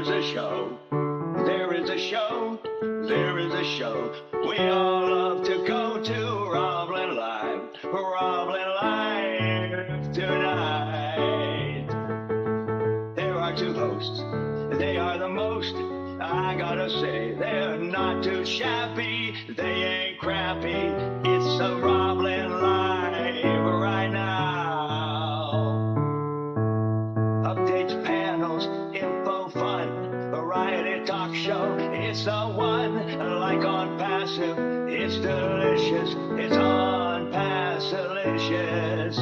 is a show. There is a show. There is a show. We all love to go to RobLynn Live. RobLynn Live tonight. There are two hosts. They are the most. I gotta say, they're not too shabby. They ain't crappy. It's a RobLynn Live right now. Updates, panels, info, fun, variety talk show. It's the one, like ONPASSIVE. It's delicious. It's ONPASSIVE-licious.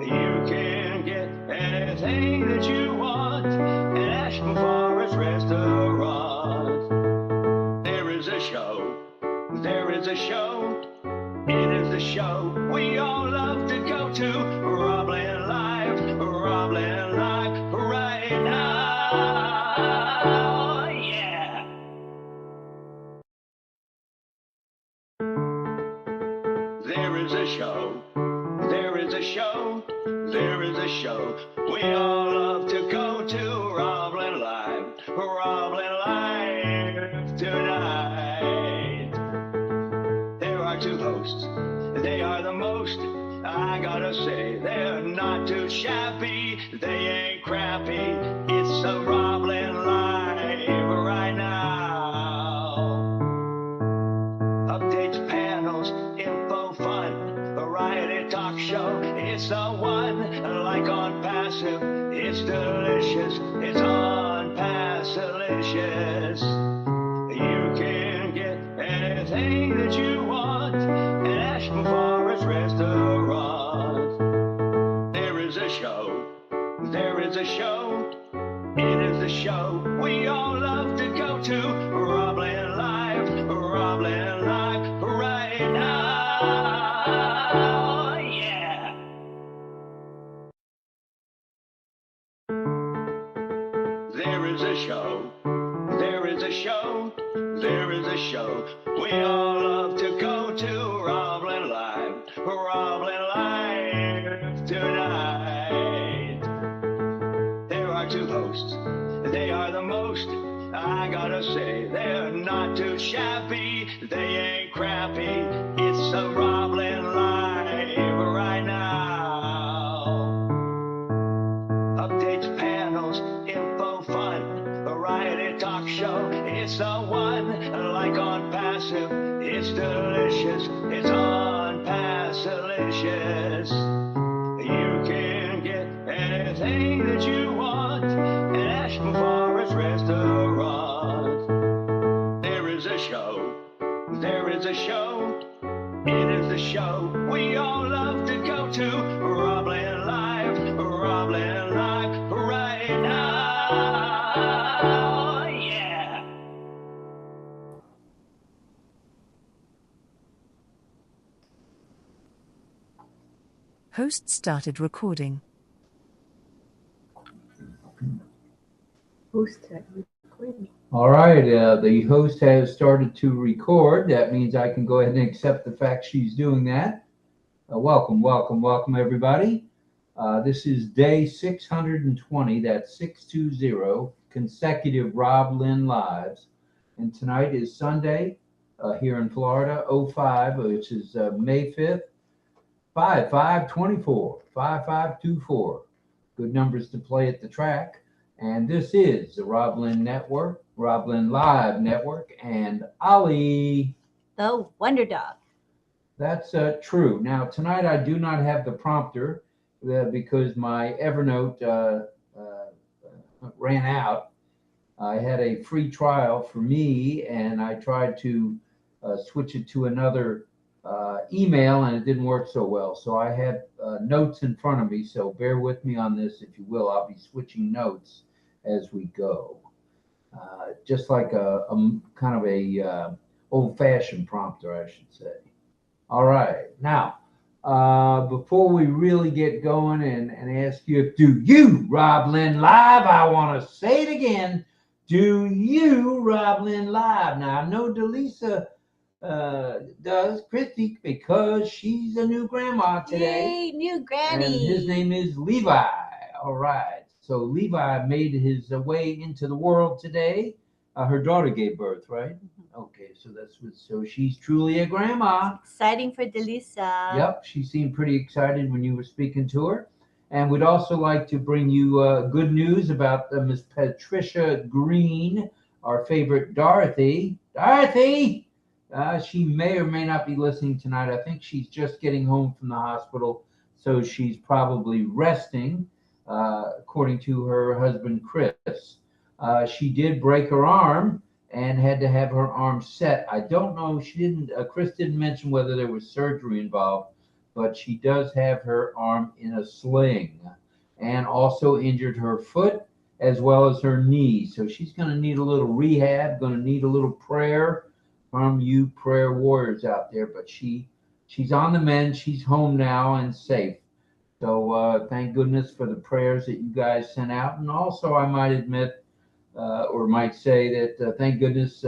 You can get anything that you want at Ashton Forest Restaurant. There is a show. There is a show. It is the show we all love to go to. RobLynn Live. RobLynn Live right now. Yeah. There is a show. There is a show. There is a show. We all love to go to RobLynn Live. RobLynn Live tonight. There are two hosts. They are the most. I gotta say, they're not too shabby. They ain't crappy. It's a RobLynn Live right now. Updates, panels, info, fun, variety talk show. It's the one, like ONPASSIVE. It's delicious. It's ONPASSIVE-licious. You can get anything that you want at Ashton Forest Restaurant. There is a show. There is a show. It is the show we all love to go to. RobLynn Live. RobLynn Live right now. Yeah. There is a show. There is a show. There is a show. We all love to go to RobLynn Live. RobLynn Live tonight. There are two hosts. They are the most. I gotta say, they're not too shabby. They ain't crappy. It's a RobLynn Live right now. Updates, panels, info, fun, variety talk show. It's the one, like ONPASSIVE. It's delicious. It's ONPASSIVE-licious. You can get anything that you want at Ashton Forest Restaurant. There is a show. There is a show. It is the show we all love to go to. RobLynn Live. RobLynn Live right now. Yeah. Host started recording. Host started recording. All right, the host has started to record. That means I can go ahead and accept the fact she's doing that. Welcome, everybody. This is day 620, that's 620, consecutive RobLynn Lives. And tonight is Sunday here in Florida, 05, which is May 5th, 5524, 5524. Good numbers to play at the track. And this is the RobLynn Network, RobLynn Live Network, and Ollie, The Wonder Dog. That's true. Now, tonight I do not have the prompter because my Evernote ran out. I had a free trial for me, and I tried to switch it to another email, and it didn't work so well. So I have notes in front of me, so bear with me on this, if you will. I'll be switching notes as we go. Just like a kind of a old-fashioned prompter, I should say. All right. Now, before we really get going and ask you, do you RobLynn Live? I want to say it again. Do you RobLynn Live? Now, I know Delisa does, Christy, because she's a new grandma today. Yay, new granny. And his name is Levi. All right. So Levi made his way into the world today. Her daughter gave birth, right? Okay, so so she's truly a grandma. Exciting for Delisa. Yep, she seemed pretty excited when you were speaking to her. And we'd also like to bring you good news about Miss Patricia Green, our favorite Dorothy. Dorothy! She may or may not be listening tonight. I think she's just getting home from the hospital, so she's probably resting, according to her husband, Chris. She did break her arm and had to have her arm set. I don't know, Chris didn't mention whether there was surgery involved, but she does have her arm in a sling and also injured her foot as well as her knee. So she's going to need a little rehab, going to need a little prayer from you prayer warriors out there, but she's on the mend. She's home now and safe. So thank goodness for the prayers that you guys sent out. And also I might admit, or might say that thank goodness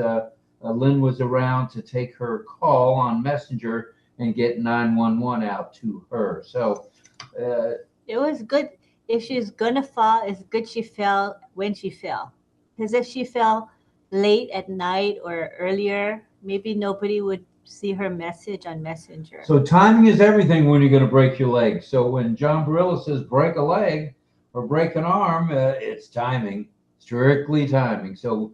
Lynn was around to take her call on Messenger and get 911 out to her. So it was good. If she's gonna fall, it's good she fell when she fell. Because if she fell late at night or earlier, maybe nobody would see her message on Messenger. So timing is everything when you're going to break your leg. So when John Barilla says break a leg or break an arm, it's timing, strictly timing. So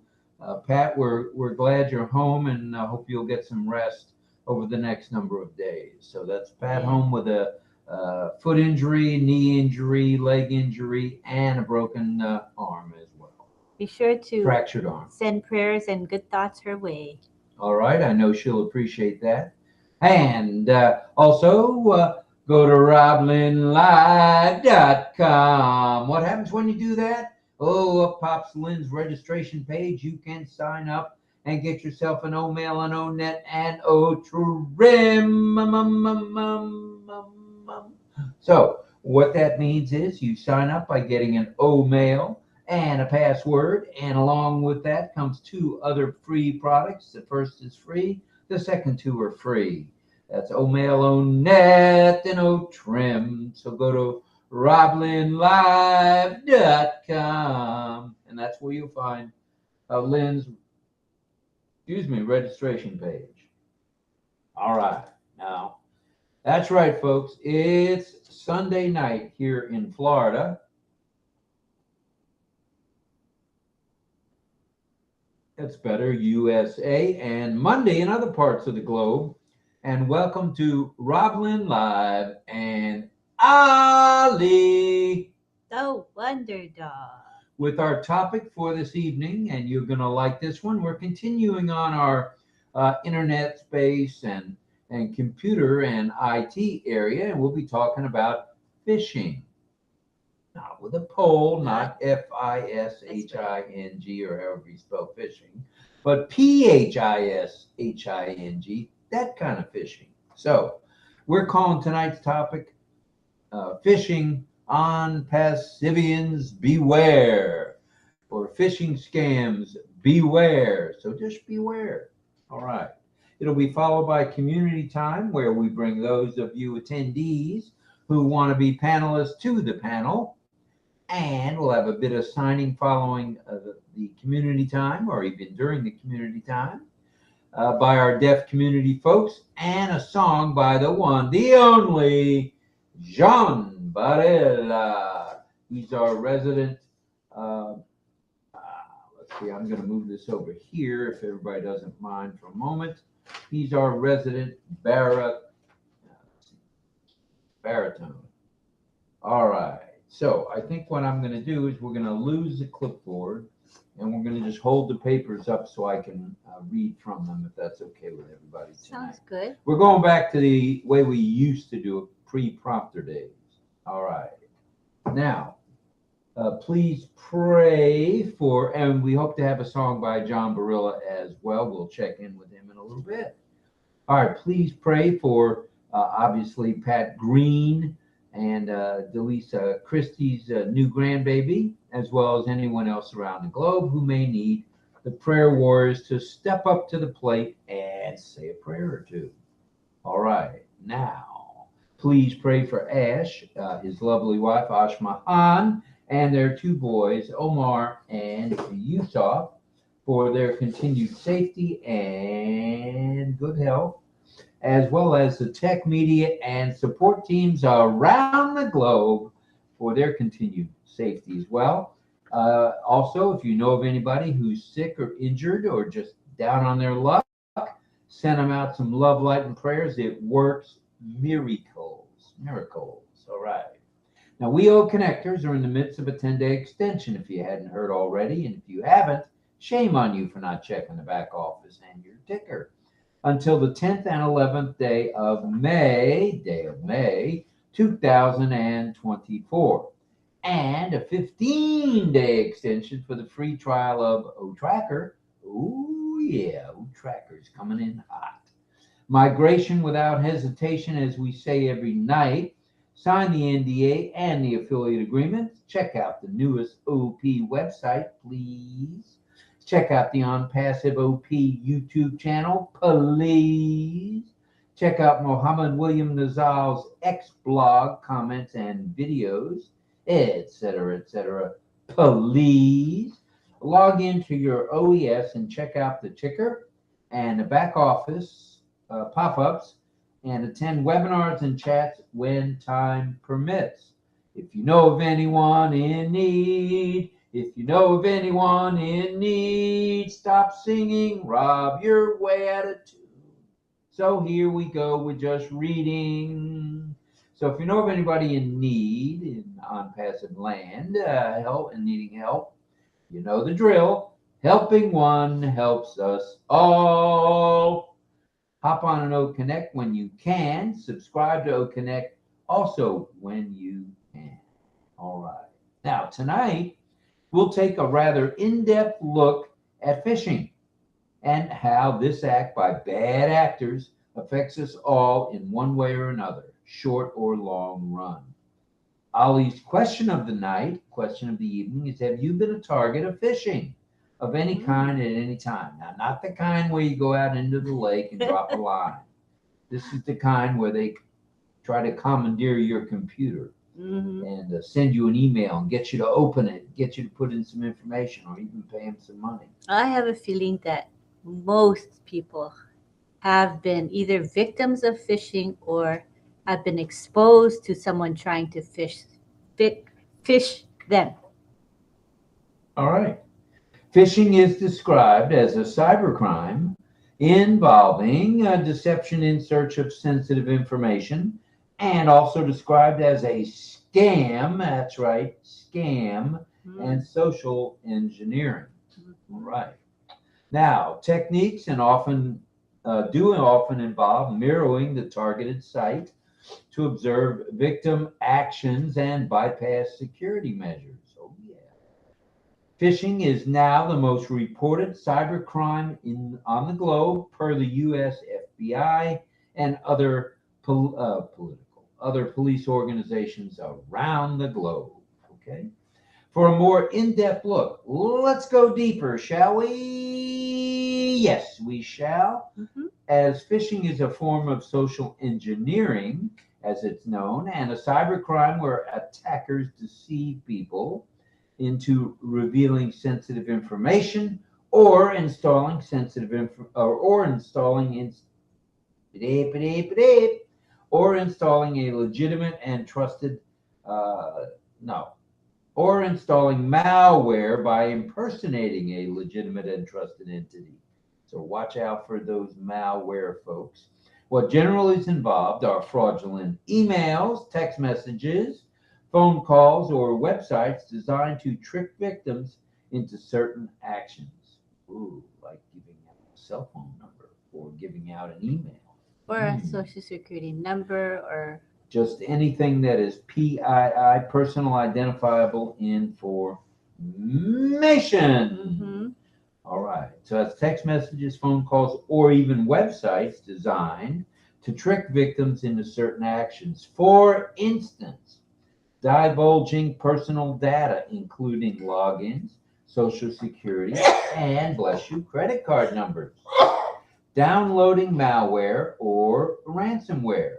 Pat, we're glad you're home, and I hope you'll get some rest over the next number of days. So that's Pat home with a foot injury, knee injury, leg injury, and a broken arm as well. Be sure to fractured arm. Send prayers and good thoughts her way. All right, I know she'll appreciate that. And also go to RobLynnLive.com. What happens when you do that? Oh, up pops Lynn's registration page. You can sign up and get yourself an O-Mail, an O-Net, and O-Trim. So what that means is you sign up by getting an O-Mail and a password, and along with that comes 2 other free products. The first is free, the second 2 are free. That's O-Mail, O-Net, and O-Trim. So go to RobLynnLive.com, and that's where you'll find Lynn's registration page. All right, now that's right, folks. It's Sunday night here in Florida. That's better, USA, and Monday in other parts of the globe. And welcome to RobLynn Live and Ali, the Wonder Dog, with our topic for this evening. And you're going to like this one. We're continuing on our internet space and computer and IT area, and we'll be talking about phishing. Not with a pole, not F-I-S-H-I-N-G, or however you spell phishing, but P-H-I-S-H-I-N-G, that kind of phishing. So we're calling tonight's topic, phishing ONPASSIVians beware, or phishing scams beware. So just beware. All right. It'll be followed by community time, where we bring those of you attendees who want to be panelists to the panel. And we'll have a bit of signing following the community time, or even during the community time, by our deaf community folks, and a song by the one, the only, John Barilla. He's our resident, let's see, I'm going to move this over here if everybody doesn't mind for a moment. He's our resident baritone. All right. So I think what I'm going to do is we're going to lose the clipboard, and we're going to just hold the papers up so I can read from them, if that's okay with everybody tonight. Sounds good. We're going back to the way we used to do it, pre-prompter days. All right. Now, please pray for, and we hope to have a song by John Barilla as well. We'll check in with him in a little bit. All right. Please pray for, obviously, Pat Green and Delisa Christie's new grandbaby, as well as anyone else around the globe who may need the prayer warriors to step up to the plate and say a prayer or two. All right, now, please pray for Ash, his lovely wife, Ash Mahan, and their two boys, Omar and Yusuf, for their continued safety and good health, as well as the tech media and support teams around the globe for their continued safety as well. Also, if you know of anybody who's sick or injured or just down on their luck, send them out some love, light, and prayers. It works miracles. Miracles. All right. Now, we connectors are in the midst of a 10-day extension, if you hadn't heard already. And if you haven't, shame on you for not checking the back office and your ticker. Until the 10th and 11th day of May, 2024. And a 15-day extension for the free trial of OTracker. Ooh, yeah, OTracker's coming in hot. Migration without hesitation, as we say every night. Sign the NDA and the affiliate agreement. Check out the newest OP website, please. Check out the ONPASSIVE OP YouTube channel, please. Check out Mohammed William Nazal's X-blog comments and videos, etc., please. Log into your OES and check out the ticker and the back office pop-ups and attend webinars and chats when time permits. If you know of anyone in need, stop singing, Rob, you're way out of tune. So here we go with just reading. So if you know of anybody in need in ONPASSIVE land, help and needing help, you know the drill. Helping one helps us all. Hop on an OConnect when you can. Subscribe to OConnect also when you can. All right. Now, tonight, we'll take a rather in-depth look at phishing and how this act by bad actors affects us all in one way or another, short or long run. Ollie's question of the night, question of the evening is, have you been a target of phishing of any kind at any time? Now, not the kind where you go out into the lake and drop a line. This is the kind where they try to commandeer your computer and send you an email and get you to open it, get you to put in some information or even pay them some money. I have a feeling that most people have been either victims of phishing or have been exposed to someone trying to fish them. All right. Phishing is described as a cybercrime involving deception in search of sensitive information, and also described as a scam. That's right, scam and social engineering. All right. Now, techniques and often involve mirroring the targeted site to observe victim actions and bypass security measures. Oh, yeah. Phishing is now the most reported cybercrime on the globe per the U.S. FBI and other police organizations around the globe. Okay. For a more in-depth look, let's go deeper, shall we? Yes, we shall. As phishing is a form of social engineering, as it's known, and a cybercrime where attackers deceive people into revealing sensitive information or installing installing a legitimate and trusted or installing malware by impersonating a legitimate and trusted entity. So watch out for those malware folks. What generally is involved are fraudulent emails, text messages, phone calls, or websites designed to trick victims into certain actions. Ooh, like giving out a cell phone number or giving out an email. Or a social security number, or just anything that is PII, personal identifiable information. All right. So that's text messages, phone calls, or even websites designed to trick victims into certain actions. For instance, divulging personal data, including logins, social security, and, bless you, credit card numbers. Downloading malware or ransomware,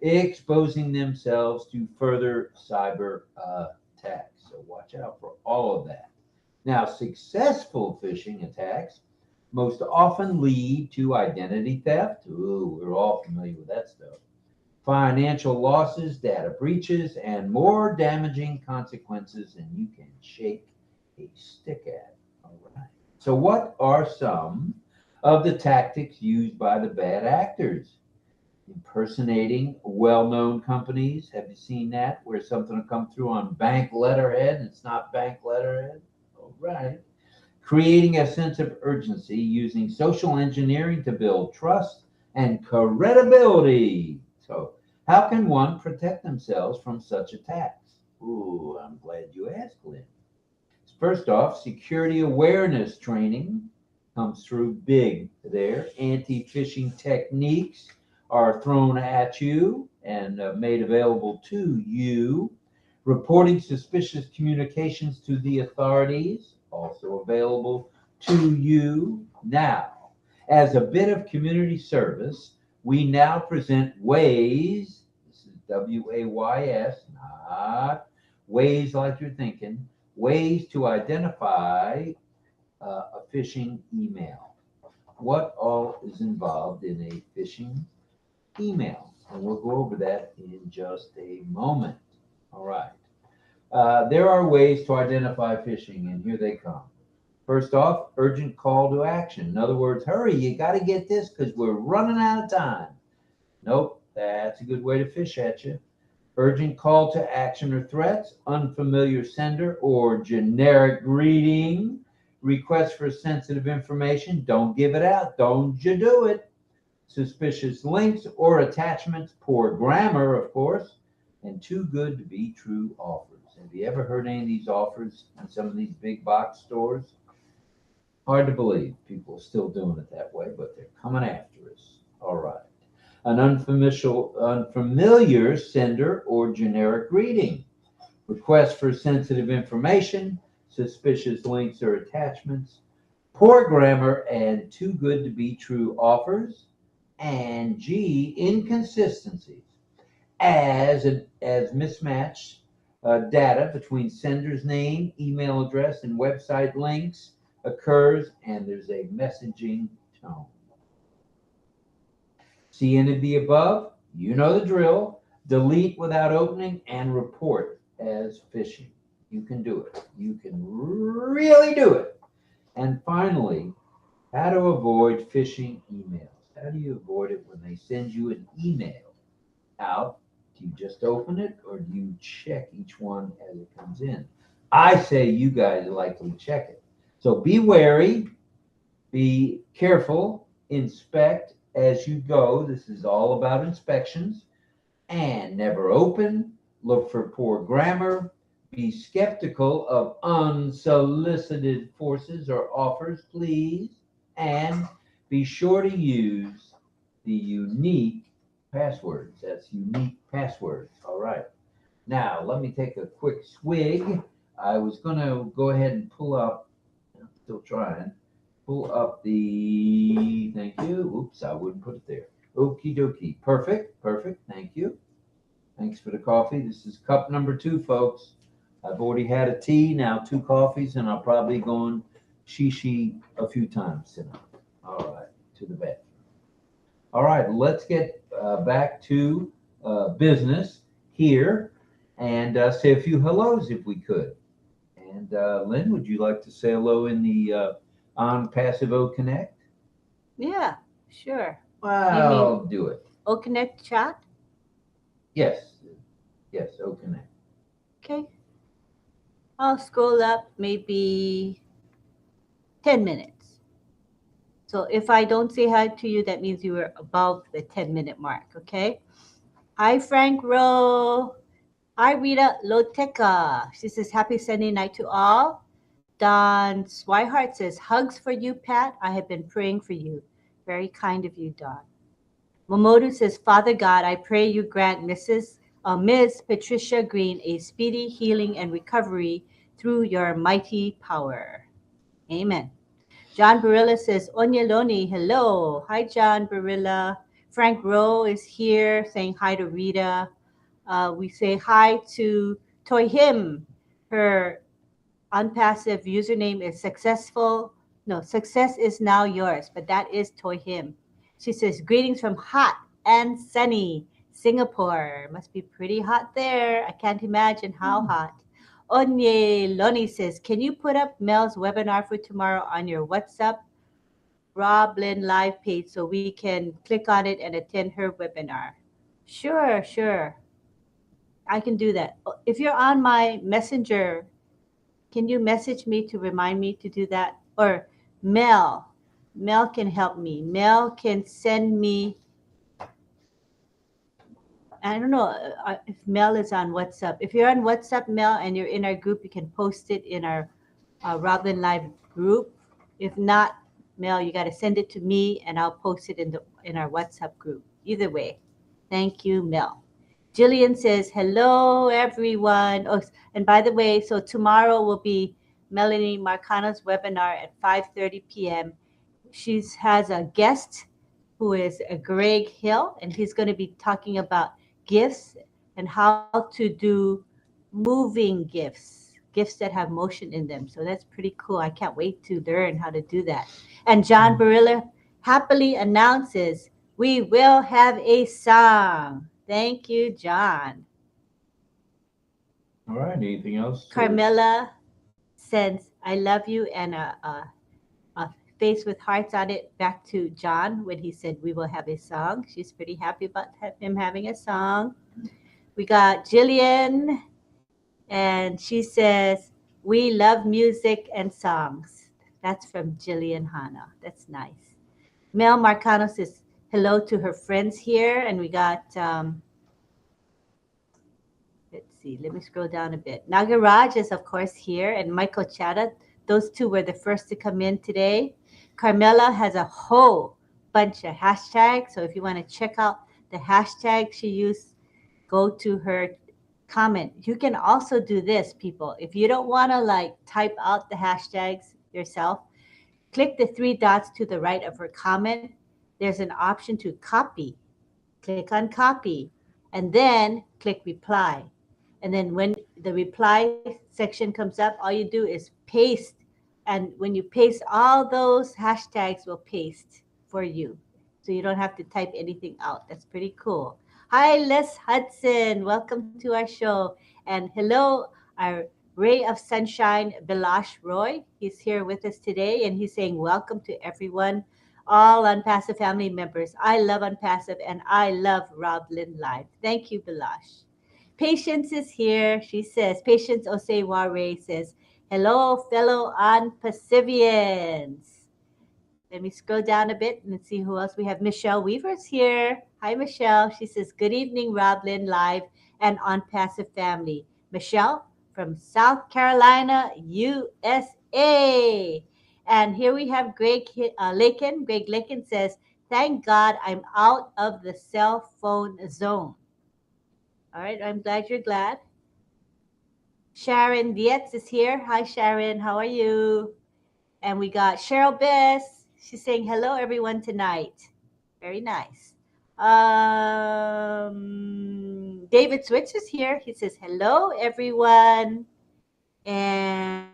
exposing themselves to further cyber attacks. So watch out for all of that. Now, successful phishing attacks most often lead to identity theft. Ooh, we're all familiar with that stuff. Financial losses, data breaches, and more damaging consequences than you can shake a stick at. All right. So what are some of the tactics used by the bad actors? Impersonating well-known companies. Have you seen that? Where something will come through on bank letterhead and it's not bank letterhead? All right. Creating a sense of urgency using social engineering to build trust and credibility. So how can one protect themselves from such attacks? Ooh, I'm glad you asked, Lynn. First off, security awareness training comes through big there. Anti-phishing techniques are thrown at you and made available to you. Reporting suspicious communications to the authorities, also available to you. Now, as a bit of community service, we now present ways, this is W-A-Y-S, not ways like you're thinking, ways to identify a phishing email. What all is involved in a phishing email? And we'll go over that in just a moment. All right. There are ways to identify phishing, and here they come. First off, urgent call to action. In other words, hurry, you got to get this because we're running out of time. Nope, that's a good way to fish at you. Urgent call to action or threats, unfamiliar sender or generic greeting, request for sensitive information, don't give it out, don't you do it. Suspicious links or attachments, poor grammar, of course, and too good to be true offers. Have you ever heard any of these offers in some of these big box stores? Hard to believe people are still doing it that way, but they're coming after us. All right. An unfamiliar sender or generic greeting. Request for sensitive information, suspicious links or attachments, poor grammar, and too good to be true offers. And G, inconsistencies as mismatched data between sender's name, email address, and website links occurs, and there's a messaging tone. See any of the above? You know the drill. Delete without opening and report as phishing. You can do it. You can really do it. And finally, how to avoid phishing emails. How do you avoid it when they send you an email out? Do you just open it or do you check each one as it comes in? I say you guys likely check it. So be wary, be careful, inspect as you go. This is all about inspections. And never open, look for poor grammar, be skeptical of unsolicited forces or offers, please, and be sure to use the unique passwords. That's unique passwords. All right. Now, let me take a quick swig. I was going to go ahead and pull up, I'm still trying, pull up the, thank you. Oops, I wouldn't put it there. Okie dokie. Perfect. Perfect. Thank you. Thanks for the coffee. This is cup number 2, folks. I've already had a tea, now 2 coffees, and I'll probably go on shishi a few times tonight. All right, to the bathroom. All right, let's get back to business here and say a few hellos if we could. And Lynn, would you like to say hello in the ONPASSIVE Connect? Yeah, sure. Well, do it. OConnect chat? Yes. Yes, OConnect. Okay. I'll scroll up maybe 10 minutes. So if I don't say hi to you, that means you were above the 10-minute mark, okay? Hi, Frank Rowe. Hi, Rita Loteca. She says, happy Sunday night to all. Don Swihart says, hugs for you, Pat. I have been praying for you. Very kind of you, Don. Momodu says, Father God, I pray you grant Ms. Patricia Green a speedy healing and recovery through your mighty power. Amen. John Barilla says, Onyeloni, hello. Hi, John Barilla. Frank Rowe is here saying hi to Rita. We say hi to Toy Him. her ONPASSIVE username is successful. No, success is now yours, but that is Toy Him. She says, greetings from hot and sunny Singapore. Must be pretty hot there. I can't imagine how hot. Onye Loni says, can you put up Mel's webinar for tomorrow on your WhatsApp RobLynn live page so we can click on it and attend her webinar? Sure, sure. I can do that. If you're on my messenger, can you message me to remind me to do that? Or Mel can help me. Mel can send me, I don't know if Mel is on WhatsApp. If you're on WhatsApp, Mel, and you're in our group, you can post it in our RobLynn Live group. If not, Mel, you got to send it to me, and I'll post it in our WhatsApp group. Either way, thank you, Mel. Jillian says, hello, everyone. Oh, and by the way, so tomorrow will be Melanie Marcano's webinar at 5:30 p.m. She has a guest who is Greg Hill, and he's going to be talking about gifts and how to do moving gifts, gifts that have motion in them. So that's pretty cool. I can't wait to learn how to do that. And John Barilla happily announces we will have a song. Thank you, John. All right. Anything else? Carmela sends I love you and a face with hearts on it back to John when he said we will have a song. She's pretty happy about him having a song. We got Jillian, and she says, we love music and songs. That's from Jillian Hanna. That's nice. Mel Marcano says hello to her friends here. And we got, let's see, let me scroll down a bit. Nagaraj is, of course, here, and Michael Chada. Those two were the first to come in today. Carmela has a whole bunch of hashtags. So if you want to check out the hashtags she used, go to her comment. You can also do this, people. If you don't want to like type out the hashtags yourself, click the three dots to the right of her comment. There's an option to copy. Click on copy and then click reply. And then when the reply section comes up, all you do is paste. And when you paste, all those hashtags will paste for you. So you don't have to type anything out. That's pretty cool. Hi, Les Hudson. Welcome to our show. And hello, our ray of sunshine, Bilash Roy. He's here with us today, and he's saying welcome to everyone, all ONPASSIVE family members. I love ONPASSIVE, and I love RobLynn Live. Thank you, Bilash. Patience is here. She says, Patience Oseware says, hello, fellow ONPASSIVians. Let me scroll down a bit and see who else we have. Michelle Weaver's here. Hi, Michelle. She says, good evening, RobLynn Live and ONPASSIVE family. Michelle from South Carolina, USA. And here we have Greg Lakin. Greg Lakin says, thank God I'm out of the cell phone zone. All right, I'm glad you're glad. Sharon Dietz is here. Hi, Sharon. How are you? And we got Cheryl Bess. She's saying hello, everyone, tonight. Very nice. David Switch is here. He says hello, everyone. And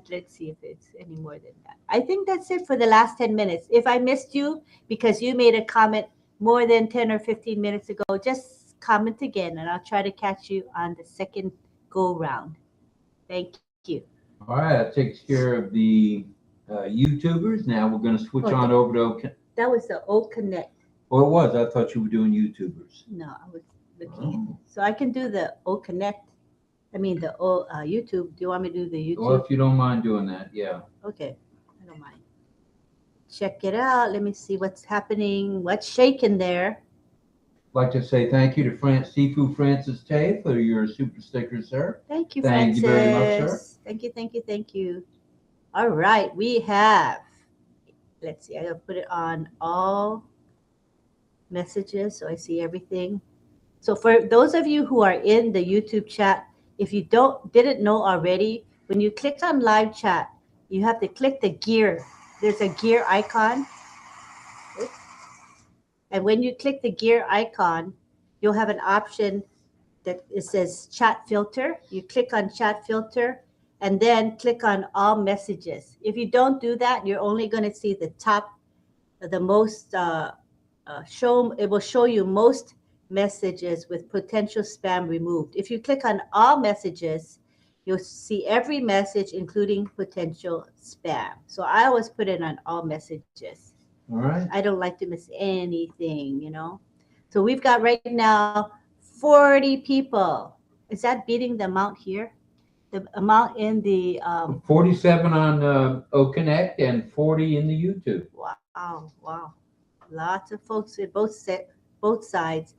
let's see if it's any more than that. I think that's it for the last 10 minutes. If I missed you because you made a comment more than 10 or 15 minutes ago, just comment again, and I'll try to catch you on the second go round. Thank you. All right, that takes care of the YouTubers. Now we're going to switch on over to That was the OConnect. Oh, it was. I thought you were doing YouTubers. No, I was looking. So I can do the OConnect. I mean the YouTube. Do you want me to do the YouTube? Well, if you don't mind doing that, yeah. Okay, I don't mind. Check it out. Let me see what's happening. What's shaking there? I'd like to say thank you to Sifu Francis Tay for your super sticker, sir. Thank you, Thank Francis. you very much, sir. Thank you, thank you, thank you. All right, we have, let's see, I'll put it on all messages so I see everything. So for those of you who are in the YouTube chat, if you didn't know already, when you click on live chat, you have to click the gear. There's a gear icon. Oops. And when you click the gear icon, you'll have an option that it says chat filter. You click on chat filter and then click on all messages. If you don't do that, you're only going to see the top, the most show. It will show you most messages with potential spam removed. If you click on all messages, you'll see every message, including potential spam. So I always put it on all messages. All right. I don't like to miss anything, you know. So we've got right now 40 people. Is that beating the amount here? The amount in the 47 on OConnect and 40 in the YouTube. wow. Lots of folks at both sides.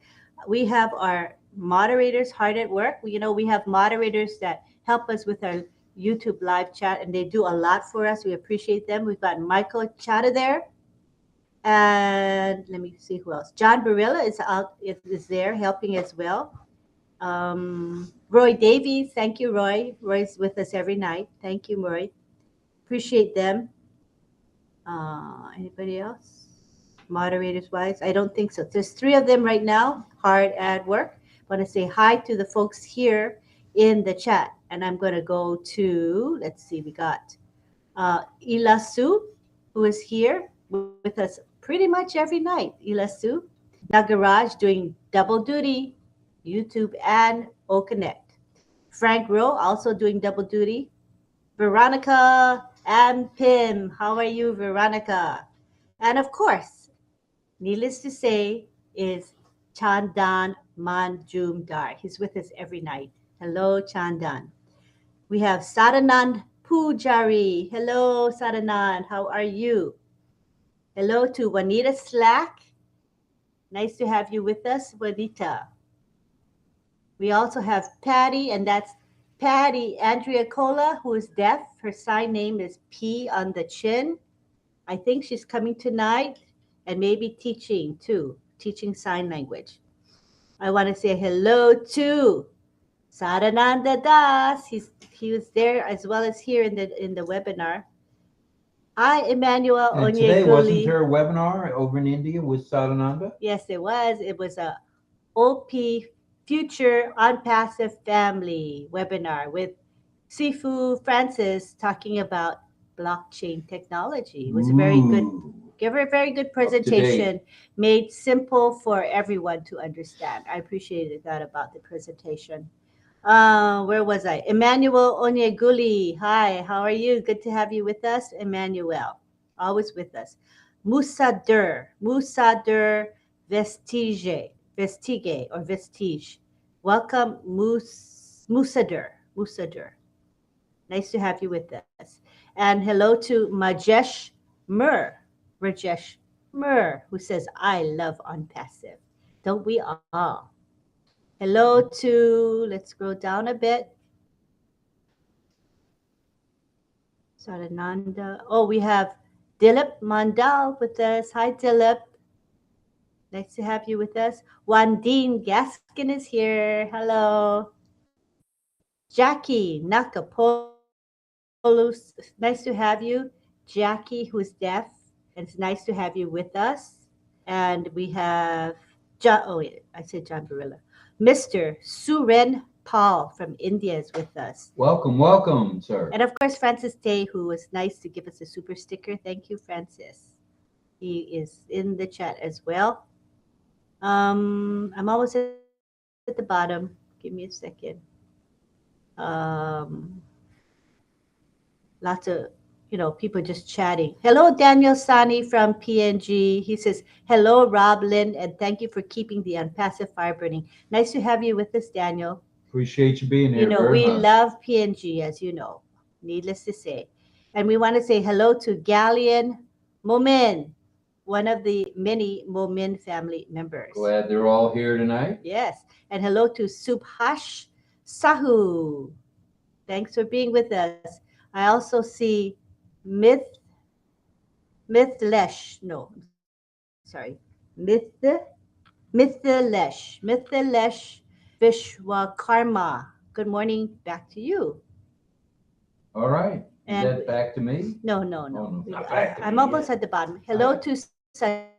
We have our moderators hard at work. We have moderators that help us with our YouTube live chat, and they do a lot for us. We appreciate them. We've got Michael Chata there. And let me see who else. John Barilla is there helping as well. Roy Davies, thank you, Roy. Roy's with us every night. Thank you, Roy. Appreciate them. Anybody else? Moderators wise, I don't think so. There's 3 of them right now, hard at work. I want to say hi to the folks here in the chat. And I'm going to go to, let's see, we got Ilasu, who is here with us pretty much every night. Ilasu. Nagaraj doing double duty, YouTube and OConnect. Frank Rowe also doing double duty. Veronica and Pim. How are you, Veronica? And of course, needless to say, is Chandan Manjumdar. He's with us every night. Hello, Chandan. We have Sadanand Pujari. Hello, Sadanand. How are you? Hello to Juanita Slack. Nice to have you with us, Juanita. We also have Patty, and that's Patty Andrea Cola, who is deaf. Her sign name is P on the chin. I think she's coming tonight and maybe teaching too, teaching sign language. I want to say hello to Sarananda Das. He was there as well as here in the webinar. Hi, Emmanuel And Onyeguli. today, wasn't there a webinar over in India with Sadananda? Yes, it was. It was a OP Future ONPASSIVE Family webinar with Sifu Francis talking about blockchain technology. It was a very good presentation, made simple for everyone to understand. I appreciated that about the presentation. Where was I? Emmanuel Onyeguli. Hi, how are you? Good to have you with us, Emmanuel. Always with us. Musadur Vestige. Welcome, Musadur. Nice to have you with us. And hello to Rajesh Mur, who says, I love ONPASSIVE. Don't we all? Hello to, let's scroll down a bit. Sarananda. Oh, we have Dilip Mandal with us. Hi, Dilip. Nice to have you with us. Wandine Gaskin is here. Hello. Jackie Nakamoto. Nice to have you. Jackie, who's deaf. And it's nice to have you with us. And we have John, I said John Barilla. Mr. Suren Paul from India is with us. Welcome, sir. And of course, Francis Day, who was nice to give us a super sticker. Thank you, Francis. He is in the chat as well. I'm almost at the bottom. Give me a second. Lots of people just chatting. Hello, Daniel Sani from PNG. He says, hello, RobLynn, and thank you for keeping the ONPASSIVE fire burning. Nice to have you with us, Daniel. Appreciate you being here. We love PNG, as you know, needless to say. And we want to say hello to Galleon Momin, one of the many Momin family members. Glad they're all here tonight. Yes. And hello to Subhash Sahu. Thanks for being with us. I also see Mithlesh Vishwakarma. Good morning, back to you. All right. Is And that back to me? No. Oh, no, not back to I'm me almost yet. at the bottom. Hello to Satish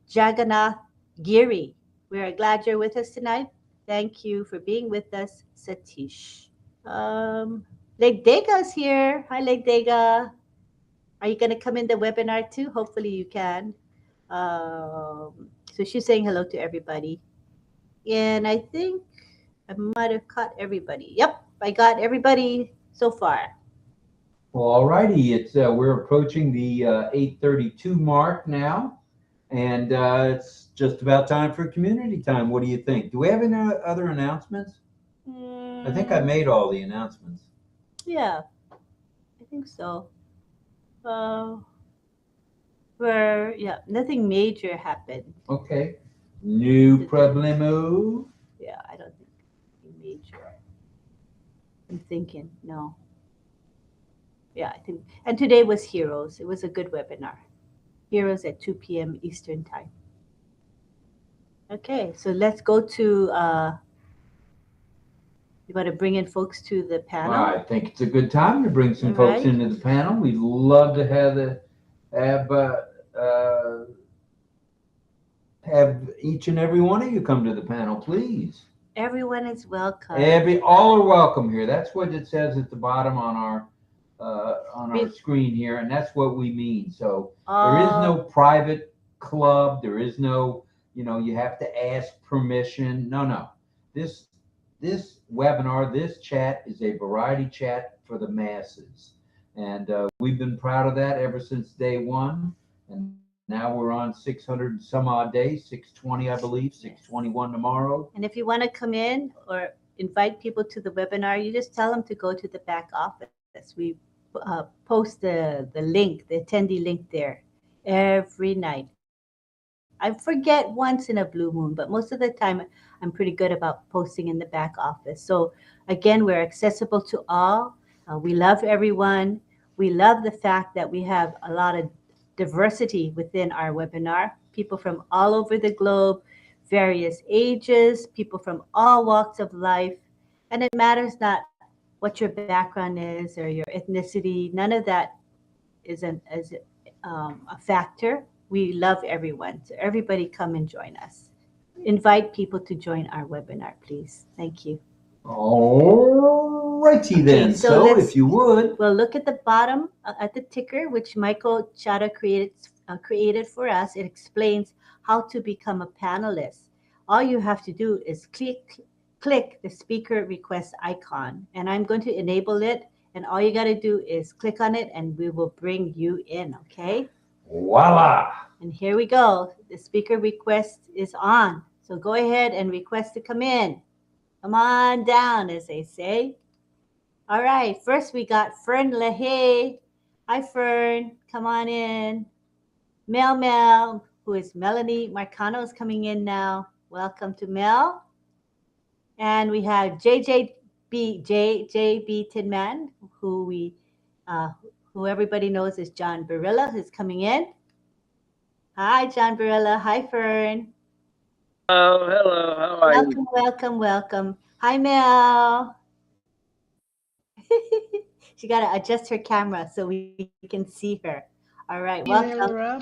Jagannath Giri, We're glad you're with us tonight. Thank you for being with us, Satish. Lake Dega's here. Hi, Lake Dega. Are you going to come in the webinar too? Hopefully you can. So she's saying hello to everybody. And I think I might have caught everybody. Yep, I got everybody so far. Well, all righty. It's we're approaching the 8:32 mark now, and it's just about time for community time. What do you think? Do we have any other announcements? I think I made all the announcements. Yeah, I think so. Where nothing major happened. Okay. No problemo. Yeah, I don't think anything major. I'm thinking, no. Yeah, I think, and today was Heroes. It was a good webinar. Heroes at 2 p.m. Eastern Time. Okay, so let's go to, you want to bring in folks to the panel? I think it's a good time to bring some folks into the panel. We'd love to have each and every one of you come to the panel, please. Everyone is welcome. All are welcome here. That's what it says at the bottom on our screen here, and that's what we mean. So there is no private club. There is no, you have to ask permission. No. This webinar, this chat is a variety chat for the masses, and we've been proud of that ever since day one. And now we're on 600 some odd days, 620, I believe, 621 tomorrow. And if you want to come in or invite people to the webinar, you just tell them to go to the back office. We post the link, the attendee link there every night. I forget once in a blue moon, but most of the time I'm pretty good about posting in the back office. So again, we're accessible to all. We love everyone. We love the fact that we have a lot of diversity within our webinar, people from all over the globe, various ages, people from all walks of life. And it matters not what your background is or your ethnicity. None of that is a factor. We love everyone. So everybody come and join us. Invite people to join our webinar, please. Thank you. All righty then. So if you would. Well, look at the bottom at the ticker, which Michael Chada created for us. It explains how to become a panelist. All you have to do is click the speaker request icon, and I'm going to enable it. And all you got to do is click on it, and we will bring you in, okay? Voila! And here we go. The speaker request is on. So go ahead and request to come in. Come on down, as they say. All right. First, we got Fern Lehay. Hi, Fern. Come on in. Mel, who is Melanie Marcano, is coming in now. Welcome to Mel. And we have JJB Tinman, who everybody knows is John Barilla, who's coming in. Hi, John Barilla. Hi, Fern. Oh, hello. How are you? Welcome. Hi, Mel. She got to adjust her camera so we can see her. All right, welcome.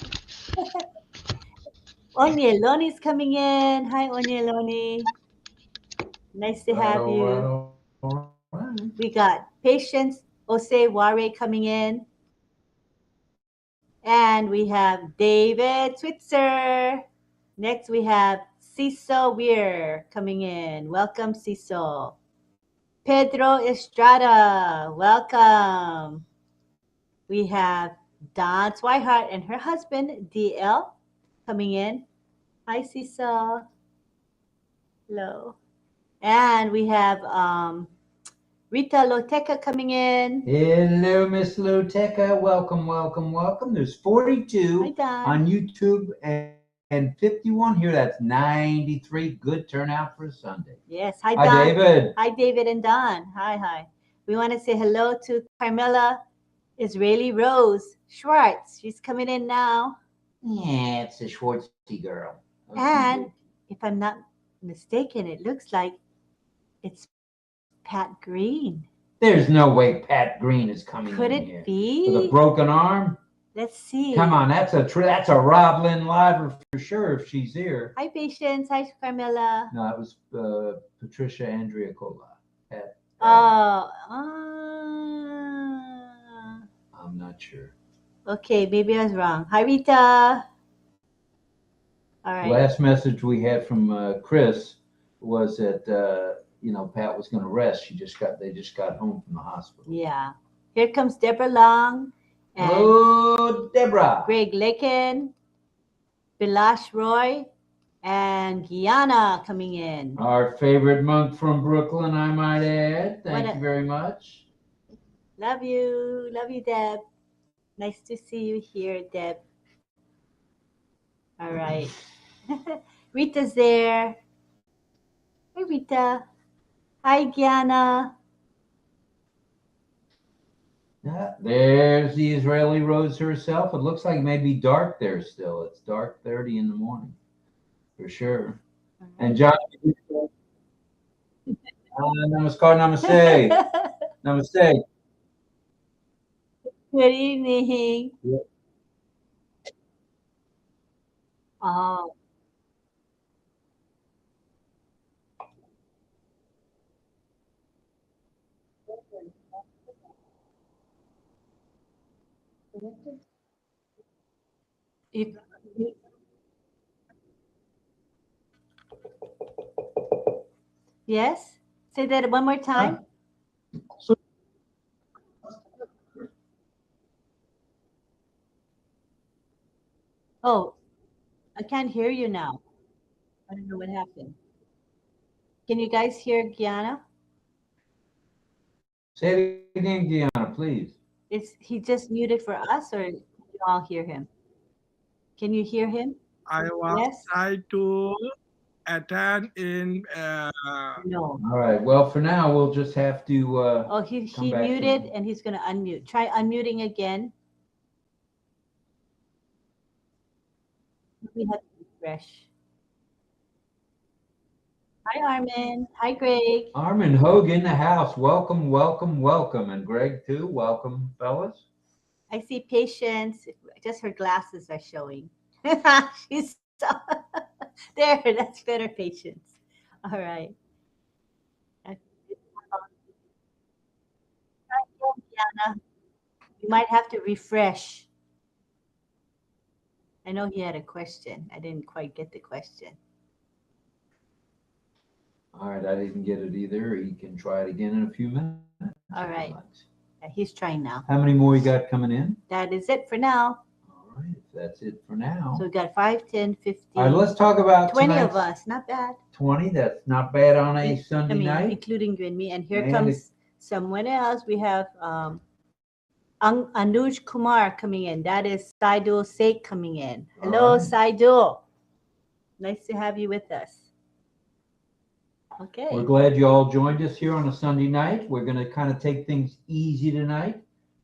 Onyeloni's coming in. Hi, Onyeloni. Nice to have you. We got Patience Oseware coming in. And we have David Switzer. Next, we have Cecil Weir coming in. Welcome, Cecil. Pedro Estrada, welcome. We have Dawn Swihart and her husband, DL, coming in. Hi, Cecil. Hello. And we have Rita Loteca coming in. Hello, Miss Loteca. Welcome. There's 42 on YouTube and 51 here. That's 93. Good turnout for a Sunday. Yes. Hi, Don. Hi, David. Hi, David and Don. Hi. We want to say hello to Carmela Israeli Rose Schwartz. She's coming in now. Yeah, it's a Schwartzy girl. Okay. And if I'm not mistaken, it looks like it's Pat Green. There's no way Pat Green is coming in here. Could it be? With a broken arm? Let's see. Come on, that's a RobLynn live for sure if she's here. Hi, Patience. Hi, Carmela. No, it was Patricia Andrea Cola. I'm not sure. Okay, maybe I was wrong. Hi, Rita. All right. Last message we had from Chris was that Pat was going to rest. They just got home from the hospital. Yeah. Here comes Deborah Long. And hello, Deborah. Greg Lakin, Bilash Roy, and Guyana coming in. Our favorite monk from Brooklyn, I might add. Thank you very much. Love you. Love you, Deb. Nice to see you here, Deb. All right. Rita's there. Hi, Rita. Hi, Guyana. Yeah, there's the Israeli Rose herself. It looks like it may be dark there still. It's dark 30 in the morning, for sure. And John, namaskar, namaste. Namaste. Good evening. Yeah. Oh. Yes? Say that one more time. Oh, I can't hear you now. I don't know what happened. Can you guys hear Guyana? Say it again, Guyana, please. Is he just muted for us, or you all hear him? Can you hear him? I was trying to attend in. No. All right. Well, for now, we'll just have to. Oh, he muted, and he's going to unmute. Try unmuting again. We have to refresh. Hi, Armin. Hi, Greg. Armin Hogue in the house. Welcome, welcome, welcome. And Greg, too. Welcome, fellas. I see Patience. Just her glasses are showing. She's there. That's better, Patience. All right. You might have to refresh. I know he had a question. I didn't quite get the question. All right, I didn't get it either. He can try it again in a few minutes. All right. Yeah, he's trying now. How many more you got coming in? That is it for now. All right, that's it for now. So we got 5, 10, 15. All right, let's talk about 20 of us. Not bad. 20, that's not bad on a Sunday night. Including you and me. And here comes someone else. We have Anuj Kumar coming in. That is Saidul Sheikh coming in. Hello, Saidul. Nice to have you with us. Okay. We're glad you all joined us here on a Sunday night. We're going to kind of take things easy tonight.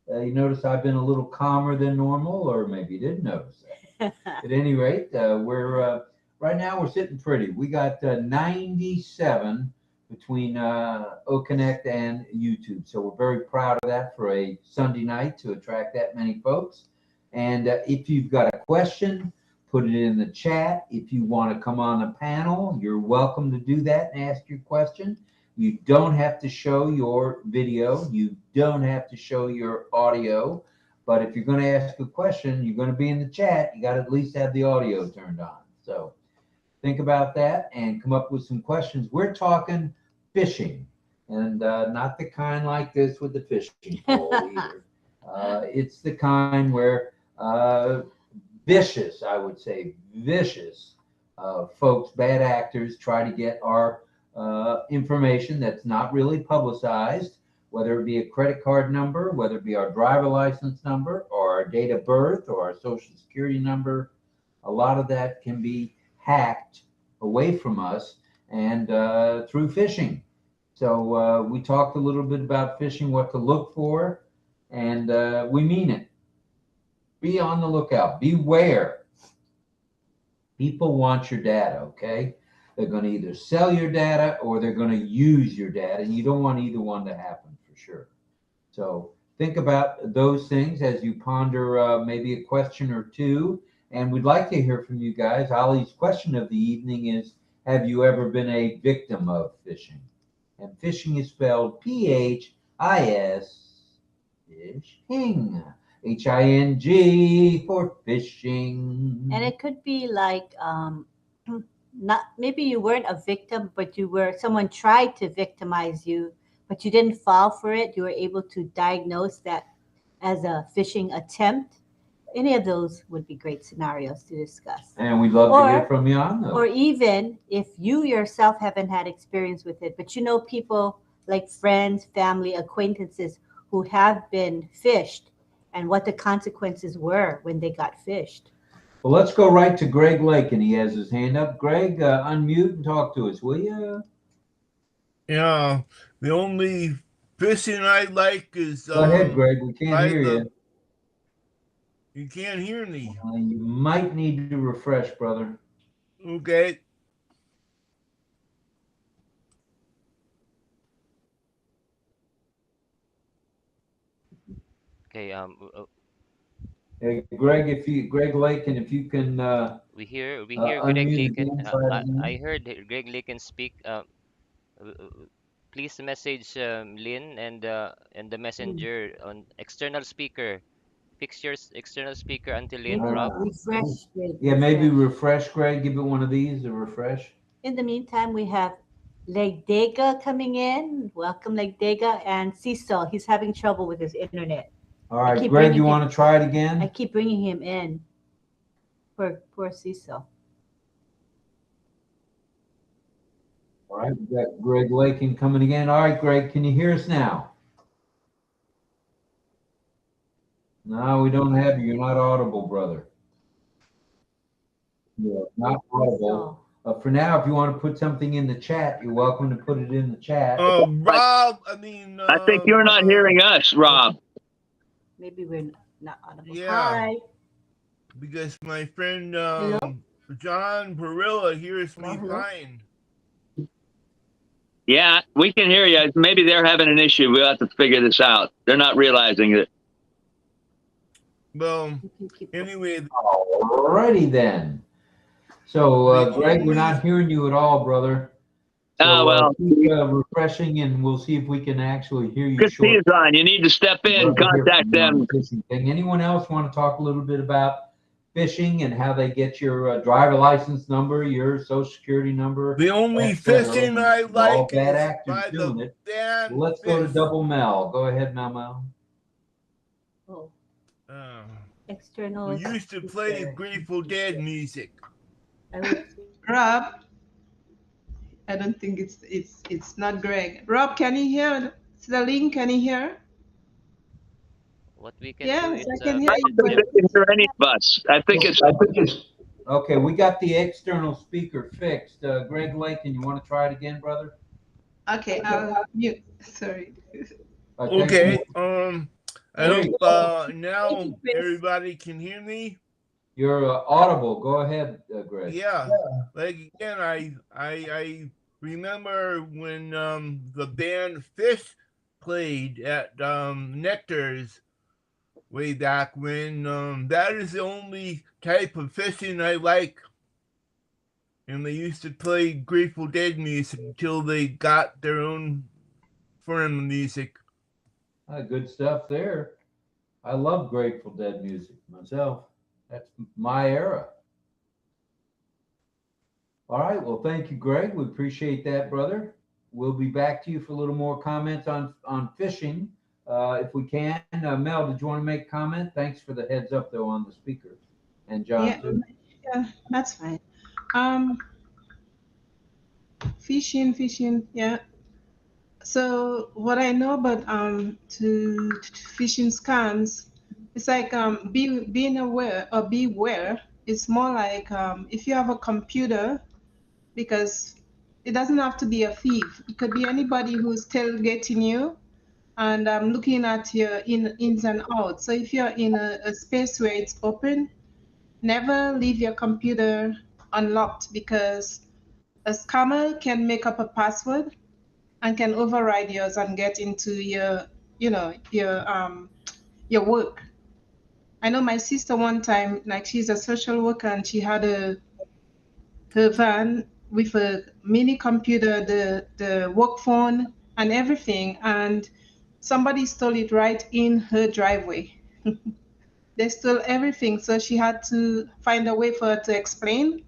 You notice I've been a little calmer than normal, or maybe you didn't notice that. At any rate, we're right now we're sitting pretty. We got 97 between OConnect and YouTube. So we're very proud of that for a Sunday night to attract that many folks. And if you've got a question, put it in the chat. If you want to come on a panel, you're welcome to do that and ask your question. You don't have to show your video. You don't have to show your audio. But if you're going to ask a question, you're going to be in the chat. You got to at least have the audio turned on. So think about that and come up with some questions. We're talking phishing, and not the kind like this with the fishing pole either. It's the kind where vicious, I would say, vicious folks, bad actors try to get our information that's not really publicized, whether it be a credit card number, whether it be our driver license number, or our date of birth, or our social security number. A lot of that can be hacked away from us and through phishing. So we talked a little bit about phishing, what to look for, and we mean it. Be on the lookout. Beware. People want your data, okay? They're going to either sell your data or they're going to use your data, and you don't want either one to happen for sure. So think about those things as you ponder maybe a question or two. And we'd like to hear from you guys. Ollie's question of the evening is, have you ever been a victim of phishing? And phishing is spelled P-H-I-S, phishing, H-I-N-G for phishing. And it could be like, not maybe you weren't a victim, but someone tried to victimize you, but you didn't fall for it. You were able to diagnose that as a phishing attempt. Any of those would be great scenarios to discuss. And we'd love to hear from you on those. Or even if you yourself haven't had experience with it, but you know people like friends, family, acquaintances who have been phished and what the consequences were when they got phished. Well, let's go right to Greg Lake, and he has his hand up. Greg, unmute and talk to us, will you? Yeah, the only phishing I like is... Go ahead, Greg. We can't hear you. You can't hear me. You might need to refresh, brother. Okay. Okay. Hey, Greg, Greg Lake, and if you can. We hear Greg Laken. I heard Greg Laken speak. Please message Lynn and the messenger on external speaker. Fix your external speaker until Lynn, Rob. Refresh, Greg. Yeah, maybe refresh, Greg. Give it one of these to refresh. In the meantime, we have Legdega coming in. Welcome, Legdega. And Cecil, he's having trouble with his internet. All right, Greg, you want to try it again? I keep bringing him in. Poor Cecil. All right, we got Greg Laken coming again. All right, Greg, can you hear us now? No, we don't have you. You're not audible, brother. You're not audible. For now, if you want to put something in the chat, you're welcome to put it in the chat. Rob, I think you're not hearing us, Rob. Maybe we're not audible. Yeah. Hi. Because my friend John Perilla hears me fine. Yeah, we can hear you. Maybe they're having an issue. We'll have to figure this out. They're not realizing it. Well, anyway. Alrighty then. So, Greg, we're not hearing you at all, brother. So, keep refreshing, and we'll see if we can actually hear you. Good is on. You need to step in, contact them. Anyone else want to talk a little bit about phishing and how they get your driver license number, your social security number? The only phishing I like bad actors doing it. Let's go to Double Mel. Go ahead, Mel. Oh. External. We used to play Grateful Dead music. Rob, I don't think it's not Greg. Rob, can you hear? Celine, can you hear? What we can do is, I can hear I don't think they can hear any of us. I think it's. Okay, we got the external speaker fixed. Greg Lake, and you want to try it again, brother? Okay, I'll mute. Sorry. Okay. I hope now everybody can hear me. You're audible. Go ahead, Greg. Yeah. Like again, I remember when the band Fish played at Nectar's way back when. That is the only type of fishing I like. And they used to play Grateful Dead music until they got their own firm music. Good stuff there. I love Grateful Dead music myself. That's my era. All right. Well, thank you, Greg. We appreciate that, brother. We'll be back to you for a little more comments on phishing, if we can. Mel, did you want to make a comment? Thanks for the heads up, though, on the speaker. And John, too. Yeah, that's fine. Phishing, yeah. So what I know about to phishing scams, it's like being aware or beware. It's more like if you have a computer, because it doesn't have to be a thief. It could be anybody who's tailgating you and looking at your ins and outs. So if you're in a space where it's open, never leave your computer unlocked, because a scammer can make up a password and can override yours and get into your your work. I know my sister one time, like she's a social worker, and she had her van with a mini computer, the work phone, and everything, and somebody stole it right in her driveway. They stole everything, so she had to find a way for her to explain.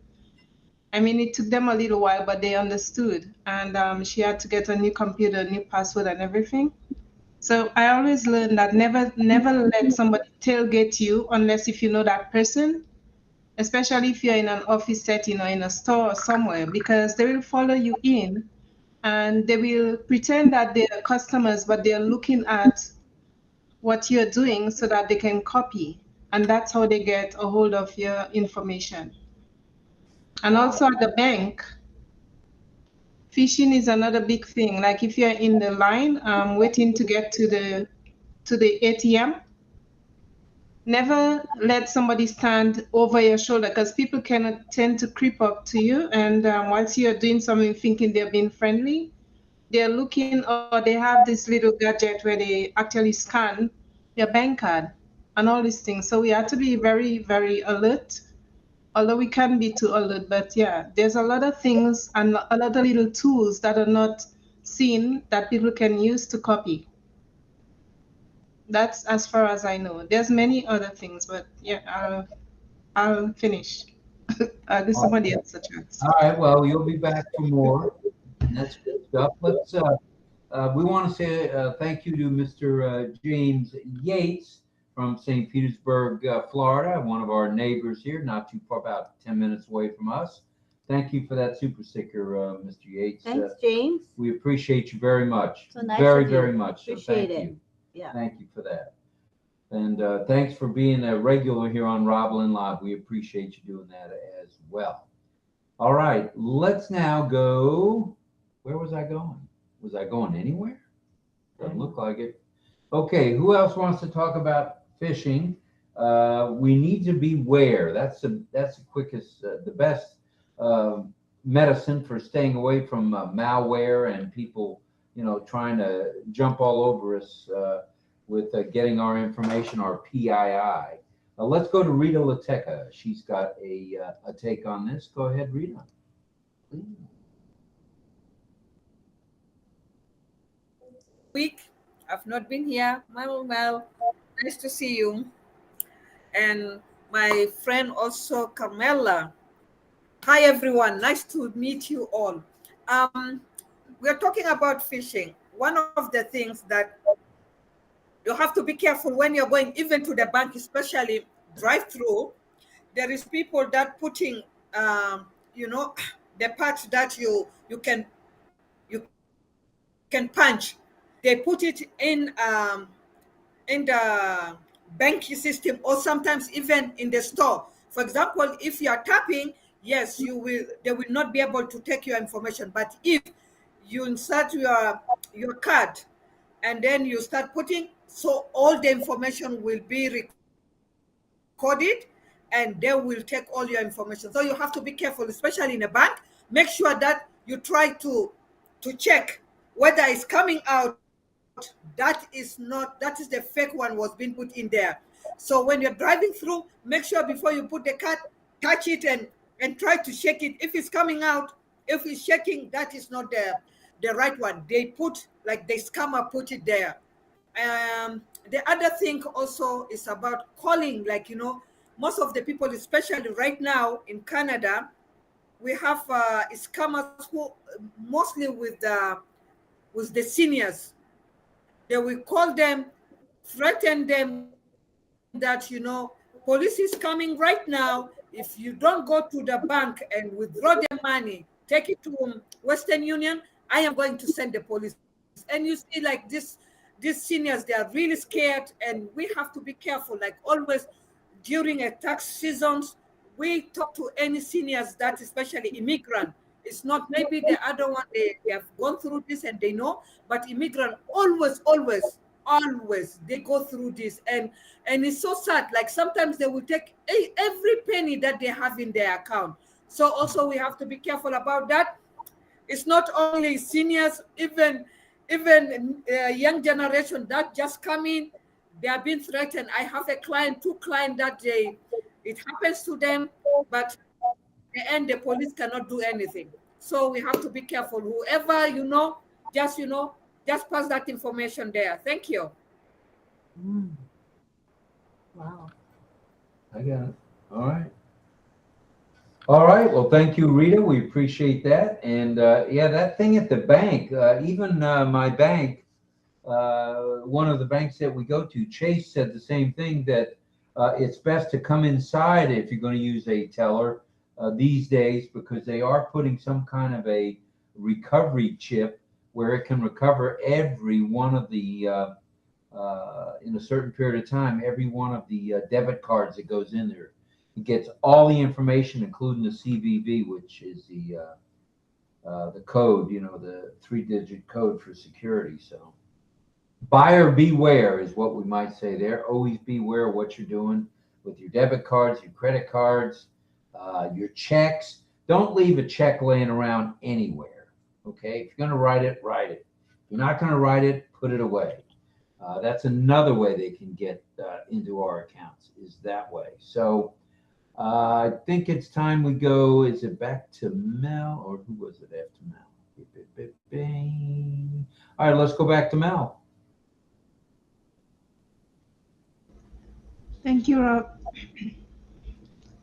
I mean, it took them a little while, but they understood, and she had to get a new computer, new password, and everything. So I always learn that never let somebody tailgate you unless if you know that person, especially if you're in an office setting or in a store or somewhere, because they will follow you in and they will pretend that they're customers, but they're looking at what you're doing so that they can copy. And that's how they get a hold of your information. And also at the bank, phishing is another big thing. Like if you're in the line waiting to get to the ATM, never let somebody stand over your shoulder because people can tend to creep up to you. And once you're doing something thinking they're being friendly, they're looking or they have this little gadget where they actually scan your bank card and all these things. So we have to be very, very alert, although we can be too alert. But yeah, there's a lot of things and a lot of little tools that are not seen that people can use to copy. That's as far as I know. There's many other things, but yeah, I'll finish. I'll give somebody else a chance. All right. Well, you'll be back for more. And that's good stuff. Let's. We want to say thank you to Mr. James Yates from St. Petersburg, Florida, one of our neighbors here, not too far, about 10 minutes away from us. Thank you for that super sticker, Mr. Yates. Thanks, James. We appreciate you very much. So nice very, of you. very much. Appreciate so thank it. you. Yeah. Thank you for that. And thanks for being a regular here on RobLynn Live. We appreciate you doing that as well. All right, let's now go. Where was I going? Was I going anywhere? Doesn't look like it. Okay, who else wants to talk about phishing? We need to beware. That's the quickest, the best medicine for staying away from malware and people, trying to jump all over us with getting our information, our PII. Let's go to Rita Lateca. She's got a take on this. Go ahead, Rita. Week. I've not been here. Well, nice to see you. And my friend also, Carmela. Hi, everyone. Nice to meet you all. We're talking about phishing. One of the things that you have to be careful when you're going even to the bank, especially drive-through. There is people that putting, the parts that you can punch. They put it in the banking system, or sometimes even in the store. For example, if you are tapping, yes, they will not be able to take your information. But if you insert your card and then you start putting, so all the information will be recorded and they will take all your information. So you have to be careful, especially in a bank. Make sure that you try to check whether it's coming out. That is the fake one was being put in there. So when you're driving through, make sure before you put the card, touch it and try to shake it. If it's coming out, if it's shaking, that is not the right one. They scammer put it there. The other thing also is about calling, most of the people, especially right now in Canada, we have scammers who mostly with the seniors. They will call them, threaten them that, police is coming right now. If you don't go to the bank and withdraw the money, take it to Western Union, I am going to send the police. And you see, like these seniors, they are really scared, and we have to be careful. Like always during a tax seasons, we talk to any seniors that, especially immigrant. It's not maybe the other one, they have gone through this and they know, but immigrant always they go through this, and it's so sad. Like sometimes they will take every penny that they have in their account. So also we have to be careful about that. It's not only seniors, even even young generation that just come in, they are being threatened. I have a client, 2 clients that it happens to them, but in the end, the police cannot do anything. So we have to be careful. Whoever just pass that information there. Thank you. Wow. I got it. All right. All right. Well, thank you, Rita. We appreciate that. And yeah, that thing at the bank, even my bank, one of the banks that we go to, Chase, said the same thing, that it's best to come inside if you're going to use a teller these days, because they are putting some kind of a recovery chip where it can recover every one of the, in a certain period of time, every one of the debit cards that goes in there. It gets all the information, including the CVV, which is the code, the 3-digit code for security. So buyer beware is what we might say there. Always beware of what you're doing with your debit cards, your credit cards, your checks. Don't leave a check laying around anywhere. Okay, if you're going to write it, write it. If you're not going to write it, put it away. That's another way they can get into our accounts, is that way. So I think it's time we go. Is it back to Mel, or who was it after Mel? All right, let's go back to Mel. Thank you, Rob.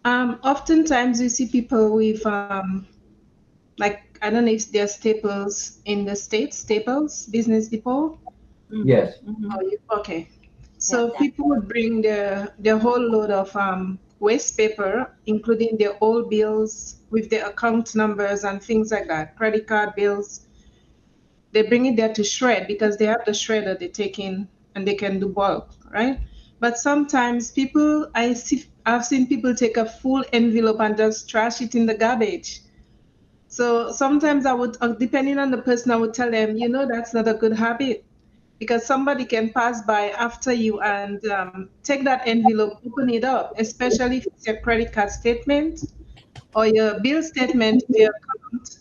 Oftentimes you see people with like, I don't know if they're staples in the States, staples, business people. Yes. Oh, okay. So people would bring their whole load of waste paper, including their old bills with their account numbers and things like that, credit card bills. They bring it there to shred because they have the shredder they take in and they can do bulk, right? But sometimes I've seen people take a full envelope and just trash it in the garbage. So sometimes I would, depending on the person, I would tell them, that's not a good habit, because somebody can pass by after you and take that envelope, open it up, especially if it's your credit card statement or your bill statement to your account,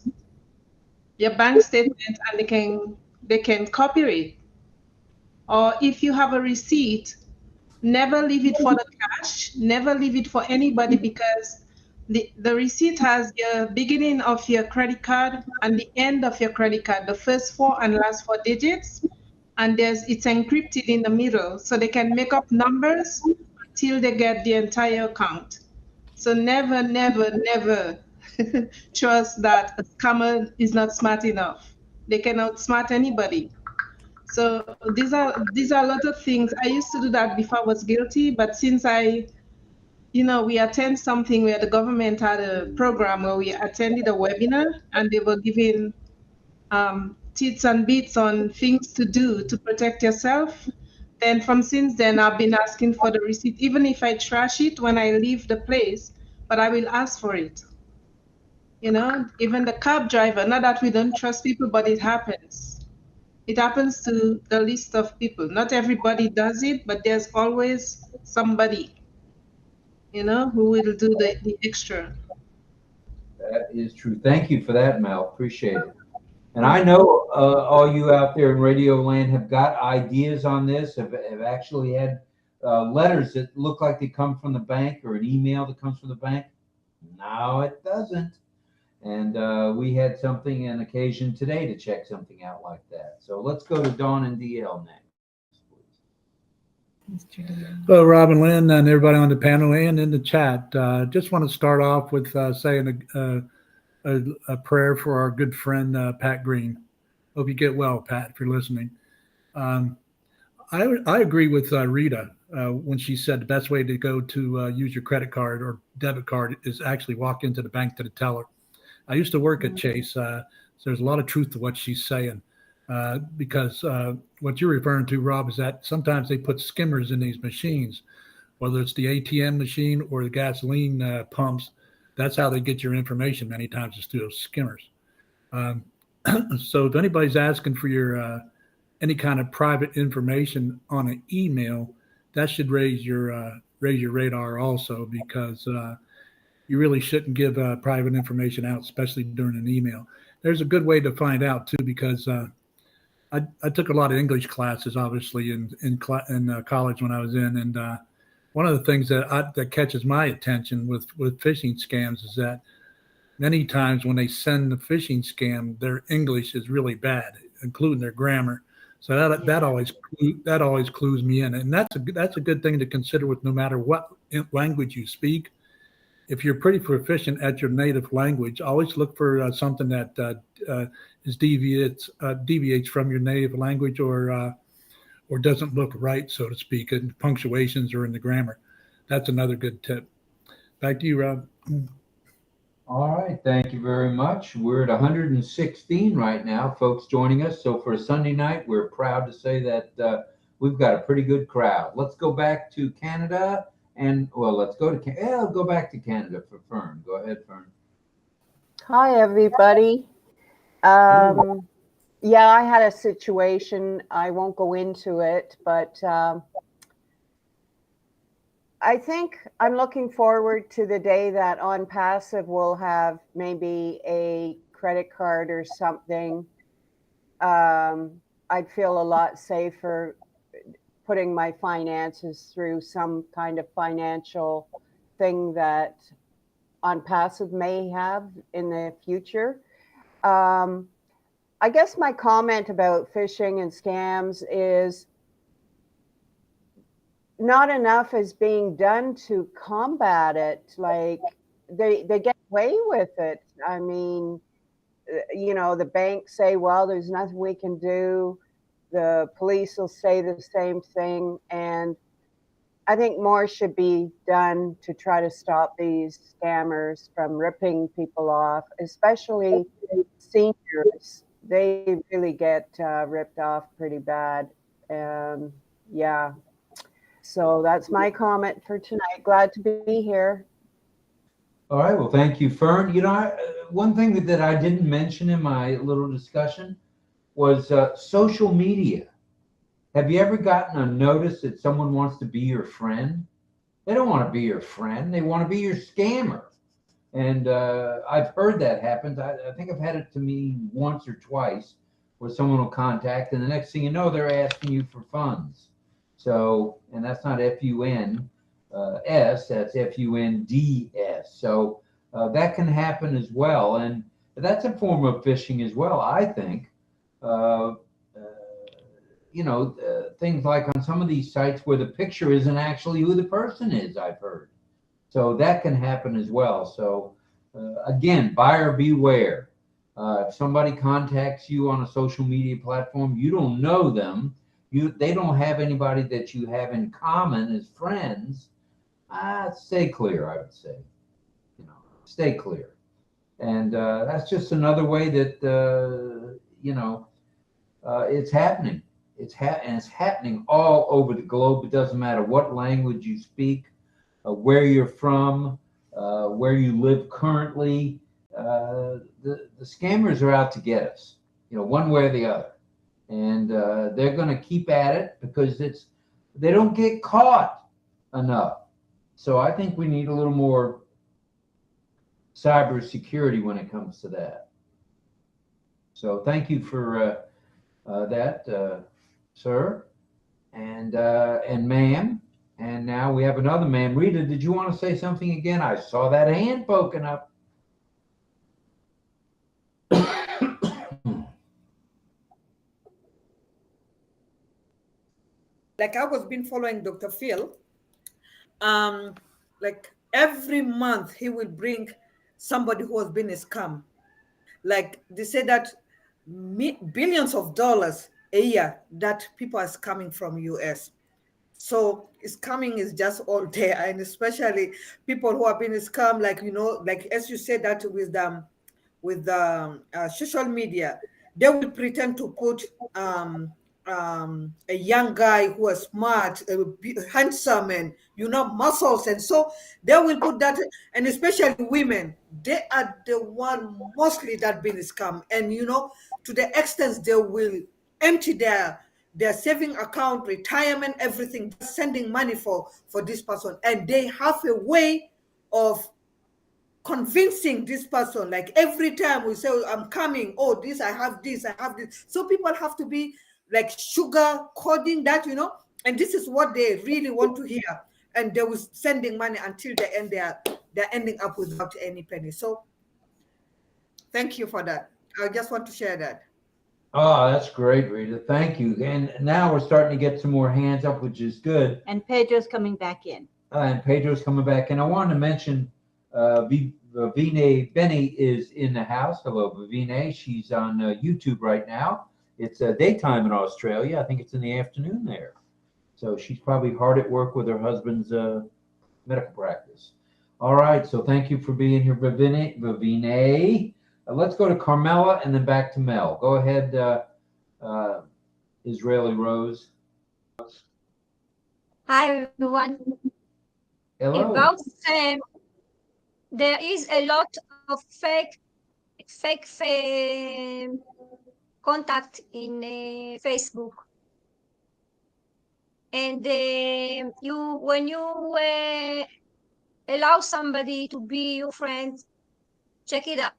your bank statement, and they can copy it. Or if you have a receipt, never leave it for the cash, never leave it for anybody, because the receipt has the beginning of your credit card and the end of your credit card, the first 4 and last 4 digits, and it's encrypted in the middle, so they can make up numbers until they get the entire account. So never, never, never trust that a scammer is not smart enough. They can outsmart anybody. So these are a lot of things. I used to do that before I was guilty, but since we attend something where the government had a program where we attended a webinar and they were giving tips and bits on things to do to protect yourself. Then since then, I've been asking for the receipt, even if I trash it when I leave the place, but I will ask for it. Even the cab driver, not that we don't trust people, but it happens. It happens to the list of people. Not everybody does it, but there's always somebody, who will do the extra. That is true. Thank you for that, Mel. Appreciate it. And I know all you out there in Radio Land have got ideas on this, have actually had letters that look like they come from the bank, or an email that comes from the bank. No, it doesn't. And we had an occasion today to check something out like that. So let's go to Dawn and DL next. Hello, Rob and Lynn, and everybody on the panel and in the chat. Just want to start off with saying a prayer for our good friend, Pat Green. Hope you get well, Pat, if you're listening. I agree with Rita when she said the best way to go to use your credit card or debit card is actually walk into the bank to the teller. I used to work at Chase, so there's a lot of truth to what she's saying, because what you're referring to, Rob, is that sometimes they put skimmers in these machines, whether it's the ATM machine or the gasoline pumps. That's how they get your information many times, is through those skimmers. So if anybody's asking for your any kind of private information on an email, that should raise your radar also, because you really shouldn't give private information out, especially during an email. There's a good way to find out too, because I took a lot of English classes, obviously, in college when I was in, and one of the things that catches my attention with phishing scams is that many times when they send the phishing scam, their English is really bad, including their grammar. So that always clues me in, and that's a good thing to consider with no matter what language you speak. If you're pretty proficient at your native language, always look for something that deviates from your native language or doesn't look right, so to speak, in punctuations or in the grammar. That's another good tip. Back to you, Rob. All right, thank you very much. We're at 116 right now, folks joining us. So for a Sunday night, we're proud to say that we've got a pretty good crowd. Let's go back to Canada. And let's go to I'll go back to Canada for Fern. Go ahead, Fern. Hi, everybody. Yeah, I had a situation. I won't go into it, but I think I'm looking forward to the day that ONPASSIVE will have maybe a credit card or something. I'd feel a lot safer putting my finances through some kind of financial thing that ONPASSIVE may have in the future. I guess my comment about phishing and scams is not enough is being done to combat it. Like they get away with it. I mean, you know, the banks say, well, there's nothing we can do. The police will say the same thing. And I think more should be done to try to stop these scammers from ripping people off, especially seniors. They really get ripped off pretty bad. Yeah. So that's my comment for tonight. Glad to be here. All right. Well, thank you, Fern. You know, one thing that I didn't mention in my little discussion was social media. Have you ever gotten a notice that someone wants to be your friend? They don't want to be your friend. They want to be your scammer. And I've heard that happen. I think I've had it to me once or twice where someone will contact, and the next thing you know, they're asking you for funds. So, and that's not FUNS, that's FUNDS. So that can happen as well. And that's a form of phishing as well, I think. You know, things like on some of these sites where the picture isn't actually who the person is, I've heard. So that can happen as well. So again, buyer beware. If somebody contacts you on a social media platform, you don't know them. They don't have anybody that you have in common as friends. Stay clear, I would say. You know, stay clear. And that's just another way that you know, it's happening. It's happening all over the globe. It doesn't matter what language you speak, where you're from, where you live currently. The scammers are out to get us, you know, one way or the other. And they're going to keep at it because they don't get caught enough. So I think we need a little more cybersecurity when it comes to that. So thank you for that, sir, and ma'am. And now we have another ma'am. Rita, did you want to say something again? I saw that hand poking up. Like I was been following Dr. Phil, like every month he will bring somebody who has been a scam. Like they say that billions of dollars a year that people are scamming from US. So scamming is just all there, and especially people who have been scammed, like, you know, like as you said that with social media, they will pretend to put a young guy who is smart, handsome, and, you know, muscles, and so they will put that. And especially women, they are the one mostly that been scammed, and, you know, to the extent they will empty their saving account, retirement, everything, sending money for this person, and they have a way of convincing this person. Like every time we say, oh, I'm coming, oh, this, I have this, I have this. So people have to be like sugar coding that, and this is what they really want to hear. And they will sending money until the end, they're ending up without any penny. So thank you for that. I just want to share that. Oh, that's great, Rita. Thank you. And now we're starting to get some more hands up, which is good. And Pedro's coming back in. And Pedro's coming back. And I wanted to mention Vivine Benny is in the house. Hello, Vivine. She's on YouTube right now. It's daytime in Australia. I think it's in the afternoon there. So she's probably hard at work with her husband's medical practice. All right. So thank you for being here, Vivine. Let's go to Carmela and then back to Mel. Go ahead, Israeli Rose. Hi, everyone. Hello. About there is a lot of fake contact in Facebook, and when you allow somebody to be your friend, check it out,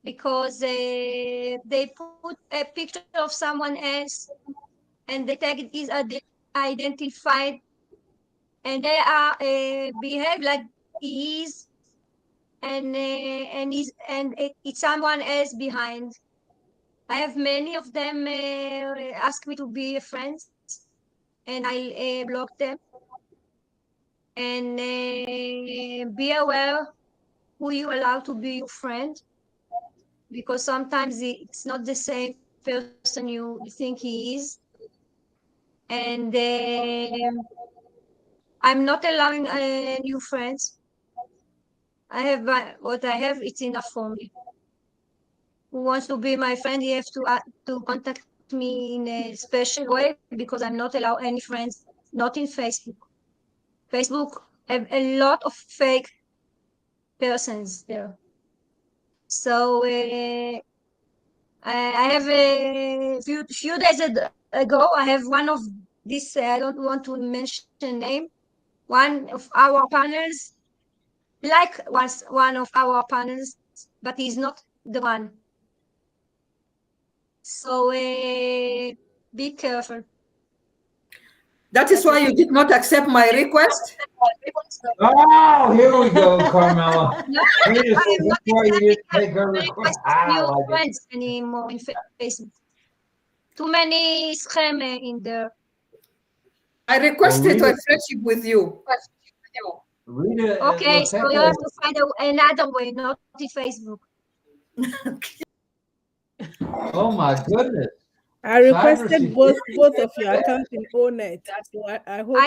because they put a picture of someone else and the tag is identified, and they are behave like he is, and it's someone else behind. I have many of them ask me to be friends, and I block them. And be aware who you allow to be your friend, because sometimes it's not the same person you think he is. And I'm not allowing new friends. I have what I have, it's enough for me. Who wants to be my friend, you have to contact me in a special way, because I'm not allowed any friends, not in Facebook. Facebook have a lot of fake persons there. So I have a few days ago, I have one of this, I don't want to mention name, one of our partners, like was one of our partners, but he's not the one. So be careful. That is why you did not accept my request? Oh, here we go, Carmela. No, I'm not take her request. New friends anymore in Facebook. Too many scam in there. I requested a friendship with you. Rita, okay, so you have to find another way, not the Facebook. Oh my goodness! I requested both of your accounts in ONET. So I hope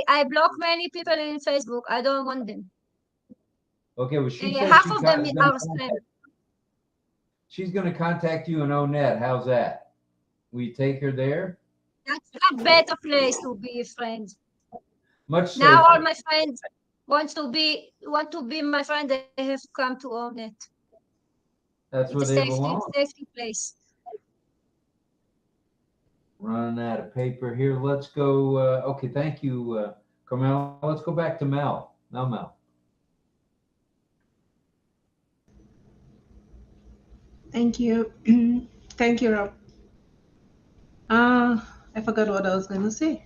I block many people in Facebook. I don't want them. Okay, well she said half of them are spam. She's going to contact you in ONET. How's that? Will you take her there? That's a better place to be friends. Much safer. Now all my friends want to be my friend. They have to come to ONET. That's where they belong. It's a safety place. Running out of paper here. Let's go. Okay, thank you, Carmel. Let's go back to Mel. Mel. Thank you. Thank you, Rob. I forgot what I was going to say.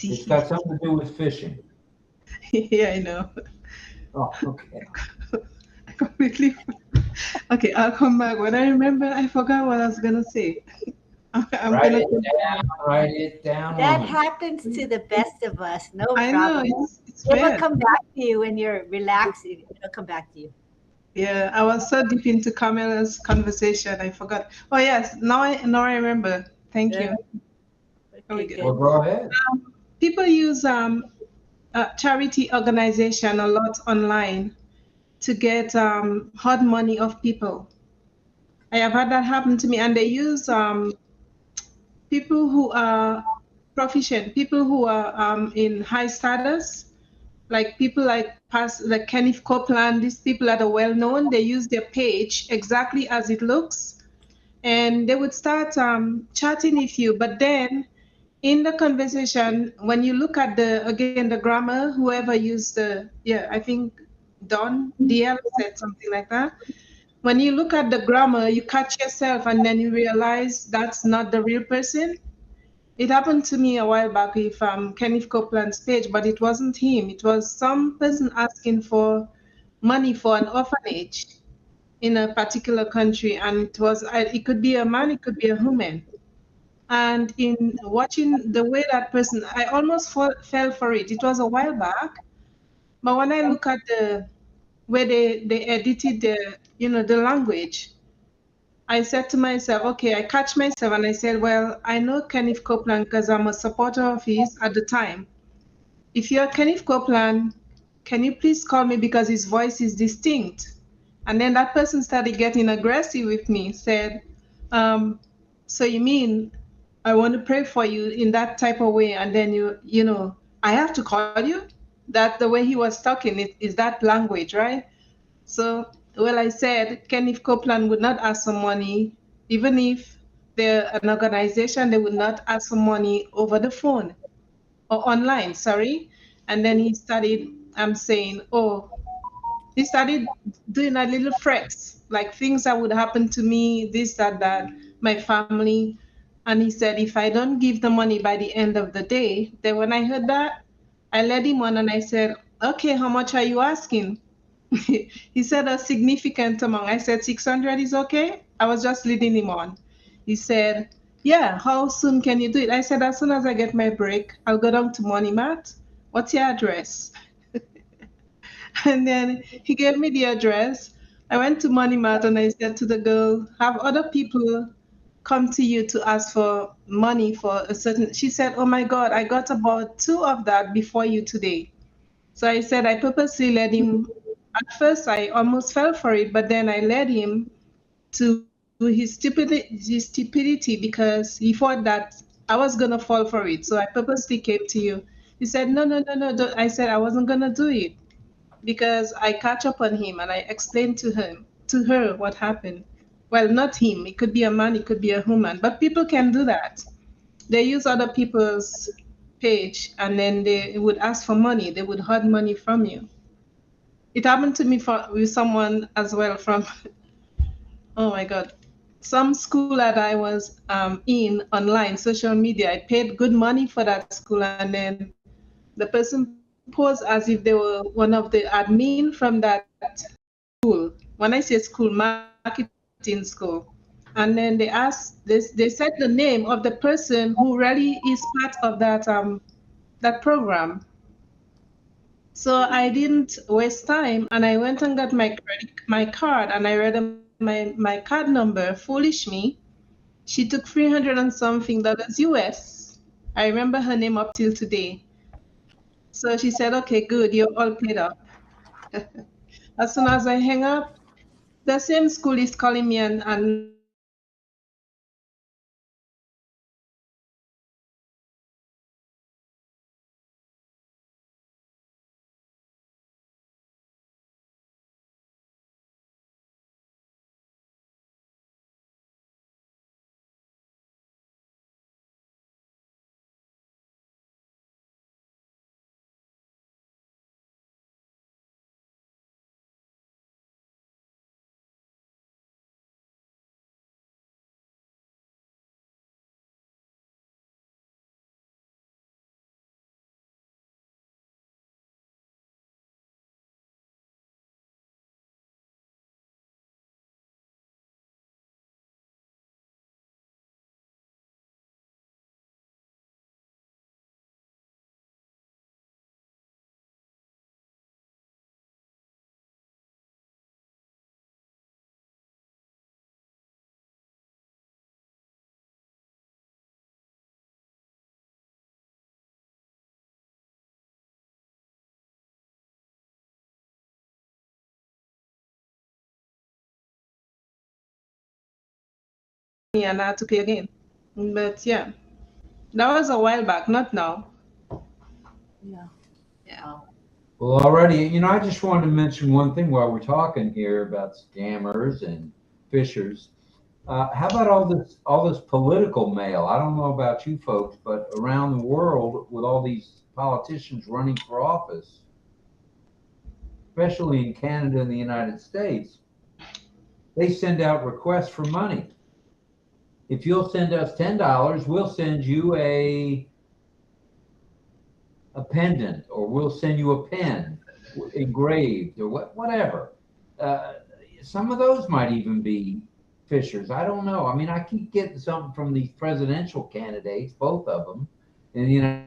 It's got something to do with fishing. Yeah, I know. Oh, okay. I completely. Okay, I'll come back. When I remember, I forgot what I was going to say. Write it down. That happens to the best of us. No I problem. know. It's it will weird. come back to you when you're relaxed. It'll come back to you. Yeah, I was so deep into Carmela's conversation, I forgot. Oh yes, now I remember. Thank you. Okay, well, go ahead. People use charity organization a lot online to get hard money off people. I have had that happen to me, and they use people who are proficient, people who are in high status, like people like Kenneth Copeland. These people that are well known, they use their page exactly as it looks, and they would start chatting with you. But then in the conversation, when you look at the grammar, whoever used I think DL said something like that. When you look at the grammar, you catch yourself and then you realize that's not the real person. It happened to me a while back with Kenneth Copeland's page, but it wasn't him. It was some person asking for money for an orphanage in a particular country, and it could be a man, it could be a woman. And in watching the way that person, I almost fell for it. It was a while back, but when I look at the where they edited the language, I said to myself, okay, I catch myself and I said, well, I know Kenneth Copeland because I'm a supporter of his at the time. If you're Kenneth Copeland, can you please call me because his voice is distinct? And then that person started getting aggressive with me, said, so you mean I want to pray for you in that type of way, and then I have to call you? That the way he was talking is that language, right? So, well, I said Kenneth Copeland would not ask for money, even if they're an organization, they would not ask for money over the phone or online, sorry. And then he started, I'm saying, oh, he started doing a little threats, like things that would happen to me, this, that, my family. And he said, if I don't give the money by the end of the day, then when I heard that, I led him on and I said, okay, how much are you asking? He said a significant amount. I said 600 is okay. I was just leading him on. He said, yeah, how soon can you do it? I said, as soon as I get my break, I'll go down to Money Mat. What's your address? And then he gave me the address. I went to Money Mat and I said to the girl, have other people come to you to ask for money for a certain. She said, oh my God, I got about 2 of that before you today. So I said, I purposely led him. At first, I almost fell for it, but then I led him to his stupidity because he thought that I was going to fall for it. So I purposely came to you. He said, no, no, no, no. Don't. I said, I wasn't going to do it because I catch up on him and I explained to her what happened. Well, not him. It could be a man, it could be a woman, but people can do that. They use other people's page and then they would ask for money. They would hoard money from you. It happened to me with someone as well from, oh my God, some school that I was in online, social media. I paid good money for that school, and then the person posed as if they were one of the admin from that school. When I say school, marketing school. And then they asked, they said the name of the person who really is part of that program. So I didn't waste time, and I went and got my card, and I read my card number. Foolish me. She took 300 and something dollars US. I remember her name up till today. So she said, "Okay, good, you're all paid up." As soon as I hang up, the same school is calling me and now they want me to pay them and I had to pay again. But yeah, that was a while back, not now. Yeah. Yeah. Well, already, I just wanted to mention one thing while we're talking here about scammers and fishers. How about all this political mail? I don't know about you folks, but around the world, with all these politicians running for office, especially in Canada and the United States, they send out requests for money. If you'll send us $10, we'll send you a pendant, or we'll send you a pen engraved, or whatever. Some of those might even be fishers. I don't know. I mean, I keep getting something from these presidential candidates, both of them, and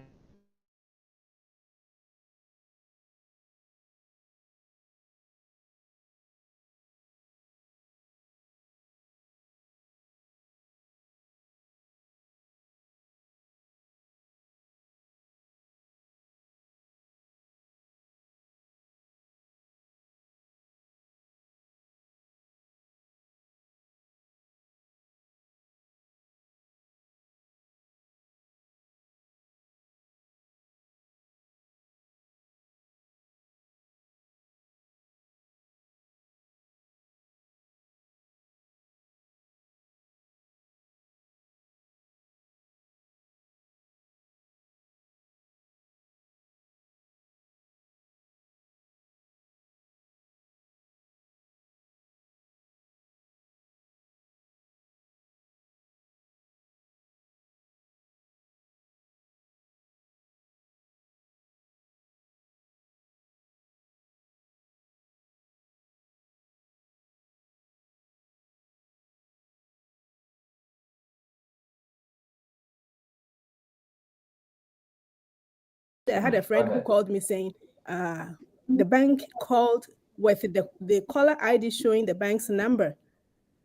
I had a friend who called me saying the bank called with the caller ID showing the bank's number,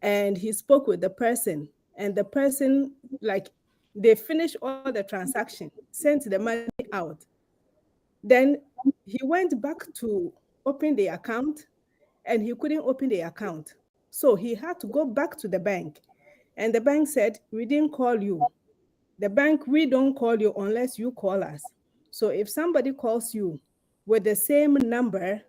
and he spoke with the person, and the person, like, they finished all the transaction, sent the money out. Then he went back to open the account, and he couldn't open the account. So he had to go back to the bank, and the bank said, "We didn't call you. The bank, we don't call you unless you call us. So if somebody calls you with the same number,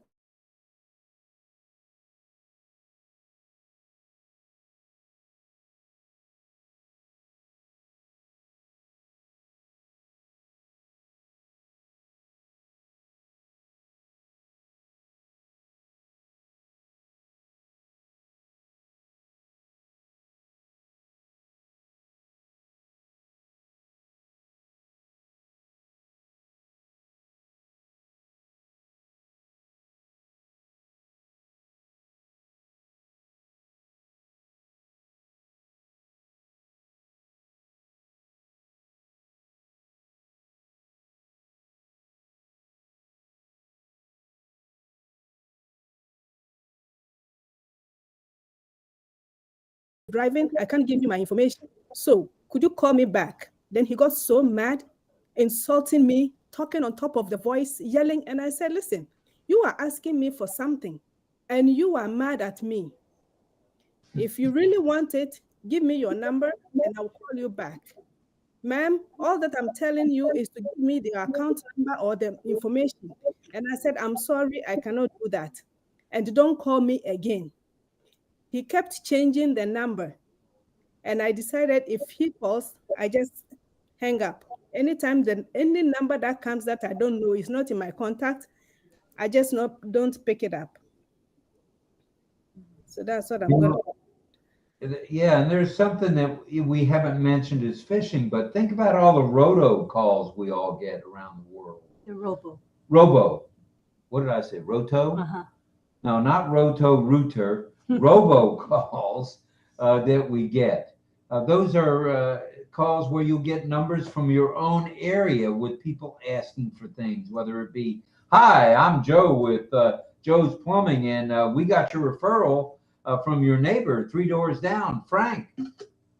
driving, I can't give you my information. So could you call me back?" Then he got so mad, insulting me, talking on top of the voice, yelling. And I said, "Listen, you are asking me for something and you are mad at me. If you really want it, give me your number and I'll call you back. Ma'am, all that I'm telling you is to give me the account number or the information." And I said, "I'm sorry, I cannot do that. And don't call me again." He kept changing the number. And I decided if he calls, I just hang up. Anytime any number that comes that I don't know is not in my contact, I just don't pick it up. So that's what I'm going to do. Yeah, and there's something that we haven't mentioned is phishing, but think about all the roto calls we all get around the world. The robo. What did I say? Roto? Uh-huh. No, not roto rooter. Robo calls that we get. Those are calls where you get numbers from your own area with people asking for things, whether it be, "Hi, I'm Joe with Joe's Plumbing, and we got your referral from your neighbor 3 doors down, Frank."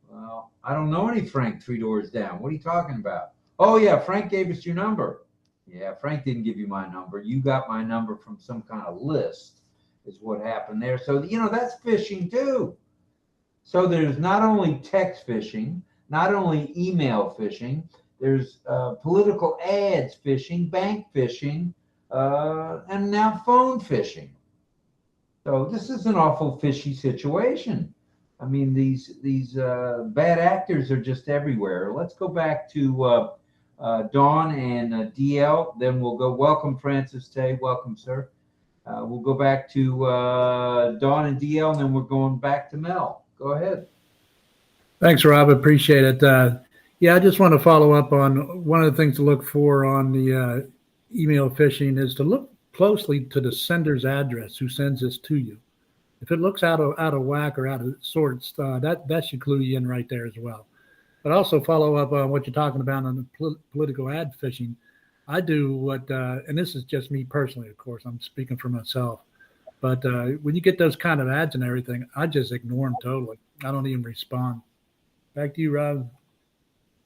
Well, I don't know any Frank 3 doors down. What are you talking about? "Oh, yeah, Frank gave us your number." Yeah, Frank didn't give you my number. You got my number from some kind of list, is what happened there. So, that's phishing too. So there's not only text phishing, not only email phishing, there's political ads phishing, bank phishing, and now phone phishing. So this is an awful fishy situation. I mean, these bad actors are just everywhere. Let's go back to Dawn and DL. Then we'll go. Welcome, Francis Tay. Welcome, sir. We'll go back to Dawn and DL, and then we're going back to Mel. Go ahead. Thanks, Rob. Appreciate it. Yeah, I just want to follow up on one of the things to look for on the email phishing is to look closely to the sender's address who sends this to you. If it looks out of whack or out of sorts, that should clue you in right there as well. But also follow up on what you're talking about on the political ad phishing. I do what, and this is just me personally, of course, I'm speaking for myself. But when you get those kind of ads and everything, I just ignore them totally. I don't even respond. Back to you, Rob.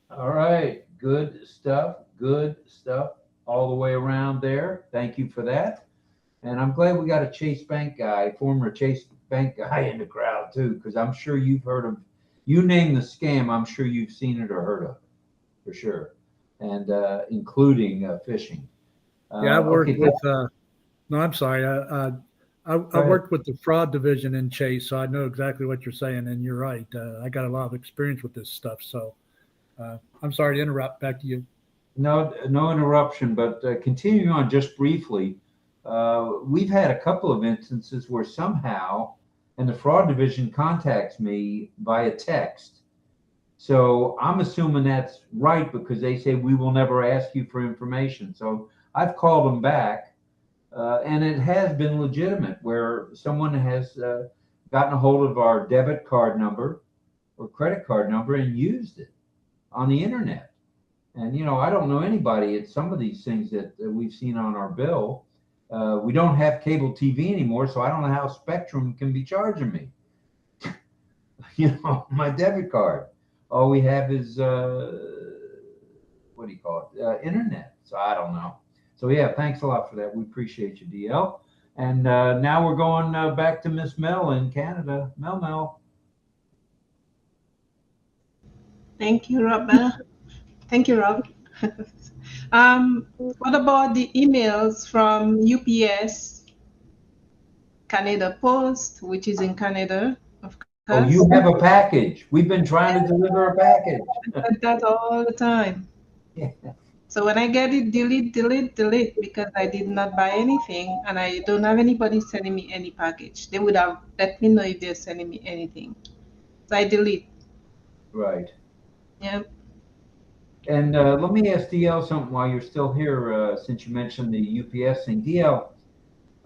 All right. Good stuff. Good stuff all the way around there. Thank you for that. And I'm glad we got a Chase Bank guy, former Chase Bank guy in the crowd too, because I'm sure you've heard of, you name the scam, I'm sure you've seen it or heard of it, for sure. And including phishing. Yeah, I worked with, no, I'm sorry. I worked with the fraud division in Chase, so I know exactly what you're saying, and you're right. I got a lot of experience with this stuff, so I'm sorry to interrupt. Back to you. No interruption, but continuing on just briefly, we've had a couple of instances where somehow, and the fraud division contacts me via text. So I'm assuming that's right because they say we will never ask you for information. So I've called them back, and it has been legitimate where someone has gotten a hold of our debit card number or credit card number and used it on the internet. And, you know, I don't know anybody at some of these things that we've seen on our bill. We don't have cable TV anymore, so I don't know how Spectrum can be charging me, you know, my debit card. All we have is, what do you call it, internet. So I don't know. So, yeah, thanks a lot for that. We appreciate you, DL. And now we're going back to Miss Mel in Canada. Mel. Thank you, Rob. Thank you, Rob. What about the emails from UPS, Canada Post, which is in Canada, of course? Oh, you have a package. We've been trying to deliver a package. I get that all the time. Yeah. So when I get it, delete, because I did not buy anything and I don't have anybody sending me any package. They would have let me know if they're sending me anything. So I delete. Right. Yeah. And let me ask DL something while you're still here, since you mentioned the UPS thing. DL,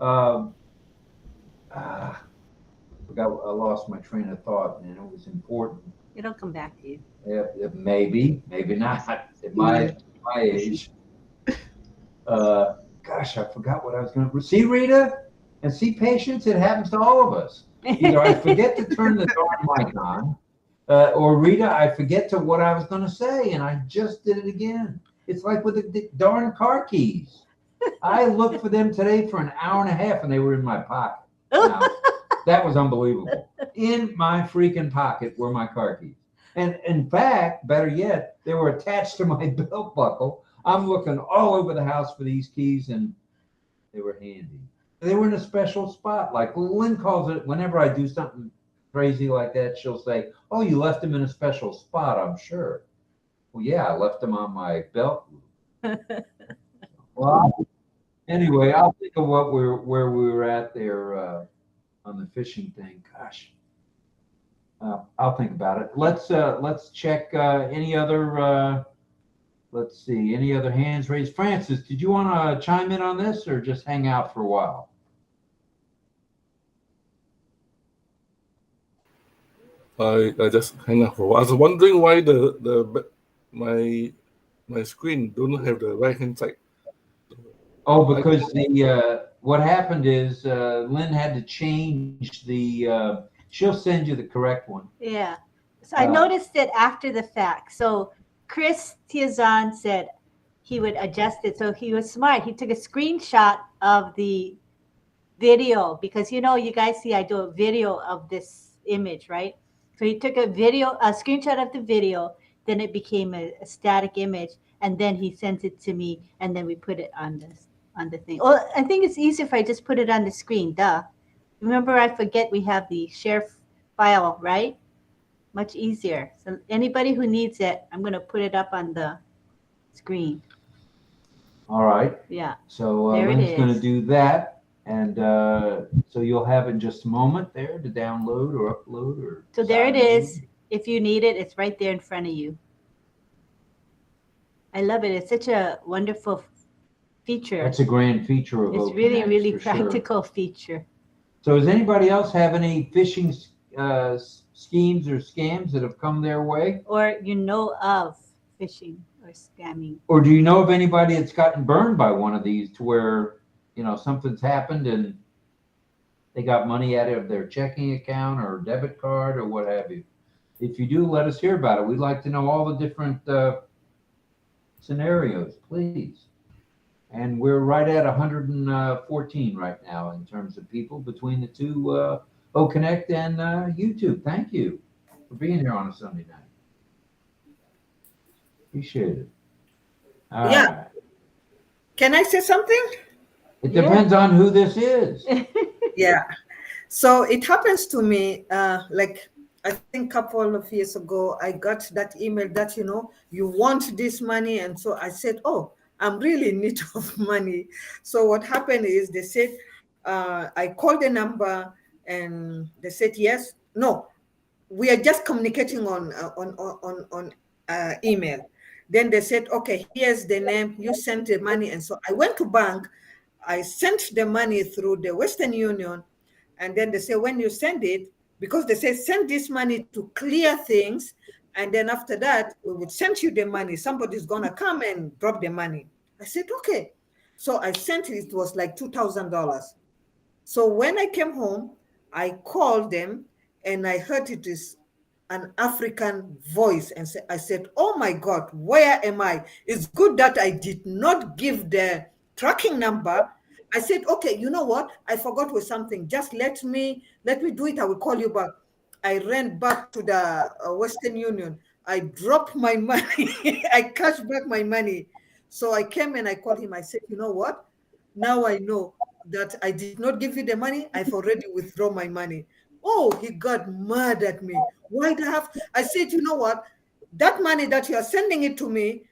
I lost my train of thought, and it was important. It'll come back to you. Yeah, maybe not at my age. Gosh, I forgot what I was going to see, Rita, and see, patience. It happens to all of us. Either I forget to turn the darn mic on, or Rita, I forget to what I was going to say, and I just did it again. It's like with the darn car keys. I looked for them today for an hour and a half, and they were in my pocket. Now, that was unbelievable. In my freaking pocket were my car keys. And in fact, better yet, they were attached to my belt buckle. I'm looking all over the house for these keys, and they were handy. They were in a special spot. Like Lynn calls it, whenever I do something crazy like that, she'll say, oh, you left them in a special spot, I'm sure. Well, yeah, I left them on my belt. Well, anyway, I'll think of where we were at there on the phishing thing. Gosh, I'll think about it. Let's check any other. Let's see, any other hands raised. Francis, did you want to chime in on this or just hang out for a while? I just hang out for a while. I was wondering why my screen don't have the right hand side. Oh, because what happened is Lynn had to change the. She'll send you the correct one. Yeah, so I noticed it after the fact. So Chris Tiazan said he would adjust it. So he was smart. He took a screenshot of the video because you guys see I do a video of this image, right? So he took a screenshot of the video. Then it became a static image, and then he sent it to me, and then we put it on the thing. Well, I think it's easier if I just put it on the screen. Duh. Remember, I forget we have the share file, right? Much easier. So anybody who needs it, I'm going to put it up on the screen. All right. Yeah. So There it Lynn's going to is. do that. And so you'll have in just a moment there to download or upload or. So there it sign is. If you need it, it's right there in front of you. I love it. It's such a wonderful feature. That's a grand feature of It's OConnect, really, really for practical sure. feature. So does anybody else have any phishing schemes or scams that have come their way? Or you know of phishing or scamming. Or do you know of anybody that's gotten burned by one of these to where, you know, something's happened and they got money out of their checking account or debit card or what have you? If you do, let us hear about it. We'd like to know all the different scenarios, please. And we're right at 114 right now in terms of people between the two OConnect and YouTube. Thank you for being here on a Sunday night. Appreciate it. All Yeah. right. Can I say something? It depends on who this is. Yeah. So it happens to me, like I think a couple of years ago, I got that email that, you know, you want this money. And so I said, oh, I'm really in need of money. So what happened is they said, I called the number and they said, yes, no, we are just communicating on email. Then they said, okay, here's the name, you sent the money. And so I went to bank, I sent the money through the Western Union. And then they say, when you send it, because they say, send this money to clear things. And then after that, we would send you the money. Somebody's going to come and drop the money. I said, okay. So I sent it. It was like $2,000. So when I came home, I called them and I heard it is an African voice. And I said, oh my God, where am I? It's good that I did not give the tracking number. I said, okay, you know what? I forgot with something. Just let me do it. I will call you back. I ran back to the Western Union. I dropped my money. I cashed back my money. So I came and I called him. I said, you know what? Now I know that I did not give you the money. I've already withdrawn my money. Oh, he got mad at me. Why do I have? I said, you know what? That money that you are sending it to me,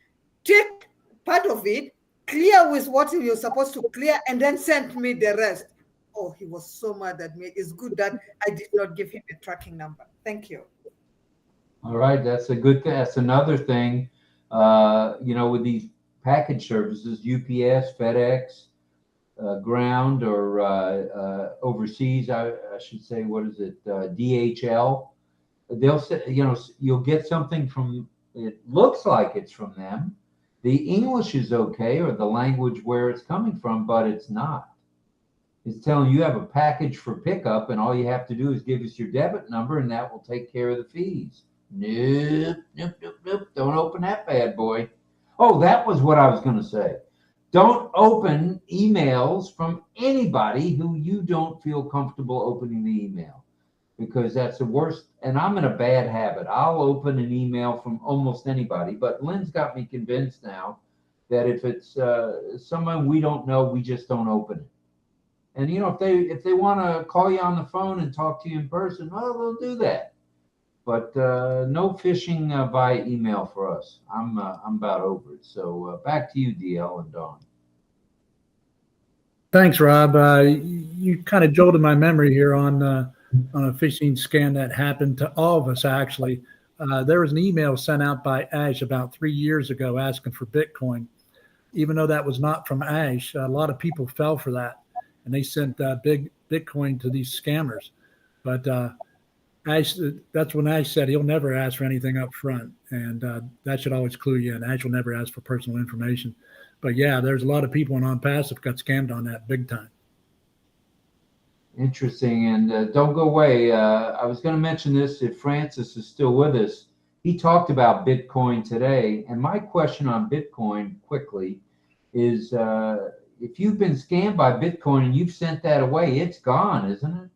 take part of it, clear with what you're supposed to clear, and then send me the rest. Oh, he was so mad at me. It's good that I did not give him a tracking number. Thank you. All right, that's a good thing. That's another thing, you know, with these package services, UPS, FedEx, ground, or overseas, I should say, what is it, DHL? They'll say, you know, you'll get something from, it looks like it's from them. The English is okay, or the language where it's coming from, but it's not. It's telling you have a package for pickup, and all you have to do is give us your debit number, and that will take care of the fees. Nope, nope, nope, nope. Don't open that bad boy. Oh, that was what I was going to say. Don't open emails from anybody who you don't feel comfortable opening the email, because that's the worst. And I'm in a bad habit. I'll open an email from almost anybody, but Lynn's got me convinced now that if it's someone we don't know, we just don't open it. And you know, if they want to call you on the phone and talk to you in person, well, they'll do that. But no phishing via email for us. I'm about over it. So back to you, DL and Dawn. Thanks, Rob. You kind of jolted my memory here on a phishing scam that happened to all of us, actually. There was an email sent out by Ash about 3 years ago asking for Bitcoin. Even though that was not from Ash, a lot of people fell for that, and they sent big Bitcoin to these scammers. But Ash, that's when Ash said he'll never ask for anything up front, and that should always clue you in. Ash will never ask for personal information. But yeah, there's a lot of people in ONPASSIVE got scammed on that big time. Interesting, and don't go away. I was going to mention this if Francis is still with us. He talked about Bitcoin today, and my question on Bitcoin quickly is if you've been scammed by Bitcoin and you've sent that away, it's gone, isn't it?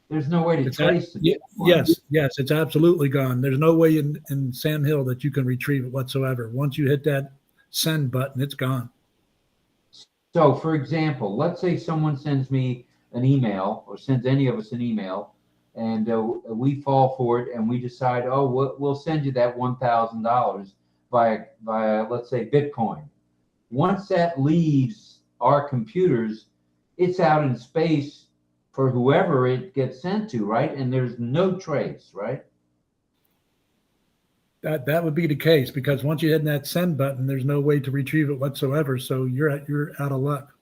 There's no way to trace it. Yes, it's absolutely gone. There's no way in Sam Hill that you can retrieve it whatsoever. Once you hit that send button, it's gone. So, for example, let's say someone sends me an email or sends any of us an email, and we fall for it, and we decide, oh, we'll send you that $1,000 via, let's say, Bitcoin. Once that leaves our computers, it's out in space for whoever it gets sent to, right? And there's no trace, right? That would be the case, because once you hit that send button, there's no way to retrieve it whatsoever. So you're out of luck,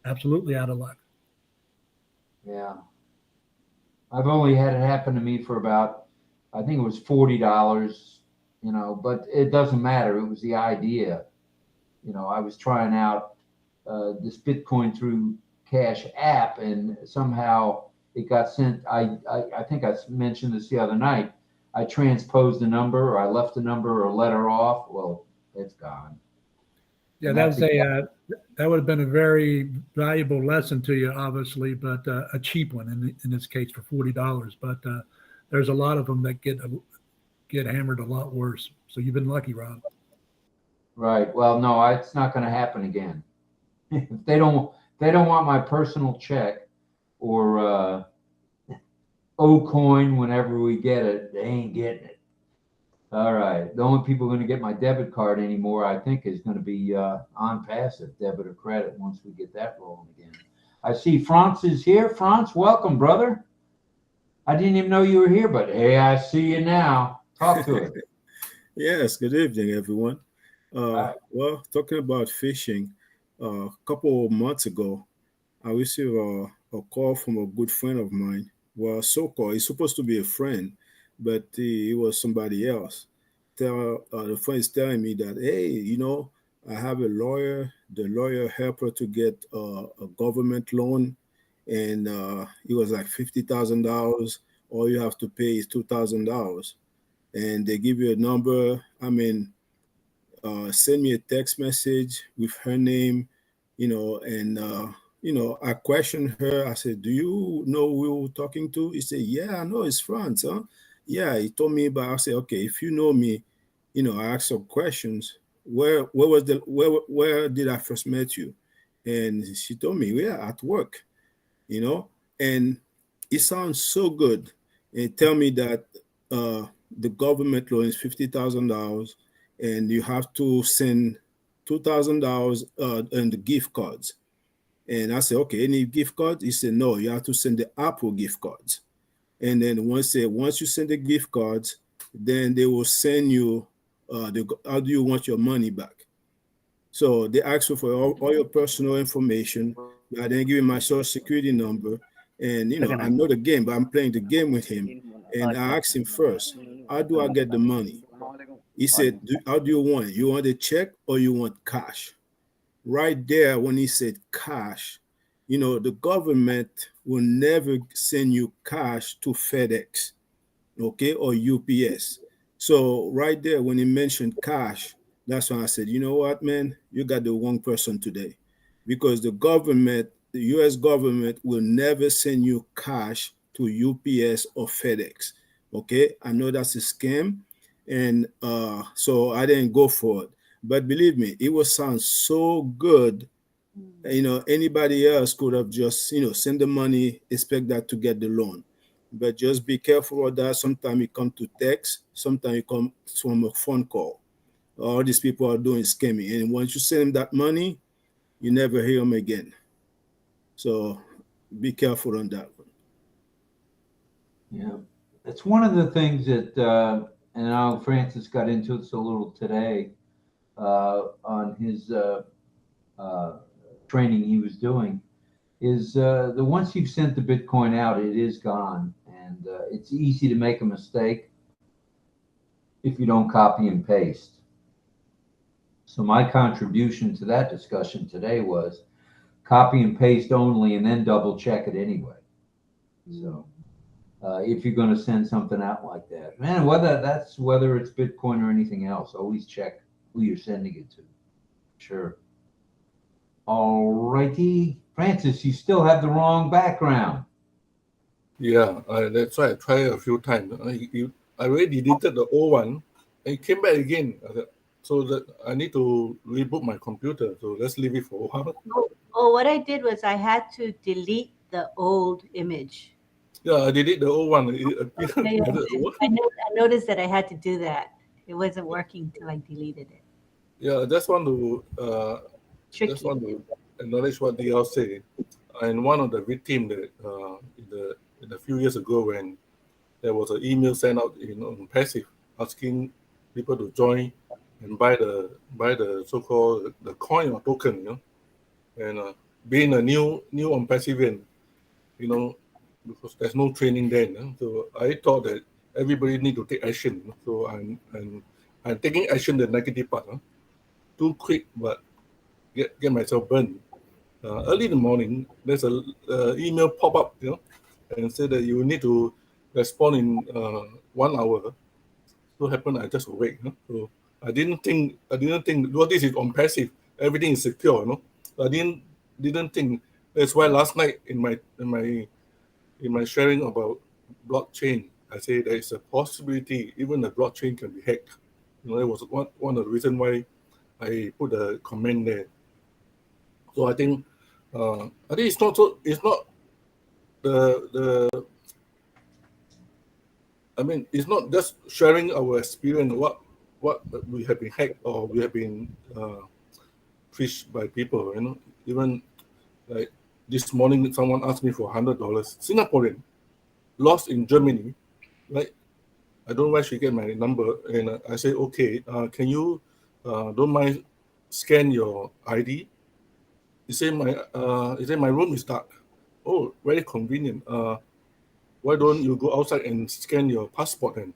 absolutely out of luck. Yeah, I've only had it happen to me for about, I think it was $40, you know, but it doesn't matter. It was the idea. You know, I was trying out this Bitcoin through Cash App, and somehow it got sent. I think I mentioned this the other night. I transposed the number, or I left the number or letter off. Well, it's gone. Yeah, that was that would have been a very valuable lesson to you, obviously, but a cheap one in this case for $40. But there's a lot of them that get hammered a lot worse. So you've been lucky, Rob. Right. Well, no, it's not going to happen again. If they don't want my personal check or OCoin whenever we get it, they ain't getting it. All right. The only people going to get my debit card anymore, I think, is going to be ONPASSIVE, debit or credit, once we get that rolling again. I see Franz is here. Franz, welcome, brother. I didn't even know you were here, but hey, I see you now. Talk to us. Yes, good evening, everyone. Well, talking about phishing, a couple of months ago, I received a call from a good friend of mine. Well, so-called, he's supposed to be a friend, but he was somebody else. The friend is telling me that, hey, you know, I have a lawyer. The lawyer helped her to get a government loan, and it was like $50,000. All you have to pay is $2,000, and they give you a number. I mean, send me a text message with her name, you know, and you know, I questioned her. I said, "Do you know who we were talking to?" He said, "Yeah, I know it's Franz, huh?" Yeah, he told me, but I said, "Okay, if you know me, you know," I asked some questions. Where did I first met you? And she told me, "Yeah, at work," you know. And it sounds so good. And tell me that the government loan is $50,000, and you have to send $2,000 and the gift cards. And I said, okay, any gift cards? He said, no, you have to send the Apple gift cards. And then once you send the gift cards, then they will send you how do you want your money back? So they ask you for all your personal information. I then give him my social security number. And, you know, I know the game, but I'm playing the game with him. And I asked him first, how do I get the money? He said, how do you want it? You want a check or you want cash? Right there, when he said cash, you know, the government will never send you cash to FedEx, okay, or UPS. So right there, when he mentioned cash, that's when I said, you know what, man, you got the wrong person today, because the government, the U.S. government, will never send you cash to UPS or FedEx. Okay, I know that's a scam, and so I didn't go for it. But believe me, it will sound so good. You know, anybody else could have just, you know, send the money, expect that to get the loan. But just be careful of that. Sometimes it comes to text, sometimes it comes from a phone call. All these people are doing scamming. And once you send them that money, you never hear them again. So be careful on that one. Yeah, it's one of the things that, and I know Francis got into this a little today on his training he was doing, is the once you've sent the Bitcoin out, it is gone, and it's easy to make a mistake if you don't copy and paste. So my contribution to that discussion today was copy and paste only, and then double check it anyway. So if you're going to send something out like that, man, whether it's Bitcoin or anything else, always check who you're sending it to. Sure. All righty, Francis, you still have the wrong background. Yeah, that's why I tried a few times. I already deleted the old one, and it came back again. So that I need to reboot my computer. So let's leave it for a while. Oh, what I did was I had to delete the old image. Yeah, I delete the old one. I noticed that I had to do that. It wasn't working till I deleted it. Yeah, I just want to Tricky. acknowledge what DL said. And one of the victims that in a few years ago, when there was an email sent out on passive asking people to join and buy the so-called the coin or token, and being a new on passive end, because there's no training then. So I thought that everybody need to take action. So I'm taking action, the negative part. Too quick, but get myself burned. Early in the morning, there's a email pop up, and say that you need to respond in 1 hour. So happened I just awake. So I didn't think well, this is on passive. Everything is secure. I didn't think. That's why last night in my sharing about blockchain, I say there is a possibility even the blockchain can be hacked. That was one of the reasons why I put a comment there. So I think it's not so. It's not the. I mean, it's not just sharing our experience. What we have been hacked or we have been phished by people. Even like this morning, someone asked me for $100. Singaporean, lost in Germany, right? I don't know where she get my number, and I say, okay, can you don't mind scan your ID? He said my room is dark. Oh, very convenient. Why don't you go outside and scan your passport then?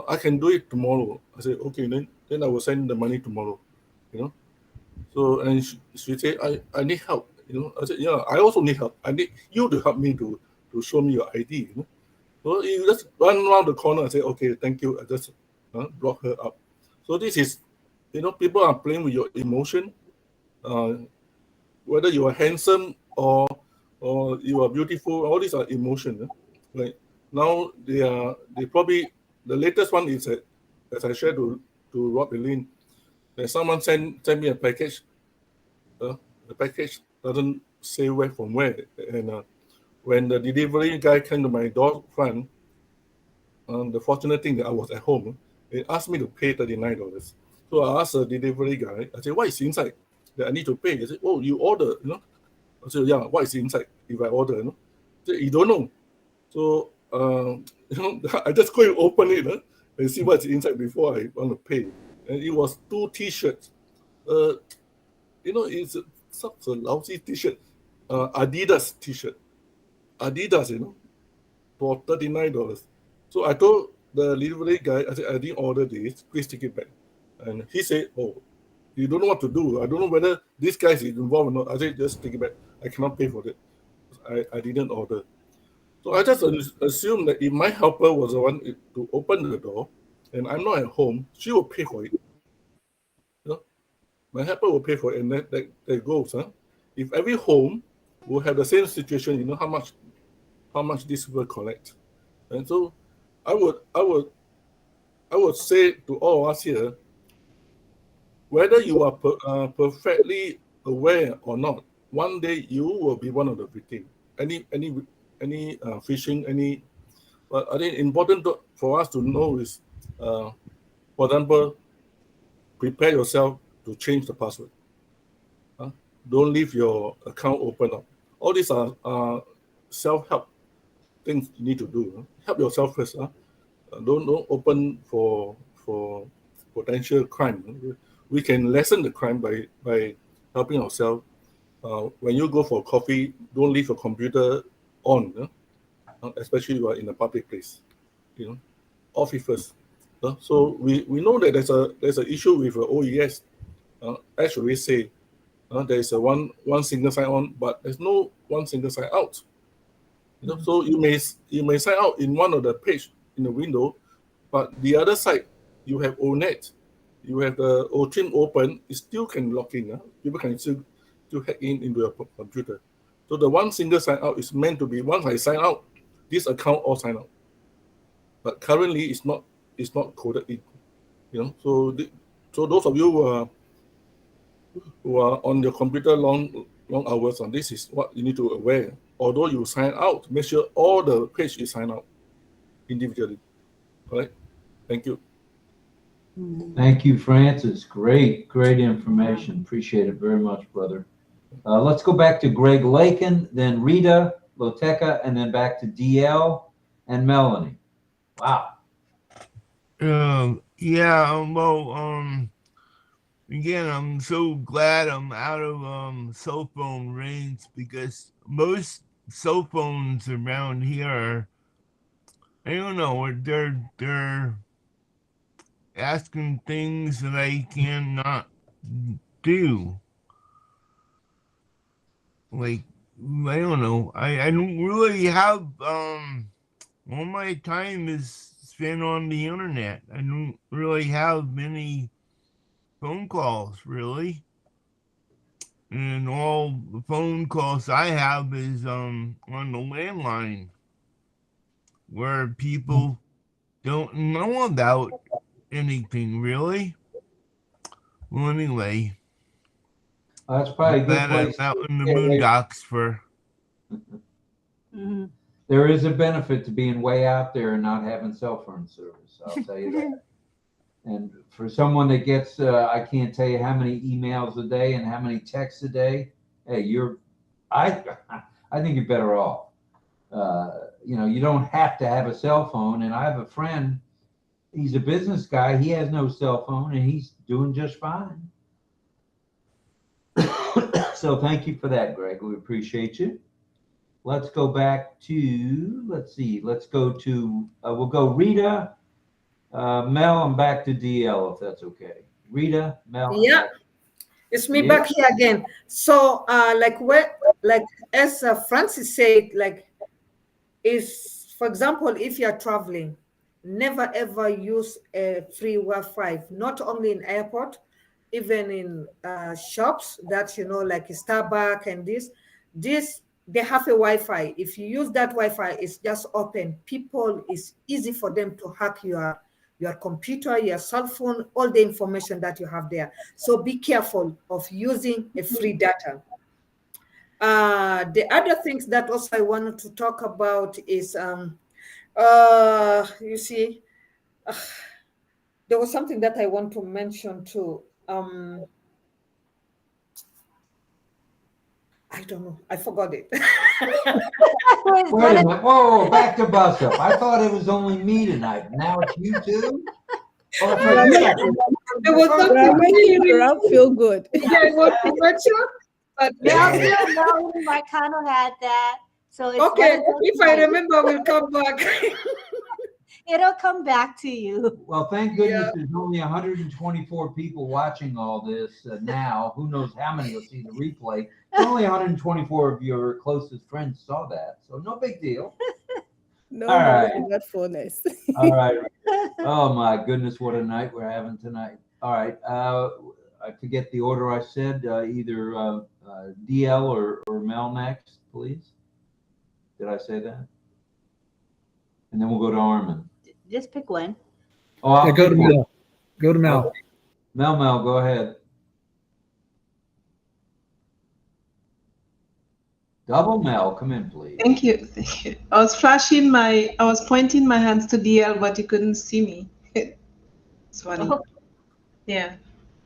I can do it tomorrow. I said, okay, then I will send the money tomorrow. So and she said, I need help. I said, yeah, I also need help. I need you to help me to show me your ID. So you just run around the corner and say, okay, thank you. I just block her up. So this is, people are playing with your emotion. Whether you are handsome or you are beautiful, all these are emotion. Like now they probably, the latest one is that, as I shared to RobLynn, that someone sent me a package. The package doesn't say from where, and when the delivery guy came to my door front, the fortunate thing that I was at home, they asked me to pay $39. So I asked the delivery guy, I said, what is inside that I need to pay? He said, oh, you order, I said, yeah, what is inside if I order? Said, you don't know. So I just go and open it and see what's inside before I want to pay. And it was 2 T-shirts. It's such a lousy T-shirt, Adidas T-shirt. Adidas, for $39. So I told the delivery guy, I said, I didn't order this, please take it back. And he said, oh, you don't know what to do. I don't know whether this guy is involved or not. I said, just take it back. I cannot pay for it. I didn't order. So I just assumed that if my helper was the one to open the door and I'm not at home, she will pay for it. My helper will pay for it, and that goes. If every home will have the same situation, how much this will collect. And so I would say to all of us here, whether you are perfectly aware or not, one day you will be one of the victims. Any phishing, but I think important for us to know is, for example, prepare yourself to change the password. Don't leave your account open up. All these are self-help things you need to do. Help yourself first. Don't open for potential crime. We can lessen the crime by helping ourselves. When you go for coffee, don't leave your computer on, especially you are in a public place. Off it first. So we know that there's an issue with OES. Actually say there is a one single sign on, but there's no one single sign out. So you may sign out in one of the page in the window, but the other side you have ONET, you have the OTRIM open, it still can log in. People can still hack into your computer. So the one single sign out is meant to be once I sign out, this account all sign out. But currently it's not coded in. So those of you who are on your computer long hours, and this is what you need to aware although you sign out, make sure all the page is signed out individually. All right. Thank you. Thank you, Francis. Great information. Appreciate it very much, brother. Let's go back to Greg Lakin, then Rita, Loteca, and then back to DL and Melanie. Wow. Again, I'm so glad I'm out of cell phone range, because most cell phones around here, I don't know, they're asking things that I cannot do. Like, I don't know. I don't really have all my time is spent on the internet. I don't really have many phone calls, really. And all the phone calls I have is on the landline, where people don't know about anything, really. Well, anyway. That's probably a good place. I'm out in the boondocks for. There is a benefit to being way out there and not having cell phone service. I'll tell you that. And for someone that gets, I can't tell you how many emails a day and how many texts a day. Hey, I think you're better off. You don't have to have a cell phone. And I have a friend, he's a business guy. He has no cell phone and he's doing just fine. So thank you for that, Greg. We appreciate you. Let's go back to, let's go to, we'll go Rita, Mel, and back to DL, if that's okay. Rita, Mel. Yeah, it's me back here again. So like as Francis said, for example, if you're traveling, never ever use a free Wi-Fi, not only in airport, even in shops that, like Starbucks and this, they have a Wi-Fi. If you use that Wi-Fi, it's just open. It's easy for them to hack your computer, your cell phone, all the information that you have there. So be careful of using a free data. The other things that also I wanted to talk about is, you see, there was something that I want to mention too. I don't know. I forgot it. Wait a minute. Whoa, back to bus up. I thought it was only me tonight. Now it's you too? Oh, there was something feel good. Yeah, I want to mention. But Marcano had that. So it's okay, if I remember, we'll come back. It'll come back to you. Well, thank goodness there's only 124 people watching all this now. Who knows how many will see the replay. Only 124 of your closest friends saw that, so no big deal. No, all right. forgetfulness. All right. Oh my goodness, what a night we're having tonight. All right. I forget the order I said. Either DL or Mel next, please. Did I say that? And then we'll go to Armin. Just pick one. Oh, go to Mel. Go to Mel. Okay. Mel, go ahead. Double Mel, come in, please. Thank you. Thank you. I was pointing my hands to DL, but you couldn't see me. It's funny. Oh. Yeah,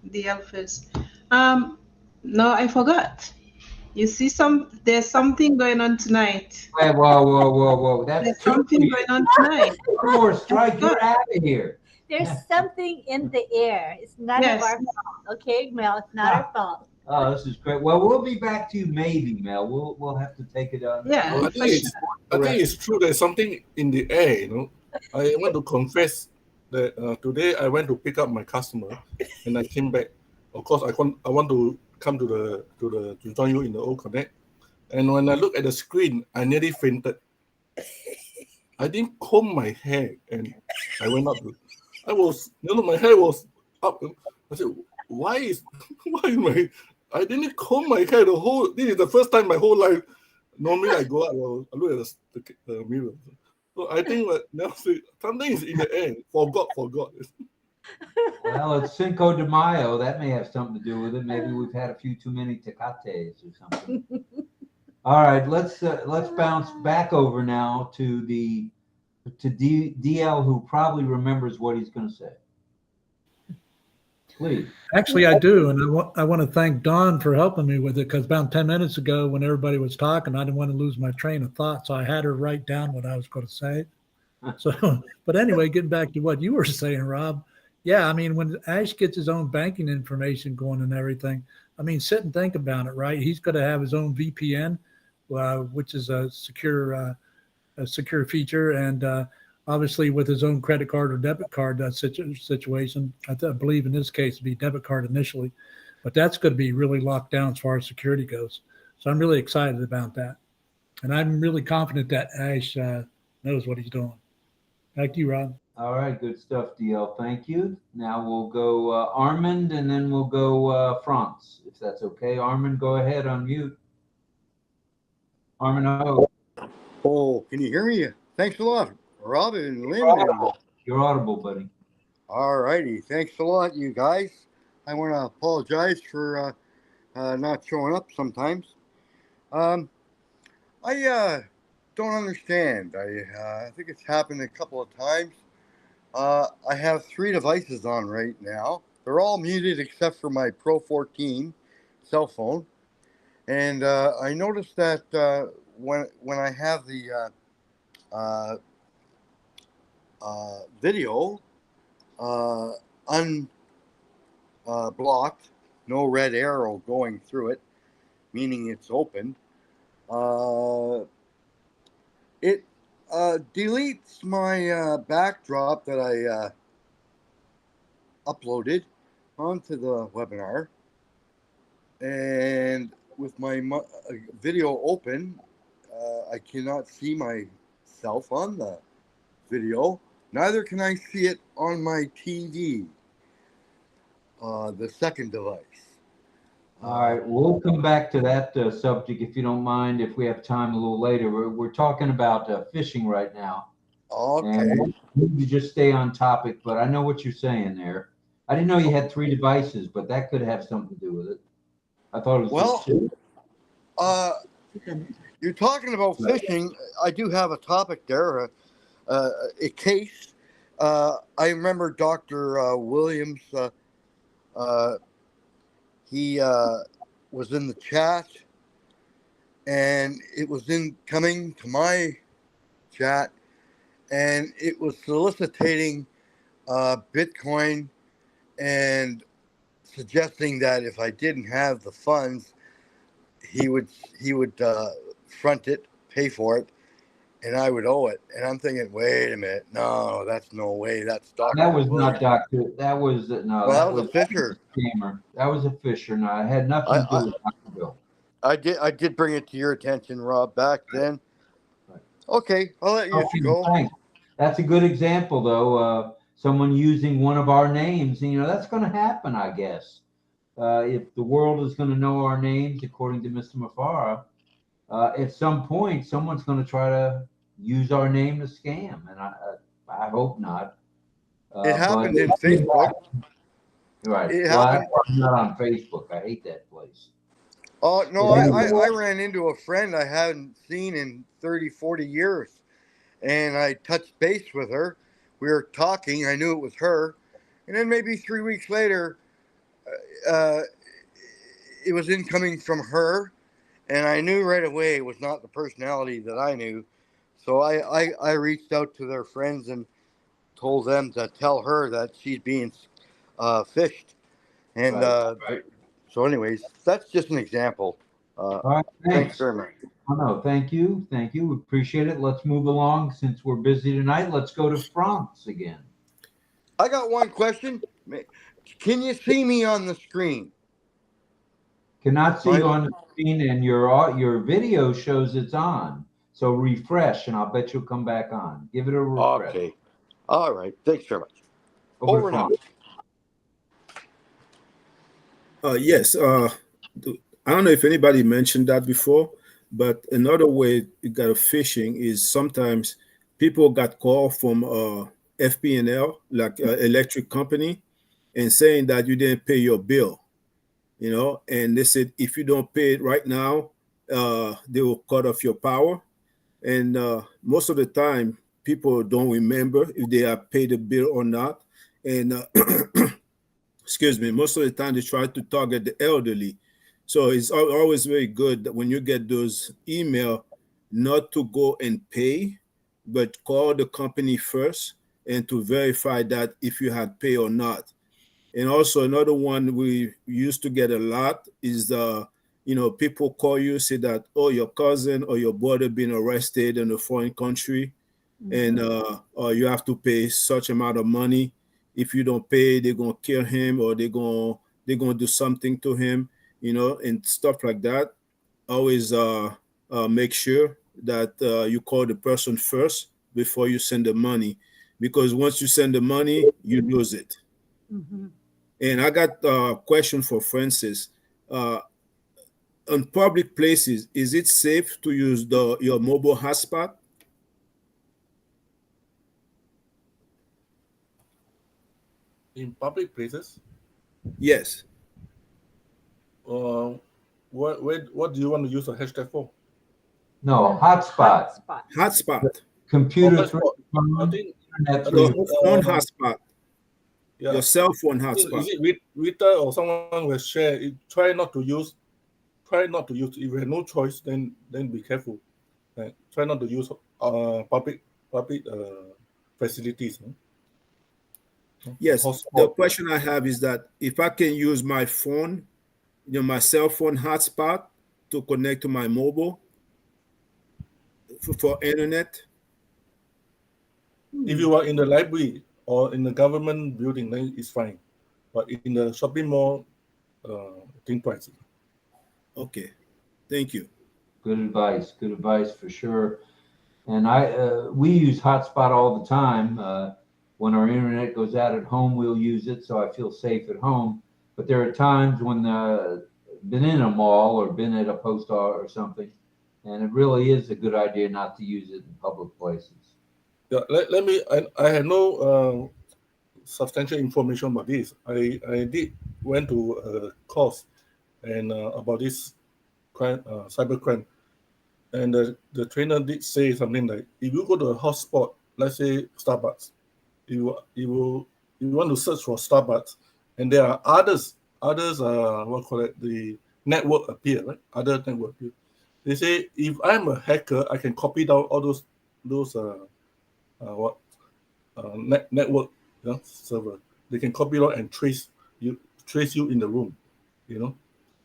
DL first. No, I forgot. You see, there's something going on tonight. Hey, whoa. There's something going on tonight. Or strike, you're out of here. There's something in the air. It's none of our fault. Okay, Mel, it's not our fault. Oh, this is great. Well, we'll be back to you maybe, Mel. We'll have to take it on. Yeah. I think it's true. There's something in the air, I want to confess that today I went to pick up my customer and I came back. Of course, I want to come to join you in the ONPASSIVE. And when I look at the screen, I nearly fainted. I didn't comb my hair and I went up. My hair was up. I said, why I didn't comb my hair this is the first time my whole life. Normally I go out, I look at the mirror. So I think that now something is in the air. Forgot. Well, it's Cinco de Mayo. That may have something to do with it. Maybe we've had a few too many tecates or something. All right, let's bounce back over now to DL, who probably remembers what he's going to say. Please. Actually, I do, and I want to thank Don for helping me with it, because about 10 minutes ago, when everybody was talking, I didn't want to lose my train of thought, so I had her write down what I was going to say. So, but anyway, getting back to what you were saying, Rob. Yeah, I mean, when Ash gets his own banking information going and everything, I mean, sit and think about it, right? He's going to have his own VPN, which is a secure feature, and obviously with his own credit card or debit card situation. I believe in this case it'd be debit card initially, but that's going to be really locked down as far as security goes. So I'm really excited about that, and I'm really confident that Ash knows what he's doing. Back to you, Rob. All right, good stuff, DL. Thank you. Now we'll go Armand, and then we'll go Franz, if that's okay. Armand, go ahead, unmute. Armand, hello. Oh, can you hear me? Thanks a lot, Rob and Lynn. You're audible, buddy. All righty. Thanks a lot, you guys. I want to apologize for not showing up sometimes. I don't understand. I think it's happened a couple of times. I have 3 devices on right now. They're all muted except for my Pro 14 cell phone. And I noticed that when I have the video unblocked, no red arrow going through it, meaning it's open, it deletes my backdrop that I uploaded onto the webinar, and with my video open, I cannot see myself on the video. Neither can I see it on my TV, the second device. All right, we'll come back to that subject if you don't mind, if we have time a little later. We're talking about phishing right now. Okay. And you just stay on topic, but I know what you're saying there. I didn't know you had 3 devices, but that could have something to do with it. I thought it was just 2. You're talking about phishing. I do have a topic there, a case. I remember Dr. Williams. He was in the chat, and it was coming to my chat, and it was soliciting Bitcoin and suggesting that if I didn't have the funds, he would front it, pay for it, and I would owe it. And I'm thinking, wait a minute, no, that's no way. That's Dr. That was Williams. not Dr. That was no. Well, that was a Fisher. Scammer. That was a Fisher. No, it had nothing to do with Dr. Bill. I did bring it to your attention, Rob, back then. Okay, I'll let you go. Thanks. That's a good example, though. Someone using one of our names, and that's going to happen, I guess. If the world is going to know our names, according to Mr. Mafara, at some point, someone's going to try to use our name to scam, and I hope not. It happened in Facebook. Right. It happened. I'm not on Facebook. I hate that place. Oh, no, I ran into a friend I hadn't seen in 30, 40 years, and I touched base with her. We were talking. I knew it was her. And then maybe 3 weeks later, it was incoming from her, and I knew right away it was not the personality that I knew. So I reached out to their friends and told them to tell her that she's being fished. And so anyways, that's just an example. All right, thanks very much. Oh, no, thank you. Thank you. We appreciate it. Let's move along since we're busy tonight. Let's go to Franz again. I got one question. Can you see me on the screen? Cannot see you on the screen, and your video shows it's on. So refresh, and I'll bet you'll come back on. Give it a refresh. Okay. All right. Thanks very much. Over now. Yes. I don't know if anybody mentioned that before, but another way you got a phishing is sometimes people got called from FP&L, like electric company, and saying that you didn't pay your bill, and they said if you don't pay it right now, they will cut off your power. And most of the time, people don't remember if they have paid the bill or not. And excuse me, most of the time they try to target the elderly. So it's always very good that when you get those email, not to go and pay, but call the company first and to verify that if you had paid or not. And also another one we used to get a lot is people call you, say that, oh, your cousin or your brother been arrested in a foreign country, and or you have to pay such amount of money. If you don't pay, they're gonna kill him, or they're gonna do something to him, and stuff like that. Always make sure that you call the person first before you send the money, because once you send the money, you lose it. And I got a question for Francis. On public places, is it safe to use your mobile hotspot? In public places? Yes. What do you want to use a hashtag for? No, hotspot. Hotspot. Computer hotspot. through your phone, I think internet through your phone hotspot. Yeah. Your cell phone hotspot. Is it Rita or someone who has shared? Try not to use. If you have no choice, then be careful. Try not to use public facilities. Yes. Hotspot. The question I have is that if I can use my phone, my cell phone hotspot to connect to my mobile for internet. If you are in the library or in the government building, then it's fine. But in the shopping mall, think twice. Okay, thank you. Good advice. Good advice for sure. And we use hotspot all the time. When our internet goes out at home, we'll use it, so I feel safe at home. But there are times when been in a mall or been at a post office or something, and it really is a good idea not to use it in public places. Yeah, let me. I have no substantial information about this. I went to a course and about this crime, cybercrime, and the trainer did say something like, if you go to a hotspot, let's say Starbucks, you want to search for Starbucks, and there are others the network appear, right? Other network appear. They say if I'm a hacker, I can copy down all those network server. They can copy out and trace you in the room,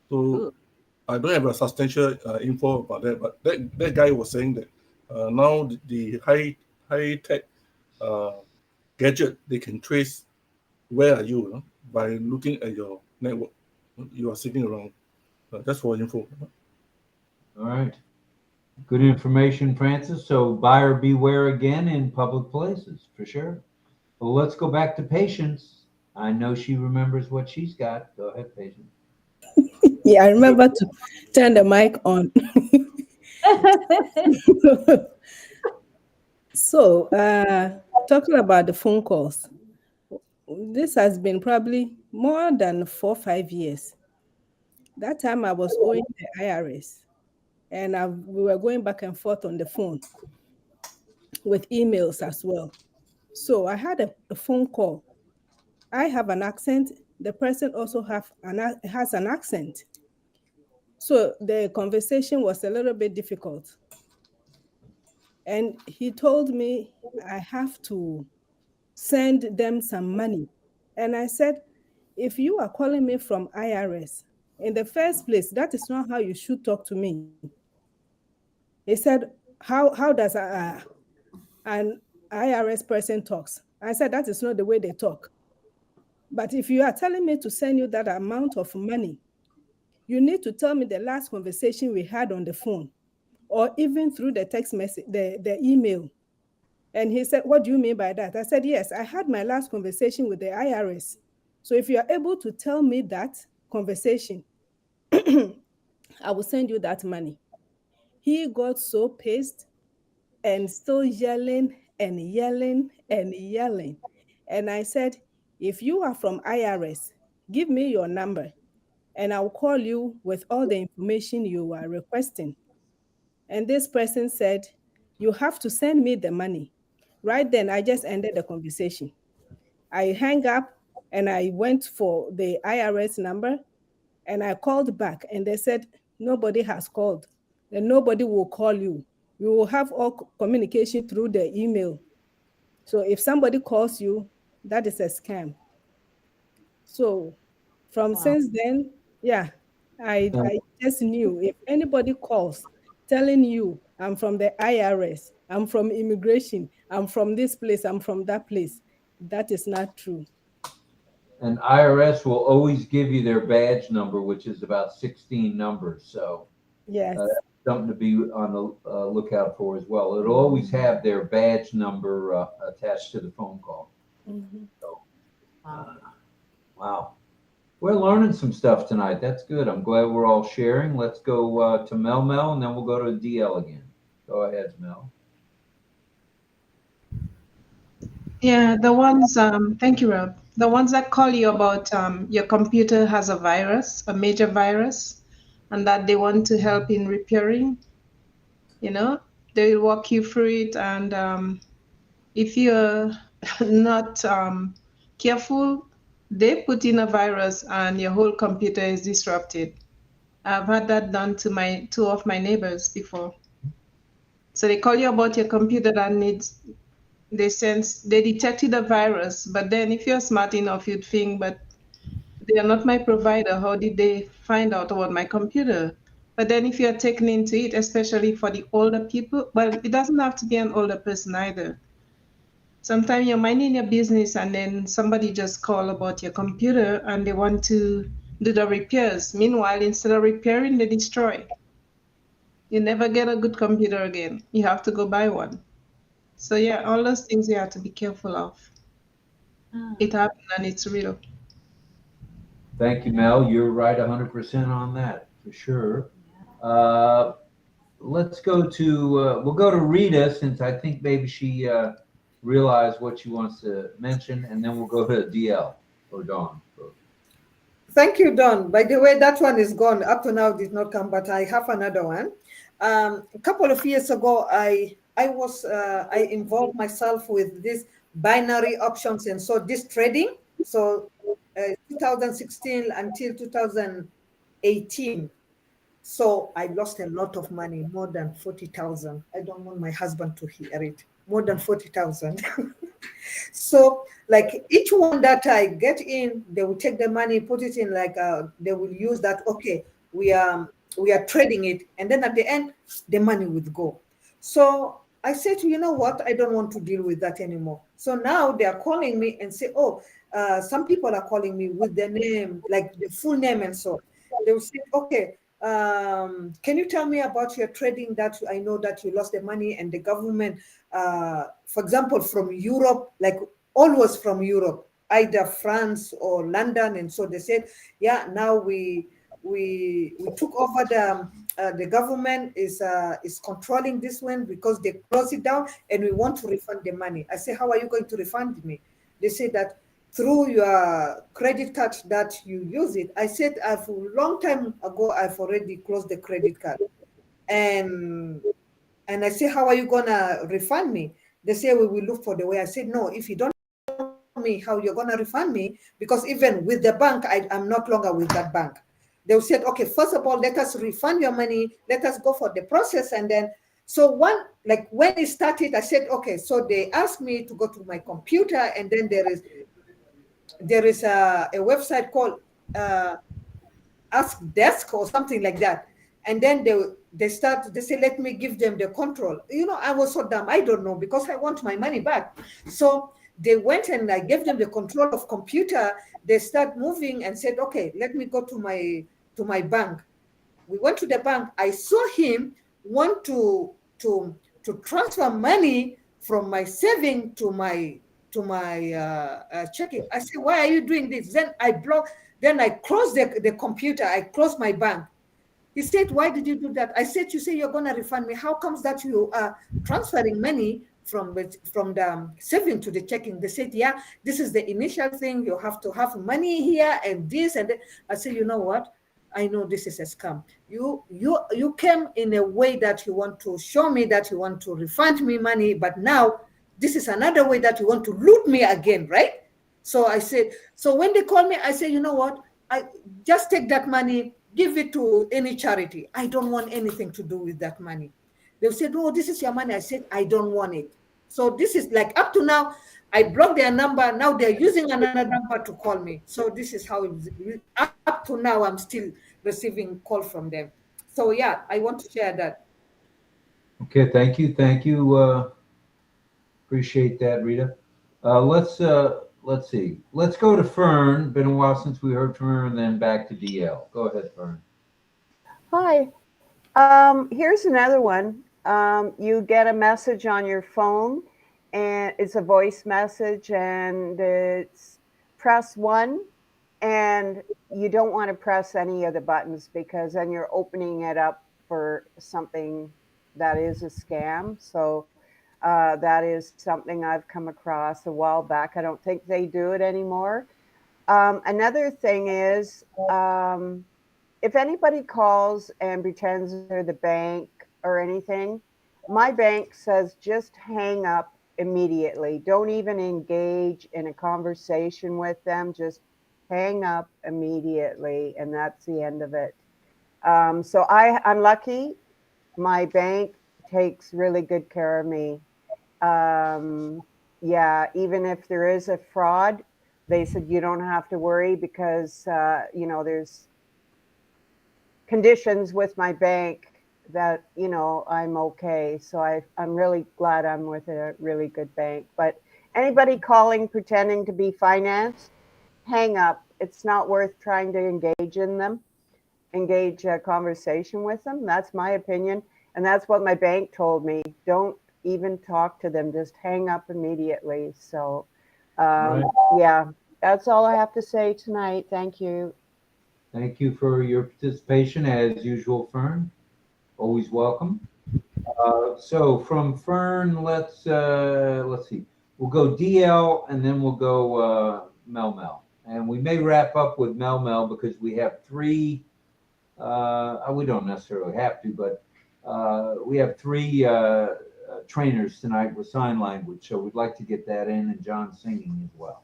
So Ooh. I don't have a substantial info about that, but that guy was saying that now the high tech gadget, they can trace where are you, by looking at your network you are sitting around. Just for info. All right. Good information, Francis. So buyer beware again in public places, for sure. Well, let's go back to Patience. I know she remembers what she's got. Go ahead, Patience. Yeah, I remember to turn the mic on. So, talking about the phone calls, this has been probably more than 4 or 5 years. That time I was owing the IRS, and we were going back and forth on the phone with emails as well. So I had a phone call. I have an accent. The person also has an accent. So the conversation was a little bit difficult. And he told me I have to send them some money. And I said, if you are calling me from IRS, in the first place, that is not how you should talk to me. He said, how does an IRS person talks? I said, that is not the way they talk. But if you are telling me to send you that amount of money, you need to tell me the last conversation we had on the phone, or even through the text message, the email. And he said, what do you mean by that? I said, yes, I had my last conversation with the IRS. So if you are able to tell me that conversation, I will send you that money. He got so pissed and still yelling and yelling and yelling. And I said, if you are from IRS, give me your number. and I'll call you with all the information you are requesting. And this person said, you have to send me the money. Right then, I just ended the conversation. I hang up and I went for the IRS number and I called back and they said, nobody has called and nobody will call you. We will have all communication through the email. So if somebody calls you, that is a scam. So from since then, yeah, I just knew if anybody calls telling you I'm from the IRS, I'm from immigration, I'm from this place, I'm from that place, that is not true. And IRS will always give you their badge number, which is about 16 numbers. So yes, something to be on the lookout for as well. It'll always have their badge number attached to the phone call. Mm-hmm. So, wow. We're learning some stuff tonight. That's good. I'm glad we're all sharing. Let's go to Mel, and then we'll go to DL again. Go ahead, Mel. Yeah, the ones, thank you, Rob. The ones that call you about your computer has a virus, a major virus, and that they want to help in repairing, they will walk you through it. And if you're not careful, they put in a virus and your whole computer is disrupted. I've had that done to two of my neighbors before. So they call you about your computer that needs, they detected a virus, but then if you're smart enough, you'd think, but they are not my provider. How did they find out about my computer? But then if you're taken into it, especially for the older people, well, it doesn't have to be an older person either. Sometimes you're minding your business and then somebody just call about your computer and they want to do the repairs. Meanwhile, instead of repairing, they destroy. You never get a good computer again. You have to go buy one. So yeah, all those things you have to be careful of. It happened and it's real. Thank you, Mel. You're right 100% on that, for sure. Let's go to, we'll go to Rita, since I think maybe she realized what she wants to mention, and then we'll go to DL or Dawn. Thank you, Don. By the way, that one is gone. Up to now, did not come, but I have another one. A couple of years ago, I involved myself with this binary options and so this trading. So 2016 until 2018. So I lost a lot of money, more than 40,000. I don't want my husband to hear it. More than 40,000. So like each one that I get in, they will take the money, put it in like they will use that. Okay, we are trading it, and then at the end, the money would go. So I said, you know what? I don't want to deal with that anymore. So now they are calling me and say, oh, some people are calling me with their name, like the full name and so. They will say, okay, can you tell me about your trading that I know that you lost the money and the government, for example, from Europe, like always from Europe, either France or London. And so they said, yeah, now we took over the government is controlling this one because they closed it down and we want to refund the money. I say, how are you going to refund me? They say that through your credit card that you use it. I said, a long time ago, I've already closed the credit card. And I say, how are you gonna refund me? They say, we will look for the way. I said, no, if you don't tell me how you're gonna refund me, because even with the bank, I'm not longer with that bank. They said, okay, first of all, let us refund your money. Let us go for the process. And then, so when it started, I said, okay, so they asked me to go to my computer, and then there is a website called Ask Desk or something like that. And then they say, let me give them the control. I was so dumb. I don't know, because I want my money back. So they went and I gave them the control of computer. They start moving and said, okay, let me go to my bank. We went to the bank. I saw him want to transfer money from my saving to my checking. I said, why are you doing this? Then I closed the computer. I closed my bank. He said, why did you do that? I said, you say you're going to refund me. How comes that you are transferring money from the saving to the checking? They said, yeah, this is the initial thing. You have to have money here and this and that. I said, you know what? I know this is a scam. You came in a way that you want to show me that you want to refund me money, but now this is another way that you want to loot me again, right? So I said, so when they call me, I say, you know what? I just take that money, give it to any charity. I don't want anything to do with that money. They said, oh, this is your money. I said, I don't want it. So this is like up to now, I blocked their number. Now they're using another number to call me. So this is how up to now I'm still receiving call from them. So yeah, I want to share that. Okay, thank you. Appreciate that, Rita. Let's see. Let's go to Fern. Been a while since we heard from her, and then back to DL. Go ahead, Fern. Hi. Here's another one. You get a message on your phone, and it's a voice message, and it's press 1, and you don't want to press any of the buttons because then you're opening it up for something that is a scam. So that is something I've come across a while back. I don't think they do it anymore. Another thing is, if anybody calls and pretends they're the bank or anything, my bank says just hang up immediately. Don't even engage in a conversation with them. Just hang up immediately, and that's the end of it. So I'm lucky. My bank takes really good care of me. Yeah, even if there is a fraud, they said you don't have to worry because, there's conditions with my bank that, I'm okay. So I'm really glad I'm with a really good bank. But anybody calling pretending to be finance, hang up. It's not worth trying to engage a conversation with them. That's my opinion. And that's what my bank told me. Don't even talk to them. Just hang up immediately. So, Right. yeah, that's all I have to say tonight. Thank you. Thank you for your participation, as usual, Fern. Always welcome. So from Fern, let's see. We'll go DL, and then we'll go Mel. And we may wrap up with Mel because we have 3. We don't necessarily have to, but we have 3 trainers tonight with sign language, so we'd like to get that in, and John singing as well.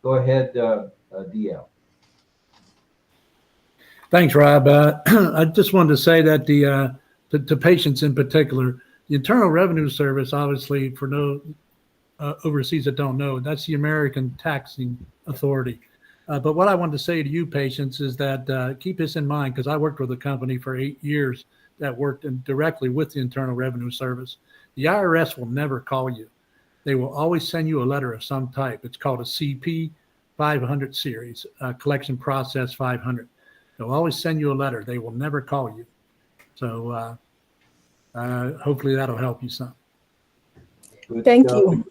Go ahead, DL. Thanks, Rob. I just wanted to say that to patients in particular, the Internal Revenue Service, obviously, for overseas that don't know, that's the American Taxing Authority. But what I wanted to say to you patients is that keep this in mind, because I worked with a company for 8 years that worked directly with the Internal Revenue Service. The IRS will never call you. They will always send you a letter of some type. It's called a CP 500 series, Collection Process 500. They'll always send you a letter. They will never call you. So hopefully that'll help you some. Good Thank stuff. you.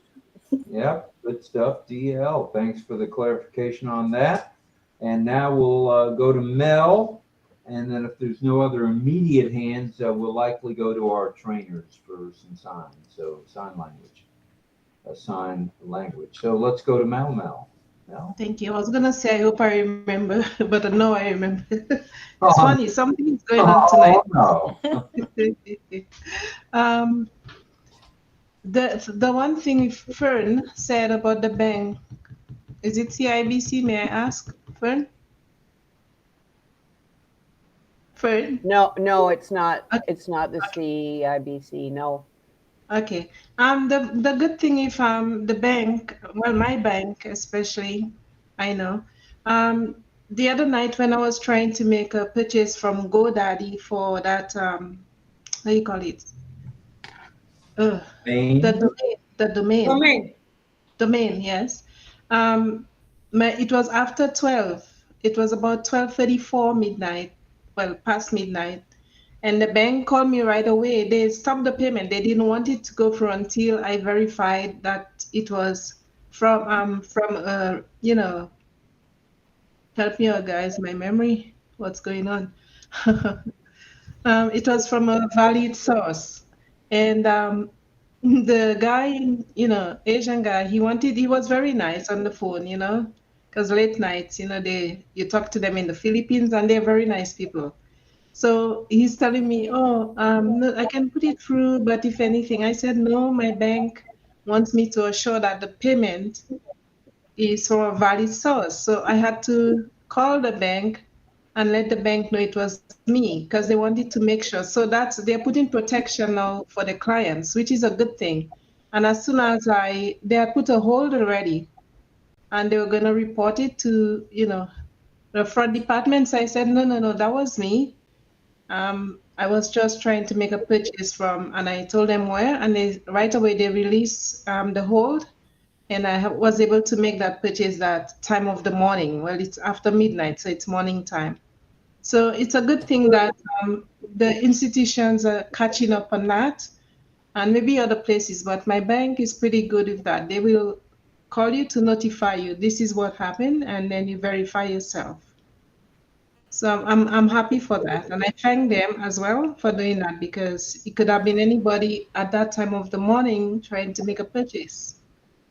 Yeah, good stuff, DL. Thanks for the clarification on that. And now we'll go to Mel. And then if there's no other immediate hands, we'll likely go to our trainers for some signs. So sign language. So let's go to Mel. Mel. Thank you. I was gonna say I hope I remember, but no, I remember. It's funny. Something is going on tonight. No. The one thing Fern said about the bank, is it CIBC? May I ask, Fern? Fern? No, it's not. Okay. It's not the CIBC. No. Okay. The good thing if the bank, well, my bank especially, I know. The other night when I was trying to make a purchase from GoDaddy for that how you call it? The domain, yes. It was after 12. It was about 12:34 midnight, well, past midnight. And the bank called me right away. They stopped the payment. They didn't want it to go through until I verified that it was from help me out, guys, my memory, what's going on? It was from a valid source. And the guy, Asian guy, he was very nice on the phone, because late nights, you talk to them in the Philippines and they're very nice people. So he's telling me, oh, no, I can put it through, but if anything, I said, no, my bank wants me to assure that the payment is from a valid source. So I had to call the bank and let the bank know it was me because they wanted to make sure. So they're putting protection now for the clients, which is a good thing. And as soon as they had put a hold already and they were going to report it to, the fraud department. So I said, no, that was me. I was just trying to make a purchase from, and I told them where, and right away they released the hold, and I was able to make that purchase that time of the morning. Well, it's after midnight, so it's morning time. So it's a good thing that the institutions are catching up on that, and maybe other places. But my bank is pretty good with that. They will call you to notify you this is what happened, and then you verify yourself. So I'm happy for that, and I thank them as well for doing that because it could have been anybody at that time of the morning trying to make a purchase,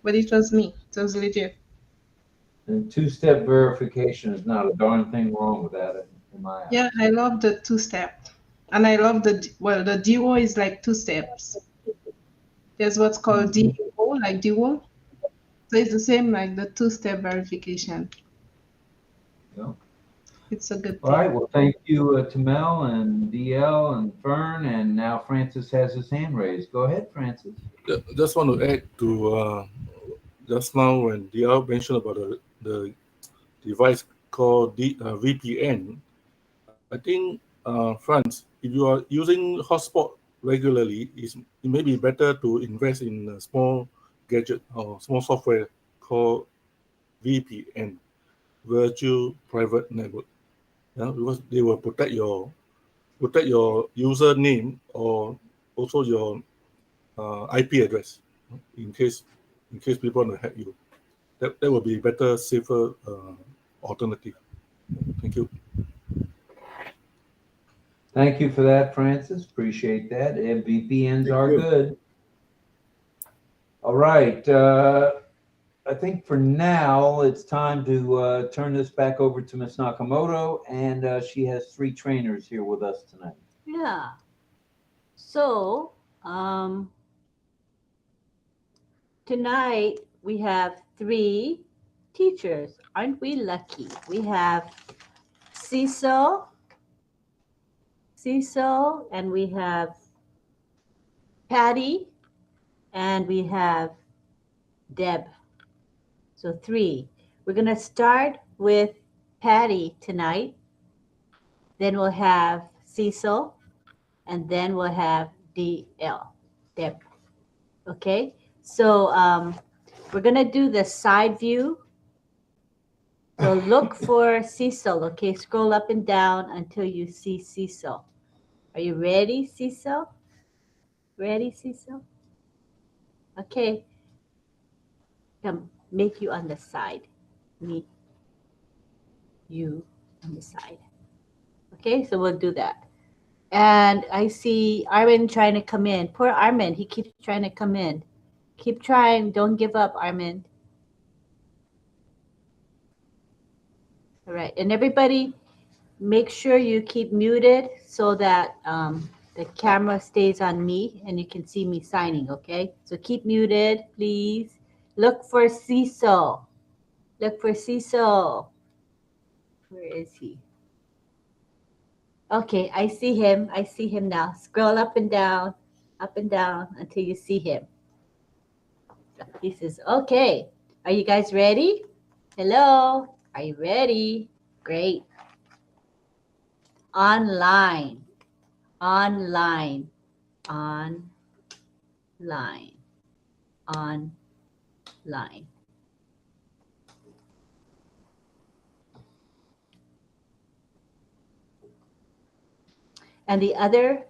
but it was me. It was legit. And two-step verification is not a darn thing wrong with that in my eyes. Yeah, I love the two-step, and I love the duo is like two steps. There's what's called duo, like duo. So it's the same like the two-step verification. Yeah. It's a good All thing. right. Well, thank you to Mel and DL and Fern, and now Francis has his hand raised. Go ahead, Francis. Just want to add to just now when DL mentioned about the device called VPN. I think, Franz, if you are using hotspot regularly, it may be better to invest in a small gadget or small software called VPN, Virtual Private Network. Yeah, because they will protect your username or also your IP address in case people want to hack you. That will be better, safer alternative. Thank you. Thank you for that, Francis. Appreciate that. And VPNs are good. All right. I think for now it's time to turn this back over to Ms. Nakamoto, and she has 3 trainers here with us tonight. Yeah. So tonight we have 3 teachers. Aren't we lucky? We have Cecil, and we have Patty, and we have Deb. So 3. We're going to start with Patty tonight. Then we'll have Cecil, and then we'll have Deb. Okay, so we're going to do the side view. So look for Cecil, okay? Scroll up and down until you see Cecil. Are you ready, Cecil? Ready, Cecil? Okay. Come, make you on the side. Meet you on the side. Okay, so we'll do that. And I see Armin trying to come in. Poor Armin, he keeps trying to come in. Keep trying. Don't give up, Armin. All right, and everybody, make sure you keep muted so that the camera stays on me and you can see me signing, okay? So keep muted, please. Look for Cecil. Look for Cecil. Where is he? Okay, I see him. I see him now. Scroll up and down until you see him. He says, okay. Are you guys ready? Hello? Are you ready? Great. Online. Online. Online. Online. And the other,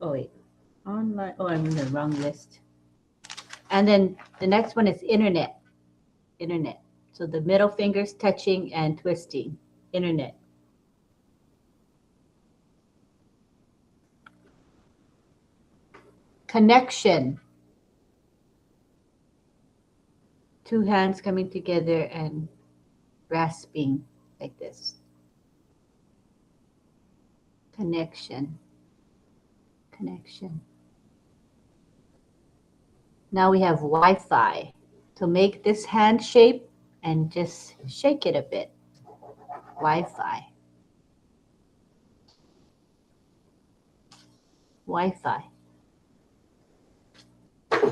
oh wait, online, oh, I'm in the wrong list. And then the next one is internet. Internet. So the middle fingers touching and twisting. Internet. Connection. Two hands coming together and grasping like this. Connection. Connection. Now we have Wi-Fi. To make this hand shape and just shake it a bit. Wi-Fi. Wi-Fi.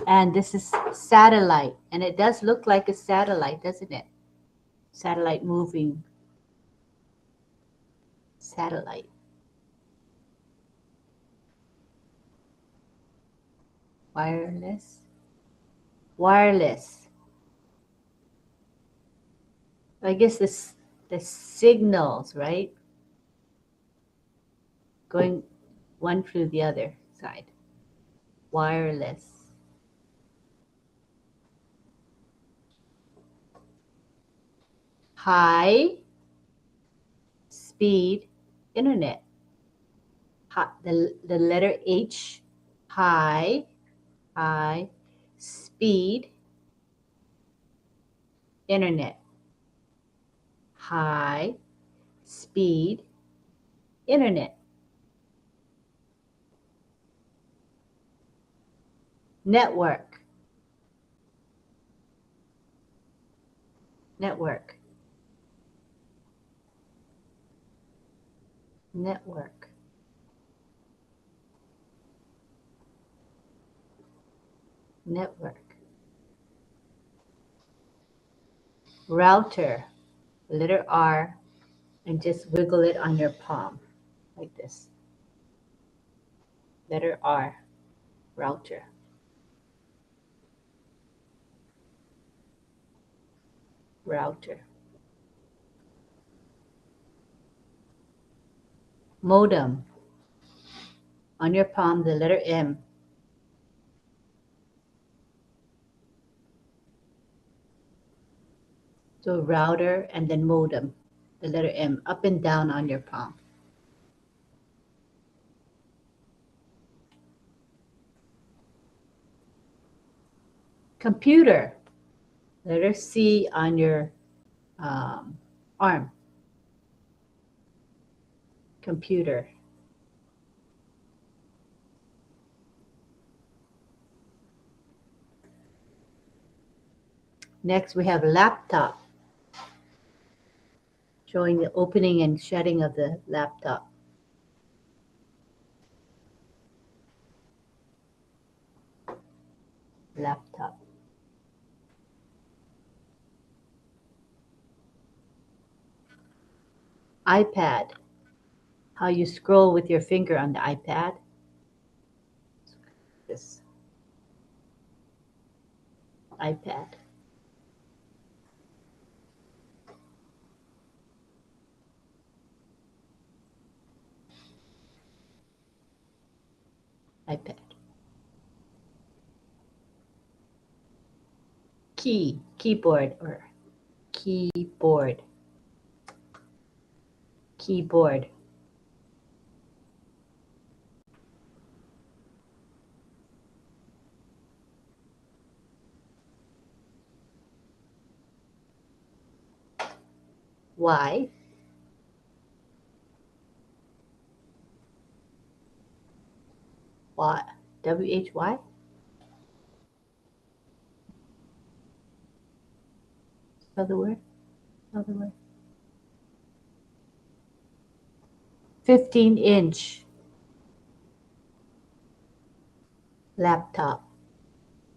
And this is satellite. And it does look like a satellite, doesn't it? Satellite moving. Satellite. Wireless. Wireless. I guess the signals, right? Going one through the other side. Wireless. High speed internet. The letter H, high speed internet. High speed internet. Network. Network. Network. Network. Router, letter R, and just wiggle it on your palm like this. Letter R, router. Router. Modem, on your palm, the letter M. So router and then modem, the letter M, up and down on your palm. Computer, letter C on your arm. Computer. Next, we have laptop, showing the opening and shutting of the laptop. Laptop. iPad, how you scroll with your finger on the iPad. This iPad. iPad. Keyboard or keyboard. Keyboard. Y. Y. W-H-Y? Spell the word. Spell the word. 15-inch laptop.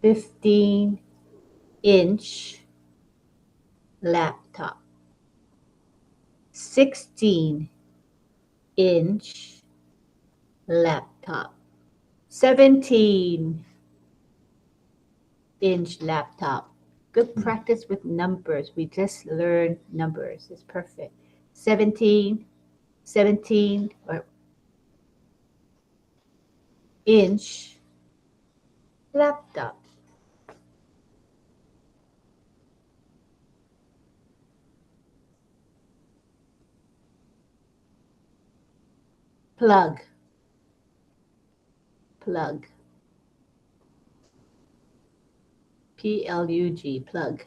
15-inch laptop. 16-inch laptop. 17-inch laptop. Good practice with numbers. We just learned numbers. It's perfect. 17 or inch laptop. Plug. Plug. P-L-U-G, plug.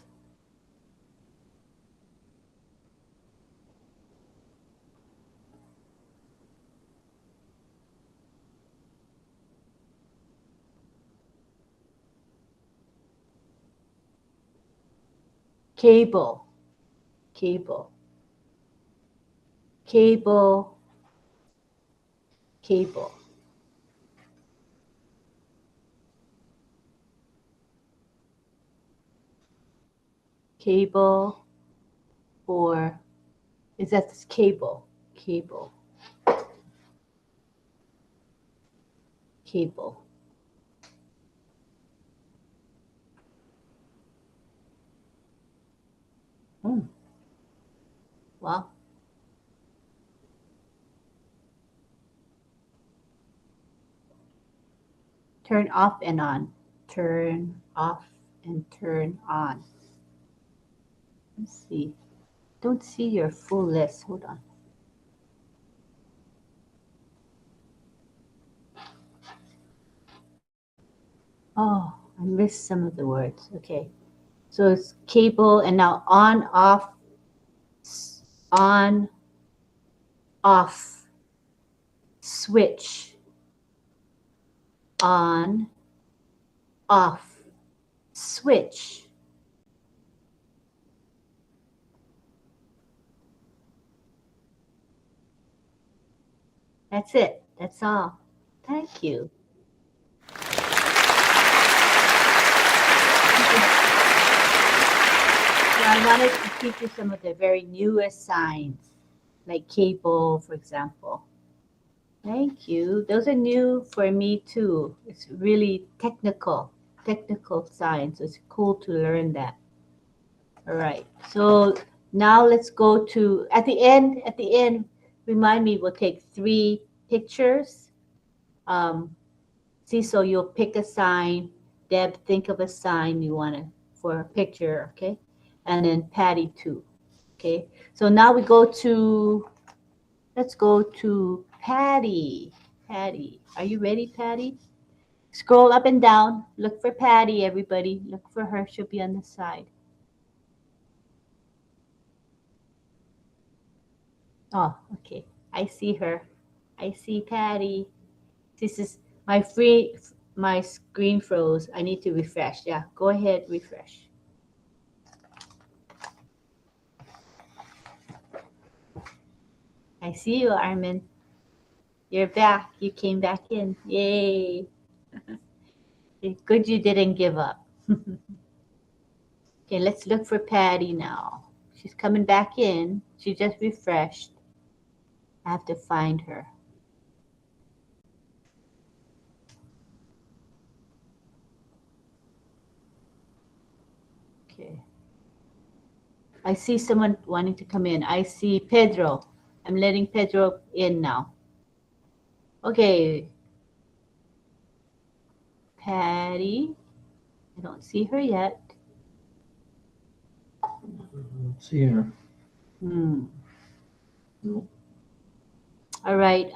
cable, cable, cable, cable. Cable, or is that this cable? Cable, cable. Wow. Turn off and on. Turn off and turn on. Let's see. Don't see your full list. Hold on. Oh, I missed some of the words. Okay. So it's cable and now on, off, on, off, switch, on, off, switch. That's it. That's all. Thank you. So I wanted to teach you some of the very newest signs, like cable, for example. Thank you. Those are new for me too. It's really technical signs. So it's cool to learn that. All right. So now let's go to, at the end, remind me, we'll take 3 pictures. See, so you'll pick a sign. Deb, think of a sign you want to, for a picture, okay? And then Patty too, okay? So now we go to, let's go to Patty. Patty, are you ready, Patty? Scroll up and down. Look for Patty, everybody. Look for her. She'll be on the side. Oh, okay. I see her. I see Patty. This is my screen froze. I need to refresh. Yeah, go ahead, refresh. I see you, Armin. You're back. You came back in. Yay. Good you didn't give up. Okay, let's look for Patty now. She's coming back in. She just refreshed. I have to find her. Okay. I see someone wanting to come in. I see Pedro. I'm letting Pedro in now. Okay. Patty. I don't see her yet. See her. All right.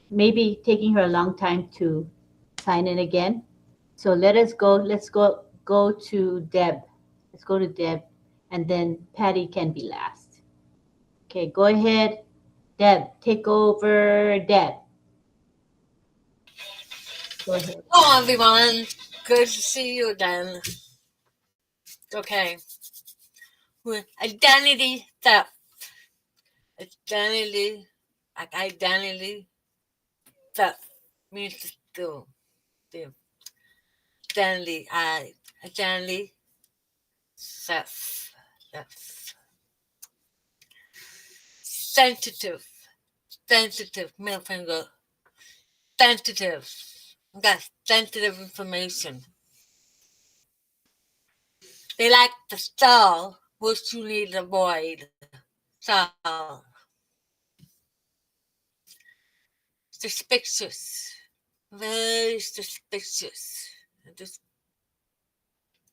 Maybe taking her a long time to sign in again. So let's go to Deb. Let's go to Deb, and then Patty can be last. Okay, go ahead. Deb, take over, Deb. Go ahead. Hello, everyone. Good to see you again. Okay. With identity theft. Identity theft means to steal. Identity theft. Sensitive, middle finger. Sensitive. That's sensitive information. They like to stall, which you need to avoid. Stall. Suspicious. Very suspicious. Just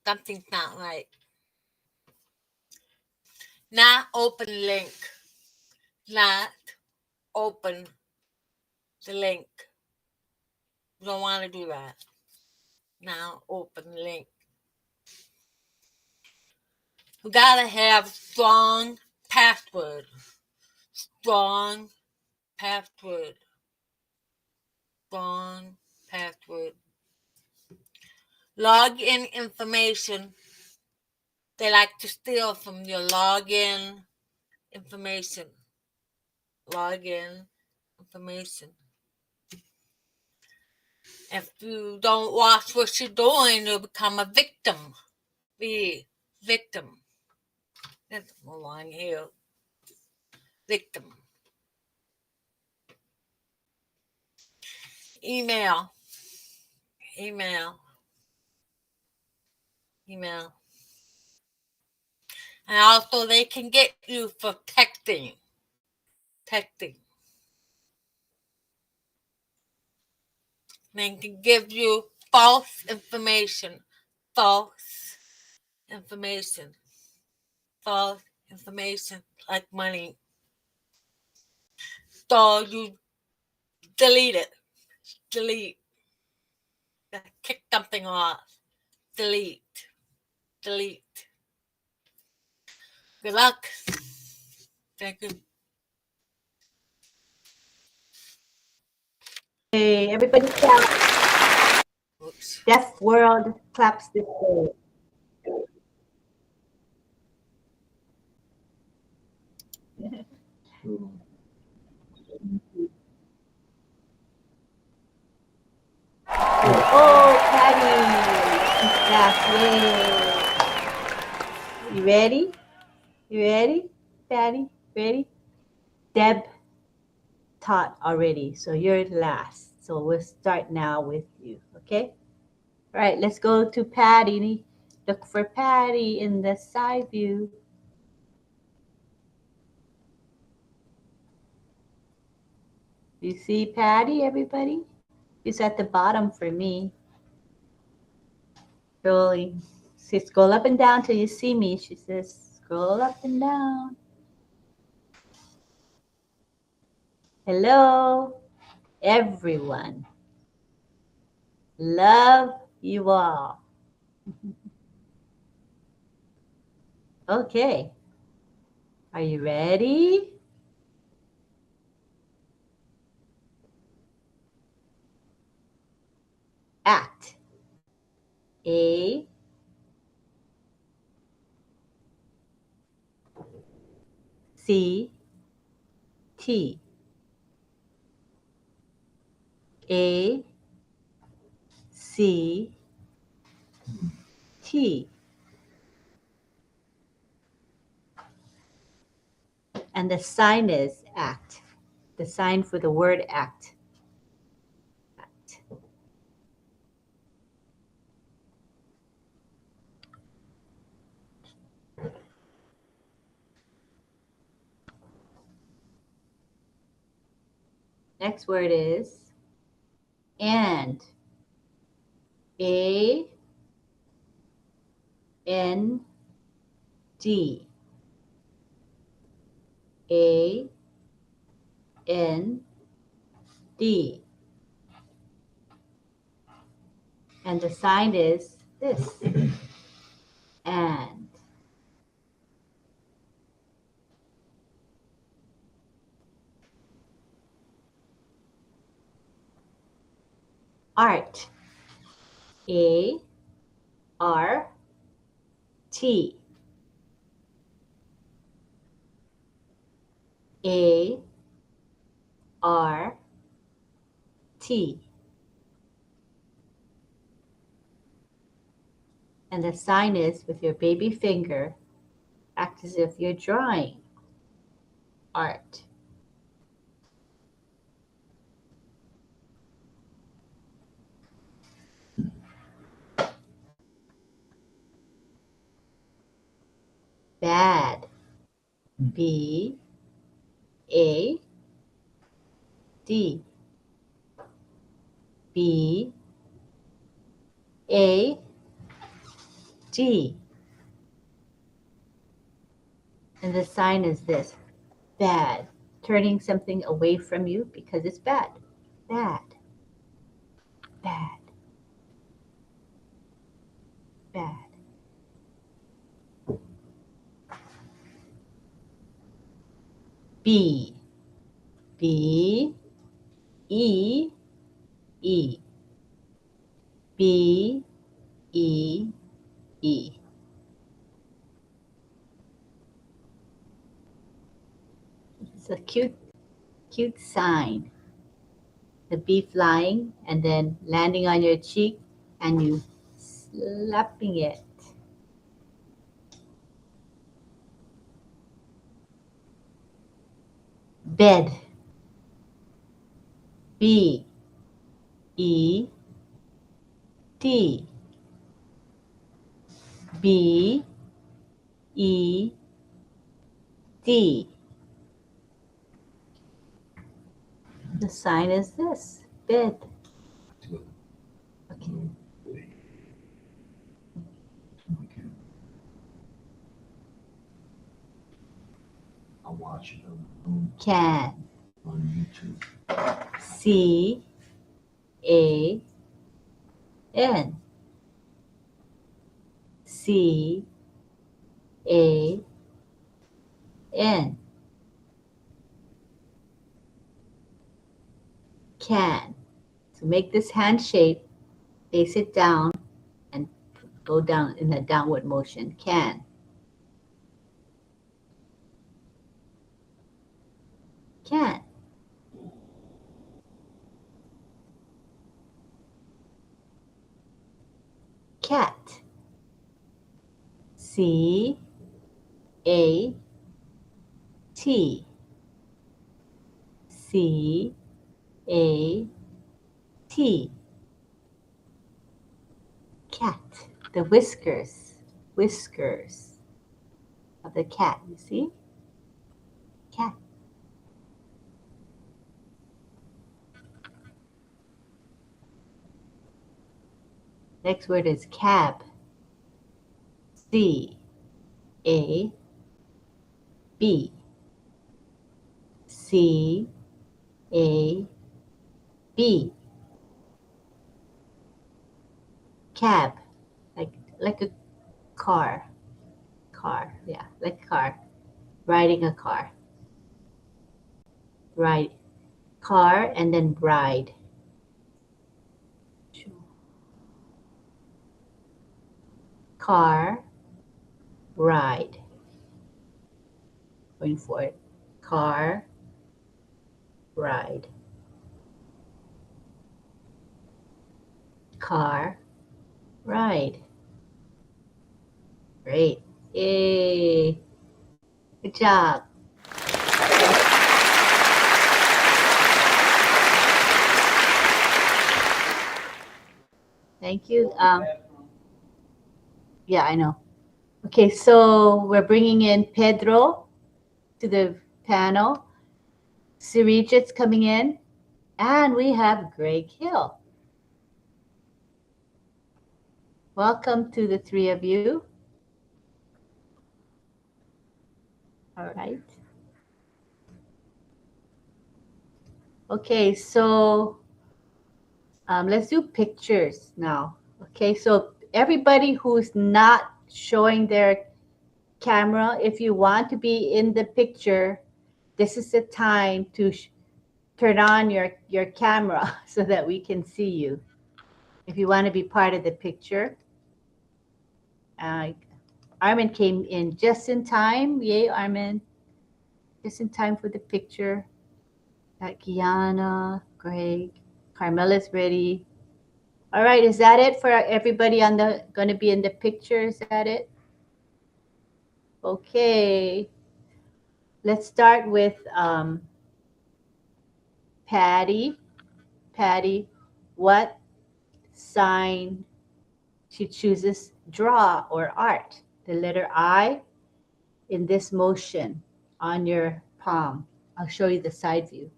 something's not right. Not open link. Not open the link. You don't want to do that. Now open link. You gotta have strong password. Strong password. Strong password. Login information they like to steal from your login information. Login information. If you don't watch what you're doing, you'll become a victim. Be victim. That's a line here. Victim. Email. Email. Email. And also they can get you for texting. Texting. They can give you false information. False information. False information like money. So you delete it. Delete. Kick something off. Delete. Delete. Good luck. Thank you. Hey, everybody clap. Deaf world claps this way. Oh, Patty. Yay. You ready? You ready, Patty? Ready? Deb taught already, so you're last. So we'll start now with you, okay? All right, let's go to Patty. Look for Patty in the side view. You see Patty, everybody? She's at the bottom for me. Scrolling. See, scroll up and down till you see me. She says, scroll up and down. Hello, everyone. Love you all. Okay. Are you ready? Act. A. C. T. A. C. T. And the sign is act. The sign for the word act. Act. Next word is and. A. N. D. A. N. D. And the sign is this. And. Art. A. R. T. A. R. T. And the sign is with your baby finger, act as if you're drawing. Art. Bad. B. A. D. B. A. D. And the sign is this. Bad. Turning something away from you because it's bad. Bad. Bad. Bad. B. B. E. E. B. E. E. It's a cute, cute sign. The bee flying and then landing on your cheek and you slapping it. Bed. B E D. B E D. The sign is this, bed. Okay. I'll watch it Can. on YouTube. C-A-N. C-A-N. Can. To make this hand shape, face it down and go down in a downward motion. Can. Can. Cat. C-A-T. C-A-T. Cat. The whiskers. Whiskers of the cat, you see? Cat. Next word is cab. C-A-B. C-A-B. Cab. Like a car. Car, yeah, like a car. Riding a car. Ride. Car and then ride. Car, ride. Going for it. Car, ride. Car, ride. Great. Yay. Good job. Thank you. Yeah, I know. Okay, so we're bringing in Pedro to the panel. Sirijit's coming in. And we have Greg Hill. Welcome to the three of you. All right. Okay, so let's do pictures now. Okay, so everybody who's not showing their camera, if you want to be in the picture, this is the time to turn on your camera so that we can see you. If you want to be part of the picture. Armin came in just in time. Yay, Armin. Just in time for the picture. Got Kiana, Greg, Carmela's ready. All right, is that it for everybody on the going to be in the picture? Is that it? Okay. Let's start with Patty. Patty, what sign she chooses? Draw or art. The letter I in this motion on your palm. I'll show you the side view.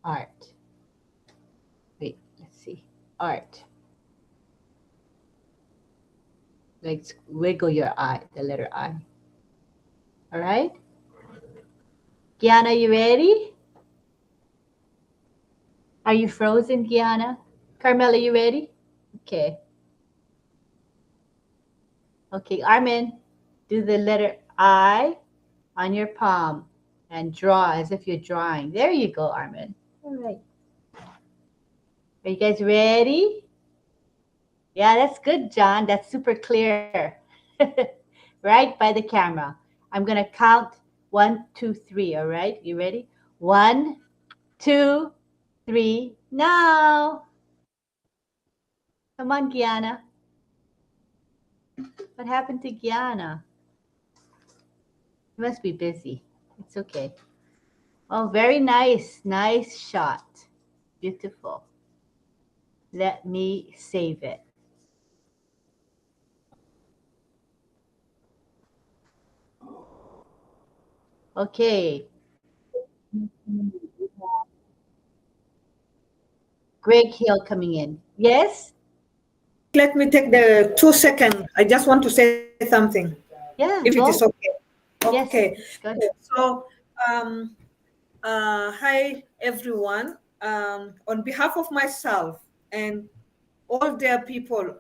Art. Wait, let's see. Art. Like wiggle your eye, the letter I. All right? Gianna, you ready? Are you frozen, Gianna? Carmela, you ready? Okay. Okay, Armin, do the letter I on your palm and draw as if you're drawing. There you go, Armin. All right. Are you guys ready? Yeah, that's good, John. That's super clear. Right by the camera. I'm going to count 1, 2, 3. All right, you ready? 1, 2, 3. Now, come on, Gianna. What happened to Gianna? You must be busy. It's okay. Oh, very nice. Nice shot. Beautiful. Let me save it. Okay. Greg Hill coming in. Yes? Let me take the 2 seconds. I just want to say something. Yeah, if it is okay. Yes, Okay. go ahead. So, hi everyone. On behalf of myself and all the people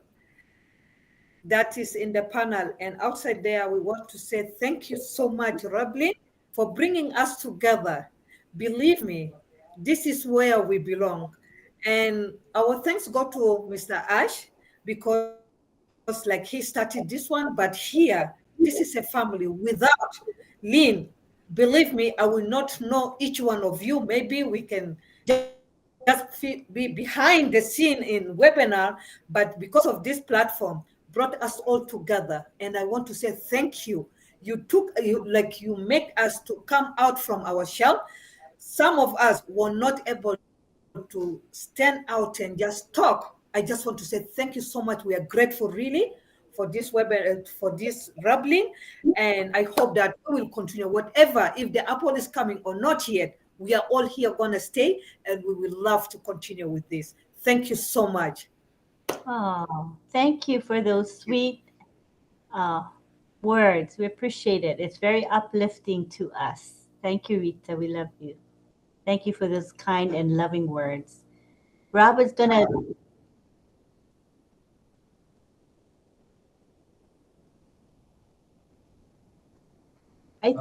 that is in the panel and outside there, we want to say thank you so much, RobLynn, for bringing us together. Believe me, this is where we belong. And our thanks go to Mr. Ash because like he started this one, but here, this is a family. Without Lynn, believe me, I will not know each one of you. Maybe we can just be behind the scene in webinar, but because of this platform, brought us all together. And I want to say thank you. You make us to come out from our shell. Some of us were not able to stand out and just talk. I just want to say thank you so much. We are grateful really for this webinar, for this RobLynn, and I hope that we will continue whatever, if the Apple is coming or not yet, we are all here going to stay and we will love to continue with this. Thank you so much. Oh, thank you for those sweet words. We appreciate it. It's very uplifting to us. Thank you, Rita. We love you. Thank you for those kind and loving words. Rob is going to... I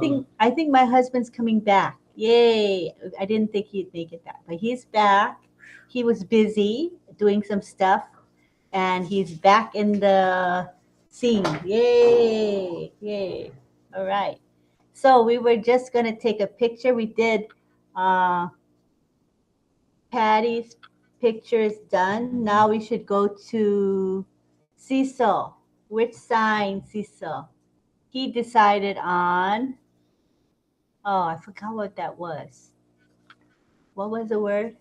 think my husband's coming back. Yay. I didn't think he'd make it back, but he's back. He was busy doing some stuff, and he's back in the scene. Yay. Yay. All right. So we were just going to take a picture. We did Patty's pictures done. Now we should go to Cecil. Which sign, Cecil? He decided on... Oh, I forgot what that was. What was the word?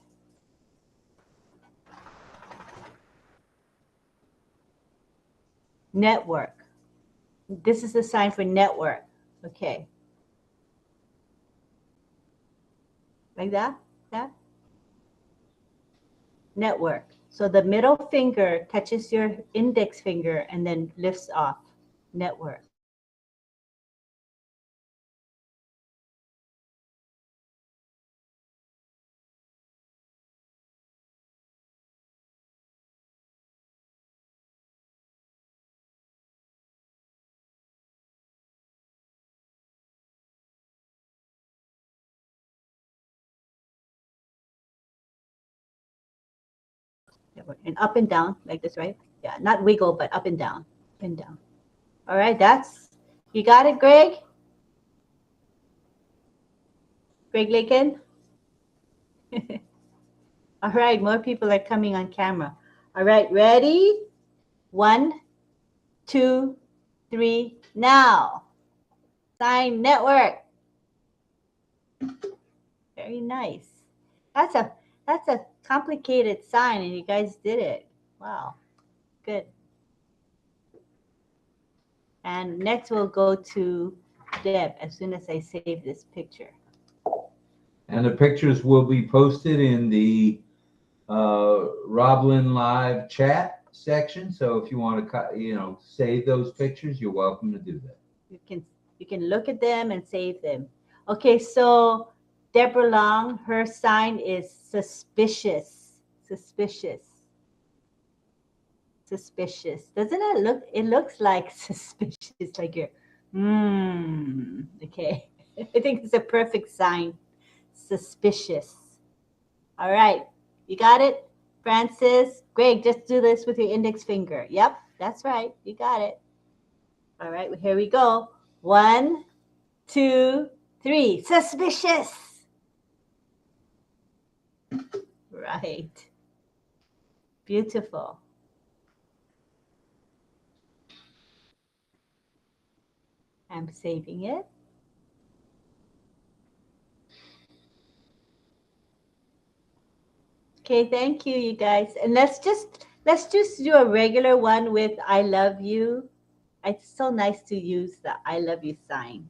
Network. This is the sign for network. Okay. Like that? That? Network. So the middle finger touches your index finger and then lifts off. Network. And up and down like this, right? Yeah, not wiggle, but up and down, up and down. All right, you got it, Greg? Greg Lakin? All right, more people are coming on camera. All right, ready? 1, 2, 3, now. Sign network. Very nice. That's a complicated sign, and you guys did it. Wow, good. And next we'll go to Deb as soon as I save this picture. And the pictures will be posted in the RobLynn Live chat section. So if you want to, save those pictures, you're welcome to do that. You can look at them and save them. Okay, so Deborah Long, her sign is suspicious. Suspicious. Suspicious. Doesn't it look? It looks like suspicious, like you're, okay. I think it's a perfect sign. Suspicious. All right, you got it, Francis? Greg, just do this with your index finger. Yep, that's right. You got it. All right, here we go. 1, 2, 3. Suspicious. Right. Beautiful. I'm saving it. Okay, thank you, you guys. And let's just do a regular one with I love you. It's so nice to use the I love you sign.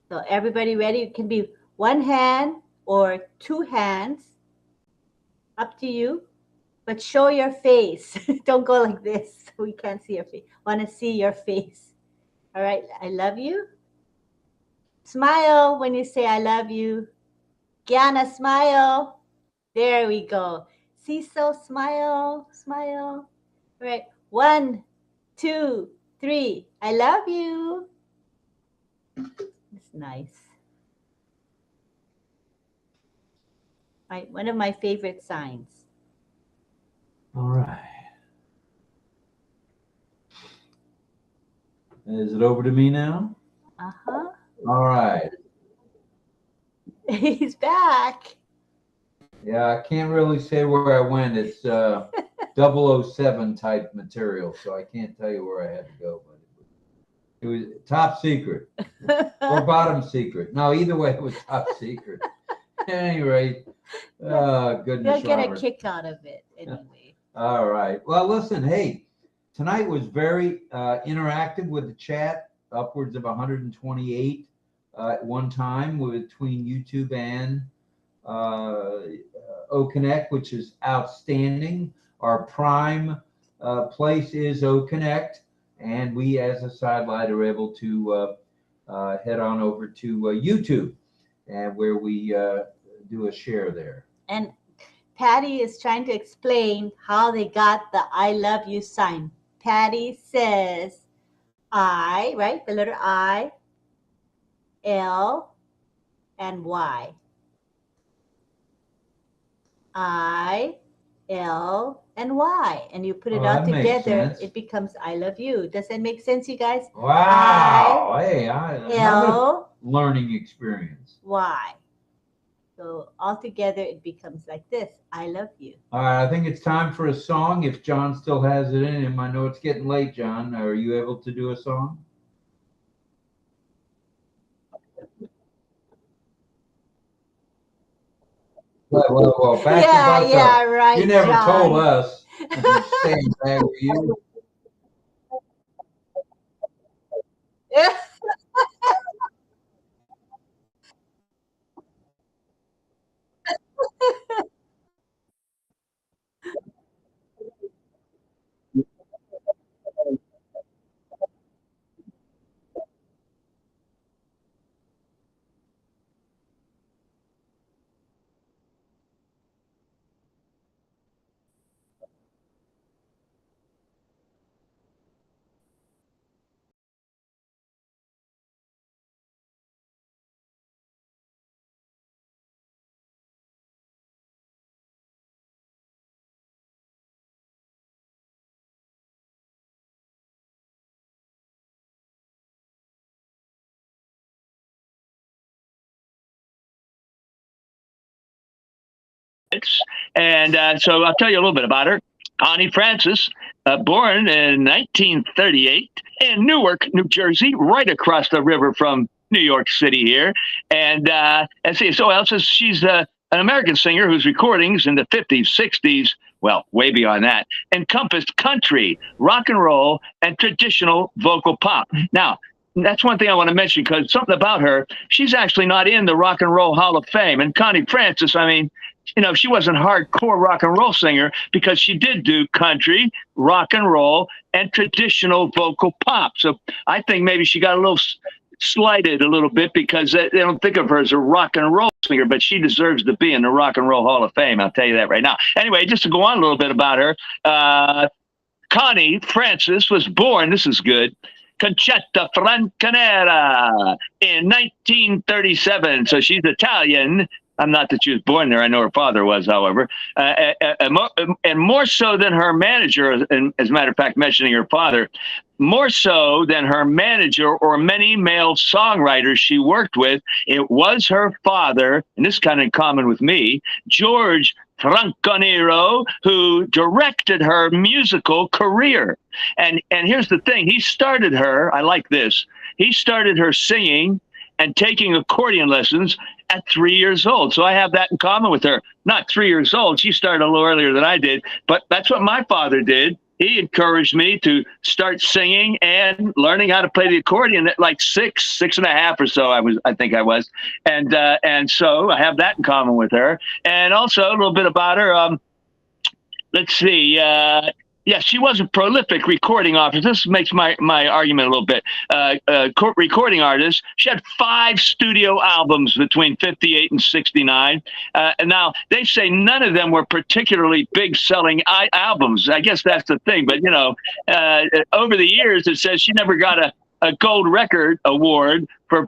So everybody ready? It can be one hand or two hands. Up to you. But show your face. Don't go like this. We can't see your face. Want to see your face. All right, I love you. Smile when you say I love you. Gianna, smile. There we go. Cecil, smile, smile. All right, 1, 2, 3. I love you. It's nice. One of my favorite signs. All right. Is it over to me now? Uh-huh. All right. He's back. Yeah, I can't really say where I went. It's 007 type material, so I can't tell you where I had to go. But it was top secret or bottom secret. No, either way, it was top secret. At any rate, goodness, You'll get Robert. a kick out of it anyway. All right. Well, listen, hey, tonight was very interactive with the chat, upwards of 128 at one time between YouTube and OConnect, which is outstanding. Our prime place is OConnect, and we as a sidelight are able to head on over to YouTube, and where we do a share there. And Patty is trying to explain how they got the I love you sign. Patty says I, right? The letter I, L, and Y. I, L, and Y. And you put it all together, it becomes I love you. Does that make sense, you guys? Wow. I, Hey, L, another learning experience. Y. So all together, it becomes like this. I love you. All right, I think it's time for a song. If John still has it in him. I know it's getting late, John. Are you able to do a song? Well, back to butt yeah, up. right, You never John. told us. Saying that were you. And so I'll tell you a little bit about her. Connie Francis, born in 1938 in Newark, New Jersey, right across the river from New York City here. And she's an American singer whose recordings in the 50s, 60s, well, way beyond that, encompassed country, rock and roll, and traditional vocal pop. Now, that's one thing I want to mention, because something about her, she's actually not in the Rock and Roll Hall of Fame. And Connie Francis, I mean, you know, she wasn't a hardcore rock and roll singer, because she did do country, rock and roll, and traditional vocal pop. So I think maybe she got a little slighted a little bit, because they don't think of her as a rock and roll singer, but she deserves to be in the Rock and Roll Hall of Fame. I'll tell you that right now. Anyway, just to go on a little bit about her, Connie Francis was born, this is good, Concetta Francanera in 1937. So she's Italian. I'm not that she was born there. I know her father was, however. And more so than her manager, and as a matter of fact, mentioning her father, more so than her manager or many male songwriters she worked with, it was her father, and this is kind of in common with me, George Franconero, who directed her musical career. And here's the thing, he started her, I like this, he started her singing and taking accordion lessons at 3 years old. So I have that in common with her. Not 3 years old. She started a little earlier than I did, but that's what my father did. He encouraged me to start singing and learning how to play the accordion at like 6 and a half or so. I think I was. And so I have that in common with her. And also a little bit about her. Let's see. Yeah, she was a prolific recording artist. This makes my argument a little bit. Recording artist. She had 5 studio albums between 58 and 69. And now they say none of them were particularly big selling albums. I guess that's the thing. But, you know, over the years, it says she never got a gold record award for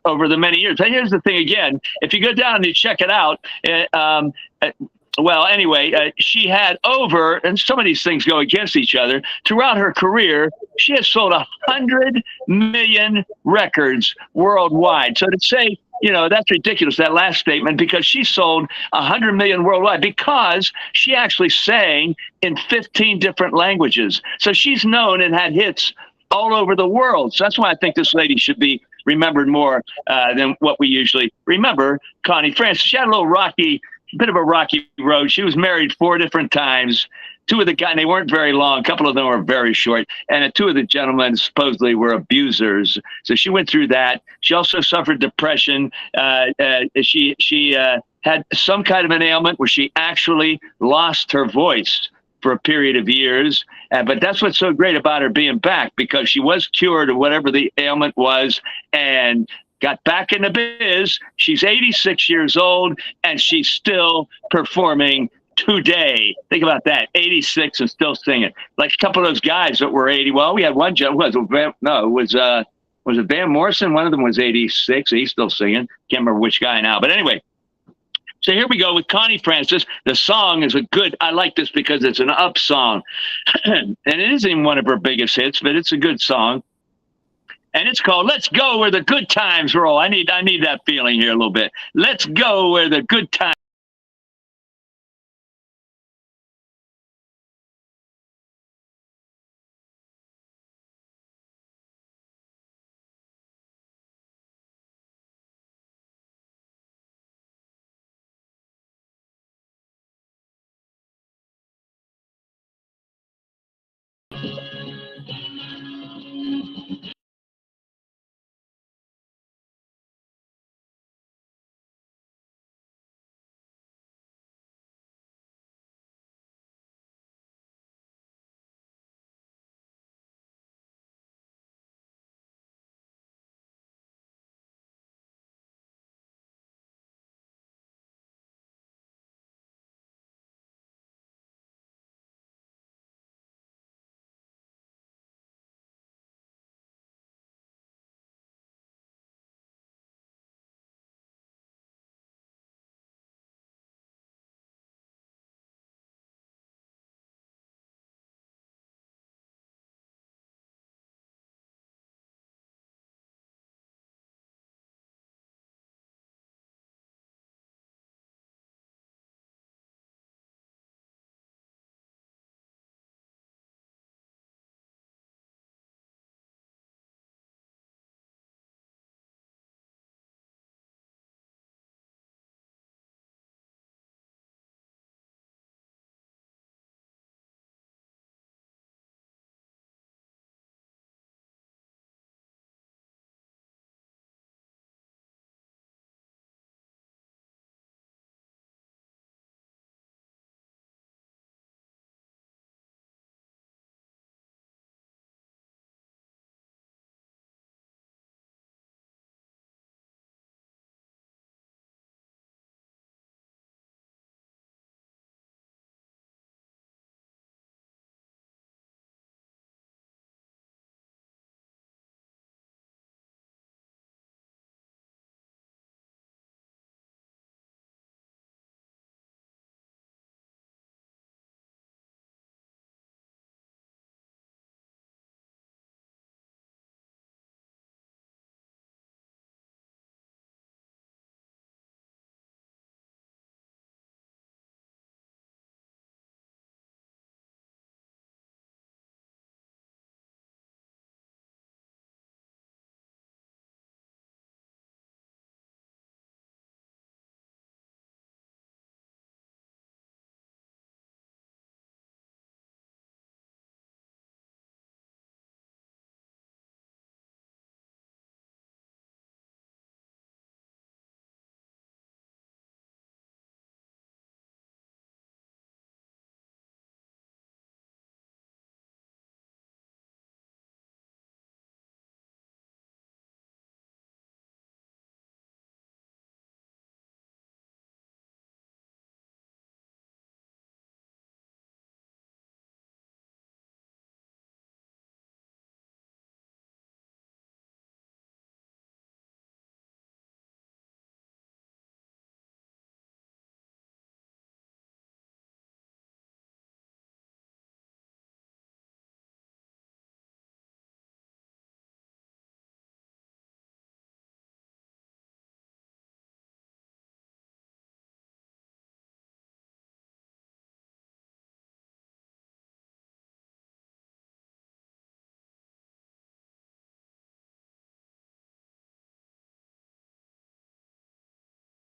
over the many years. And here's the thing again, if you go down and you check it out, well, anyway, she had over, and some of these things go against each other, throughout her career, she has sold 100 million records worldwide. So to say, you know, that's ridiculous, that last statement, because she sold 100 million worldwide because she actually sang in 15 different languages. So she's known and had hits all over the world. So that's why I think this lady should be remembered more than what we usually remember. Connie Francis, she had a little bit of a rocky road. She was married 4 different times. 2 of the guys, they weren't very long. A couple of them were very short. And 2 of the gentlemen supposedly were abusers. So she went through that. She also suffered depression. She had some kind of an ailment where she actually lost her voice for a period of years. But that's what's so great about her being back, because she was cured of whatever the ailment was and got back in the biz. She's 86 years old, and she's still performing today. Think about that, 86 and still singing. Like a couple of those guys that were 80. Well, we had one was it Van Morrison? One of them was 86. He's still singing. Can't remember which guy now. But anyway, so here we go with Connie Francis. The song is I like this because it's an up song. And it isn't even one of her biggest hits, but it's a good song. And it's called Let's Go Where the Good Times Roll. I need that feeling here a little bit. Let's go where the good times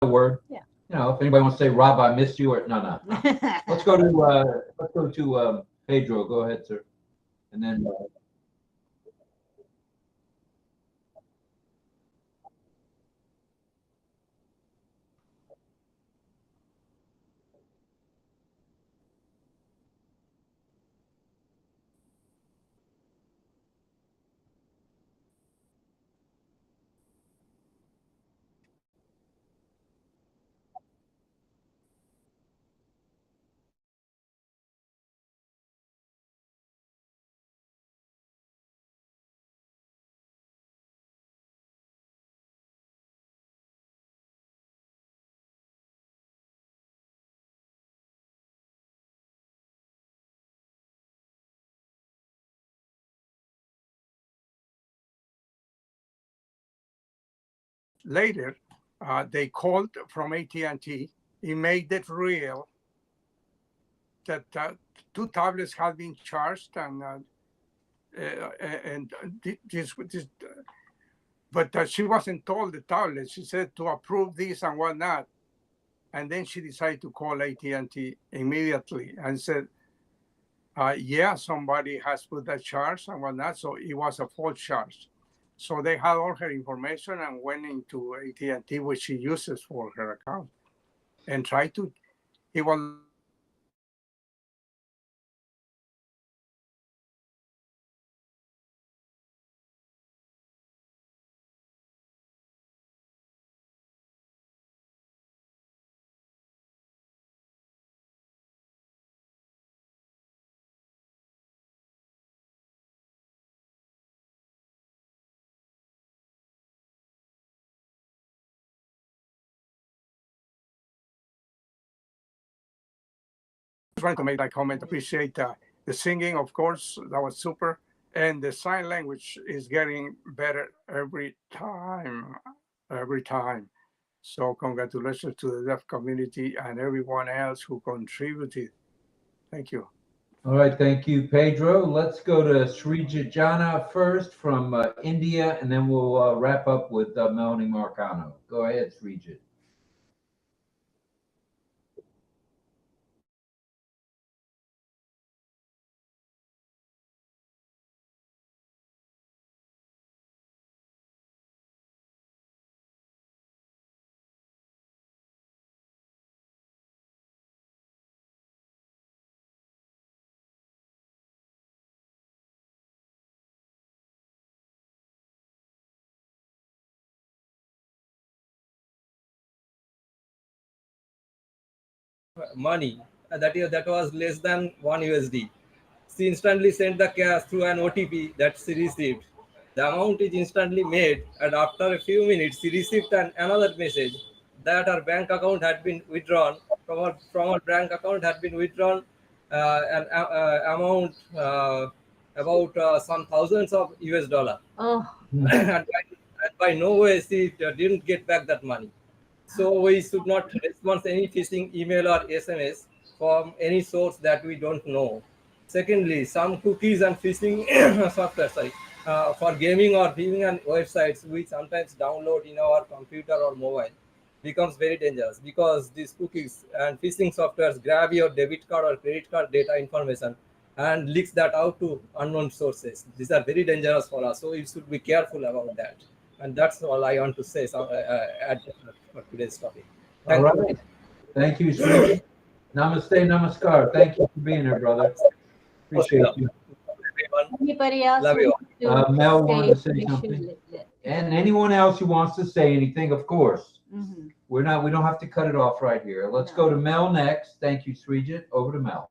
word. Yeah. You know, if anybody wants to say, Rob, I missed you, or no. Let's go to Pedro. Go ahead, sir. And then later, they called from AT&T. He made it real that 2 tablets had been charged, and this. But she wasn't told the tablet. She said to approve this and whatnot, and then she decided to call AT&T immediately and said, "Yeah, somebody has put that charge and whatnot." So it was a false charge. So they had all her information and went into AT&T, which she uses for her account, and tried to. It was trying to make that comment. Appreciate the singing, of course. That was super. And the sign language is getting better every time, every time. So congratulations to the deaf community and everyone else who contributed. Thank you. all right, thank you, Pedro. Let's go to Srijit Jana first from India, and then we'll wrap up with Melanie Marcano. Go ahead, Srijit. money that was less than 1 USD. She instantly sent the cash through an OTP that she received. The amount is instantly made, and after a few minutes, she received another message that her bank account had been withdrawn. From her bank account had been withdrawn an amount about some thousands of US dollar. Oh. And by no way she didn't get back that money. So we should not respond to any phishing email or SMS from any source that we don't know. Secondly, some cookies and phishing software, for gaming or viewing on websites we sometimes download in our computer or mobile becomes very dangerous because these cookies and phishing softwares grab your debit card or credit card data information and leaks that out to unknown sources. These are very dangerous for us, so we should be careful about that. And that's all I want to say for today's topic. All right. Thank you, Sri. Namaste, namaskar. Thank you for being here, brother. Appreciate you. Anybody else? Love you. Mel wanted to say something. And anyone else who wants to say anything, of course. Mm-hmm. We don't have to cut it off right here. Let's go to Mel next. Thank you, Srijit. Over to Mel.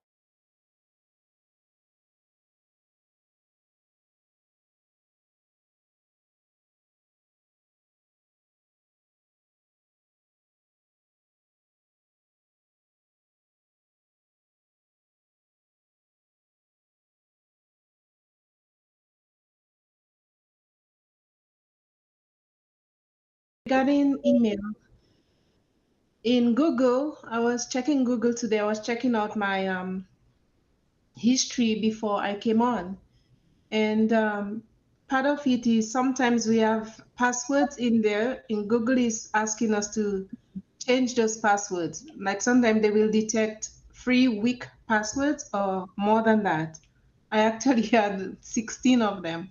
Regarding email, in Google, I was checking Google today. I was checking out my history before I came on. And part of it is sometimes we have passwords in there, and Google is asking us to change those passwords. Like sometimes they will detect 3 weak passwords or more than that. I actually had 16 of them.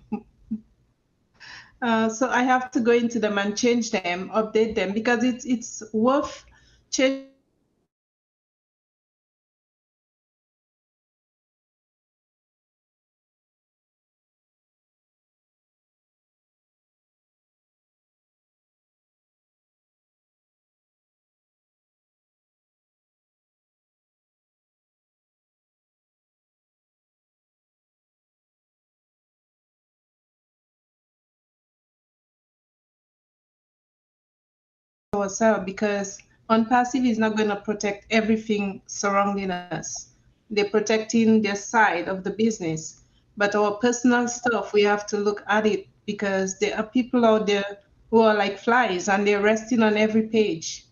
So I have to go into them and change them, update them, because it's worth changing ourselves, because ONPASSIVE is not going to protect everything surrounding us. They're protecting their side of the business. But our personal stuff, we have to look at it, because there are people out there who are like flies and they're resting on every page.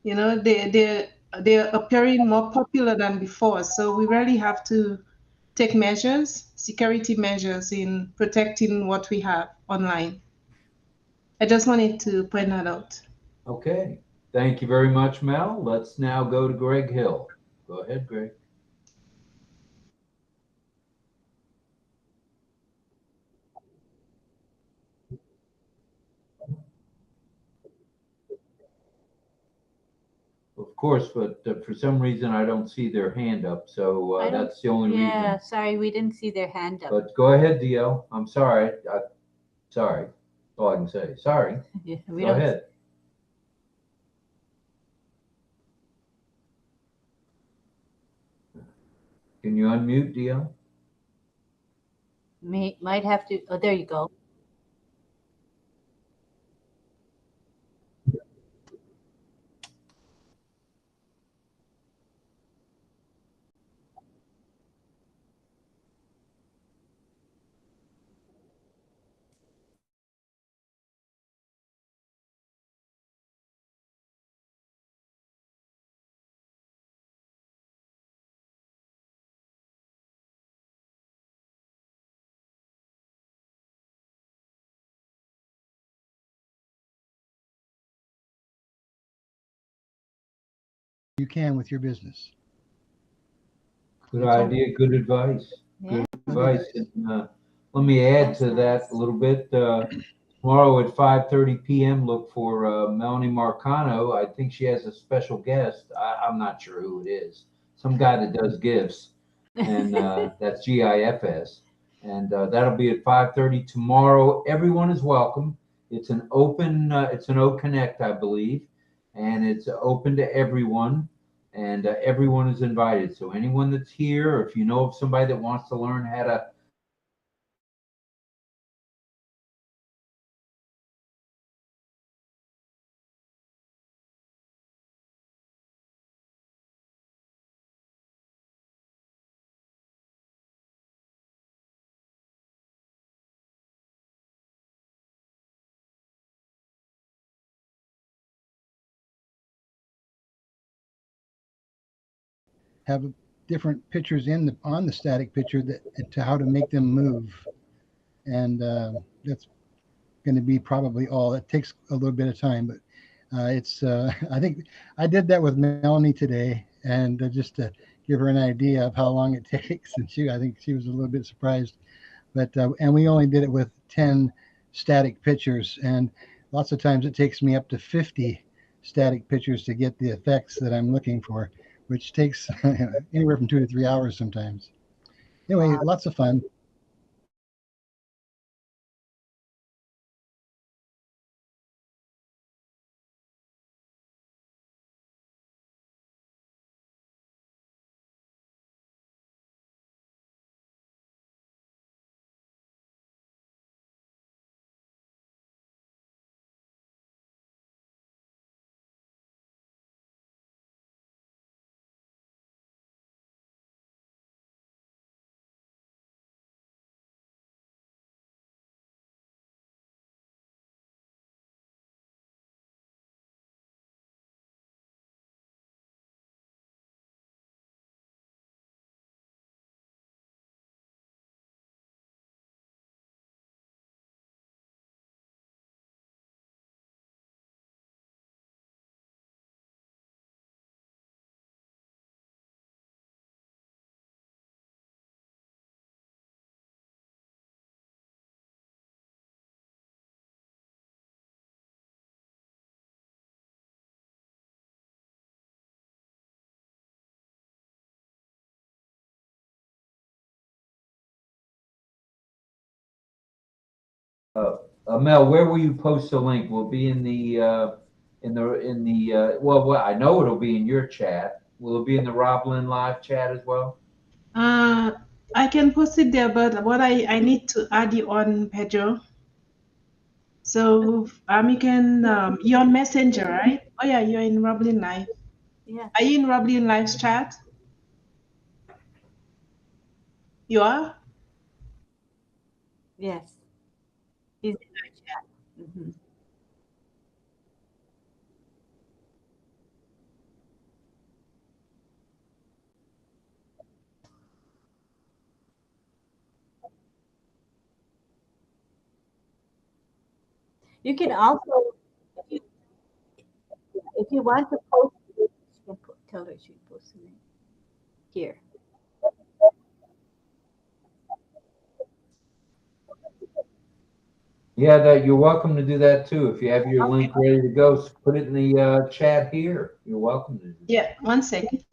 You know, they're appearing more popular than before. So we really have to take measures, security measures in protecting what we have online. I just wanted to point that out. Okay. Thank you very much, Mel. Let's now go to Greg Hill. Go ahead, Greg. Of course, but for some reason I don't see their hand up, so I don't- that's the only reason. Yeah, sorry, we didn't see their hand up. But go ahead, Dio. I'm sorry. Sorry. That's all I can say. Sorry. Yeah, we Go don't- ahead. Can you unmute, Dio? Might have to. Oh, there you go. You can with your business. Good idea. Good advice. Yeah. Good advice. And, let me add to that a little bit. Tomorrow at 5:30 p.m., look for Melanie Marcano. I think she has a special guest. I'm not sure who it is. Some guy that does GIFs, and that's GIFS. And that'll be at 5:30 tomorrow. Everyone is welcome. It's an open. It's an OConnect, I believe, and it's open to everyone. And everyone is invited. So anyone that's here, or if you know of somebody that wants to learn how to Have different pictures on the static picture to how to make them move, and that's going to be probably all. It takes a little bit of time, but it's. I think I did that with Melanie today, and just to give her an idea of how long it takes, and I think she was a little bit surprised, but and we only did it with 10 static pictures, and lots of times it takes me up to 50 static pictures to get the effects that I'm looking for, which takes anywhere from 2 to 3 hours sometimes. Anyway, lots of fun. Mel, where will you post the link? Will it be in the well, I know it'll be in your chat. Will it be in the RobLynn live chat as well? I can post it there, but what I need to add you on, Pedro. So you can you're on Messenger, right? Oh yeah, you're in RobLynn Live. Yeah. Are you in RobLynn Live's chat? You are? Yes. He's in our chat. Mhm. You can also, if you want to post it, you can tell her she post it here. Yeah, that you're welcome to do that too. If you have your link ready to go, put it in the chat here. You're welcome to do that. Yeah, 1 second.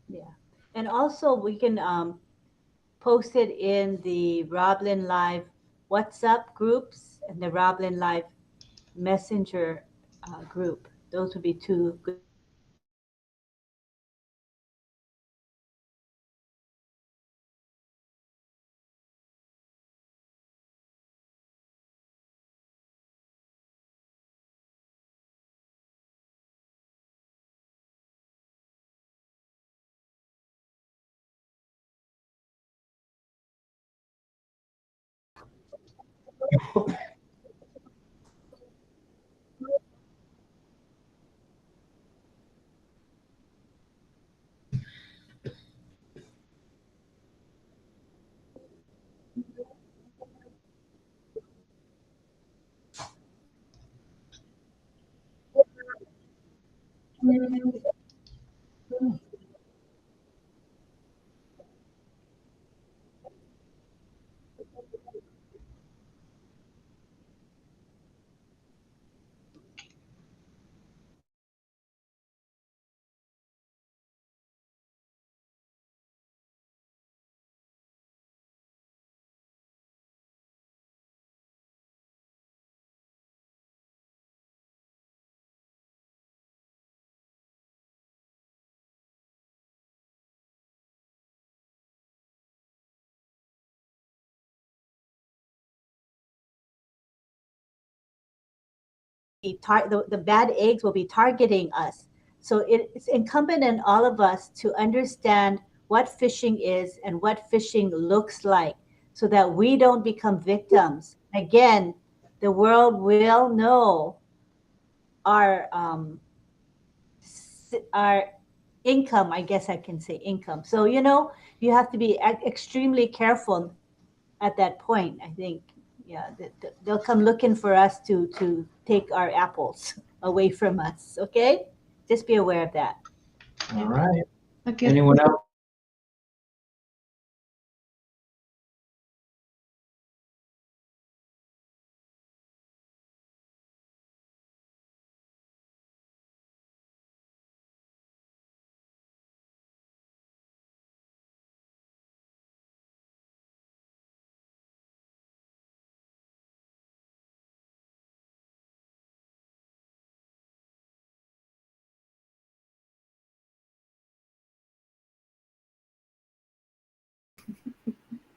Yeah. And also we can post it in the RobLynn Live WhatsApp groups and the RobLynn Live Messenger group. Those would be two good. The bad eggs will be targeting us. So it's incumbent on all of us to understand what phishing is and what phishing looks like so that we don't become victims. Again, the world will know our our income, I guess I can say income. So, you have to be extremely careful at that point, I think. Yeah, they'll come looking for us to take our apples away from us. Okay, just be aware of that. All right. Okay. Anyone else?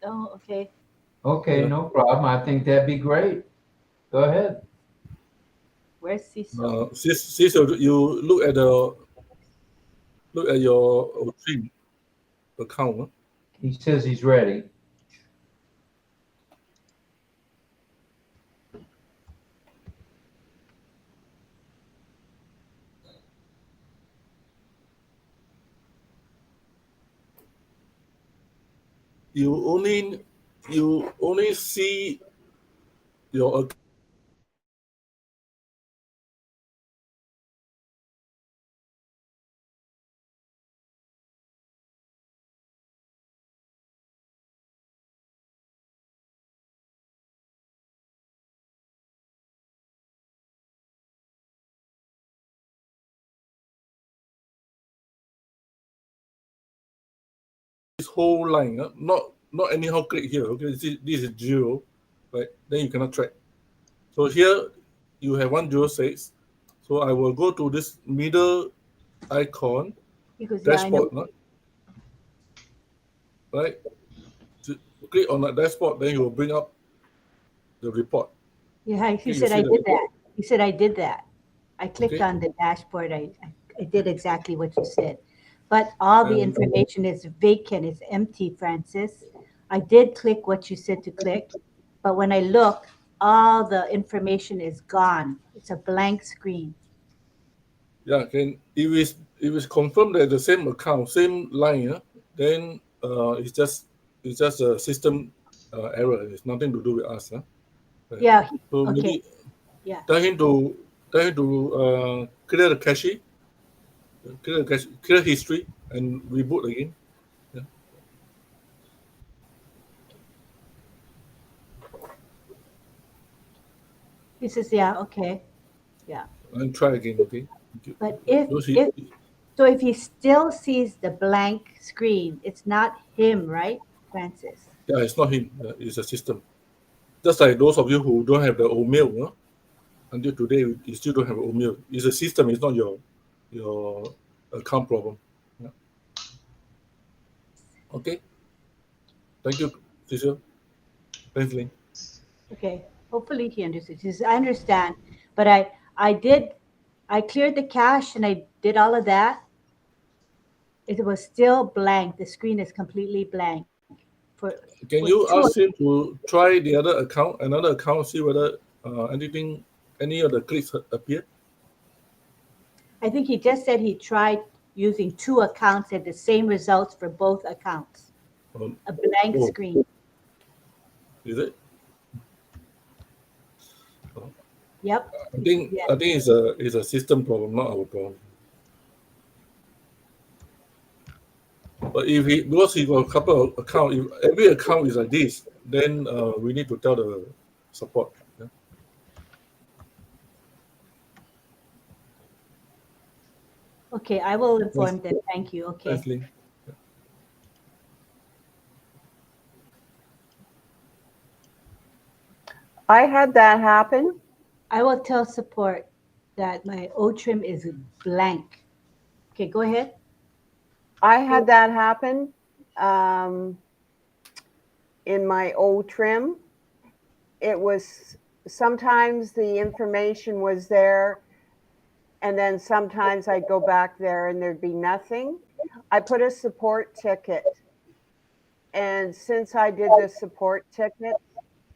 Oh, okay. Okay, Yeah. no problem. I think that'd be great. Go ahead. Where's Cecil? Cecil, you look at your stream account. Huh? He says he's ready. You only see your whole line, not anyhow click here. Okay, this is 0, right? Then you cannot track. So here you have 106. So I will go to this middle icon, Because dashboard, right? Click on that dashboard, then you will bring up the report. Yeah, Okay, you said I did report. that. You said I did that. I clicked Okay. on the dashboard. I did exactly what you said. But all the information is vacant, it's empty, Francis. I did click what you said to click, but when I look, all the information is gone. It's a blank screen. Yeah, if it's confirmed that the same account, same line, then it's just a system error. It's nothing to do with us. Right? Yeah. So Okay. maybe Yeah. tell him to clear the cache, clear history, and reboot again. Yeah. He says, yeah, okay. Yeah. And try again, okay? But if he still sees the blank screen, it's not him, right, Francis? Yeah, it's not him. It's a system. Just like those of you who don't have the OMail, until today you still don't have OMail. It's a system. It's not your account problem. Yeah. Okay. Thank you, Cecil. Thanks, Lynn. Okay. Hopefully he understands. He says, I understand, but I cleared the cache and I did all of that. It was still blank. The screen is completely blank. Can you ask him to try the another account, see whether any of the clicks appear? I think he just said he tried using 2 accounts at the same results for both accounts. A blank screen. Is it? Yep. I think it's a system problem, not our problem. But because he got a couple of accounts, if every account is like this, then we need to tell the support. Yeah? Okay, I will inform them. Thank you. Okay. Thanks, Lynn. I had that happen. I will tell support that my O-trim is blank. Okay, go ahead. I had that happen in my O-trim. It was sometimes the information was there, and then sometimes I'd go back there and there'd be nothing. I put a support ticket, and since I did the support ticket,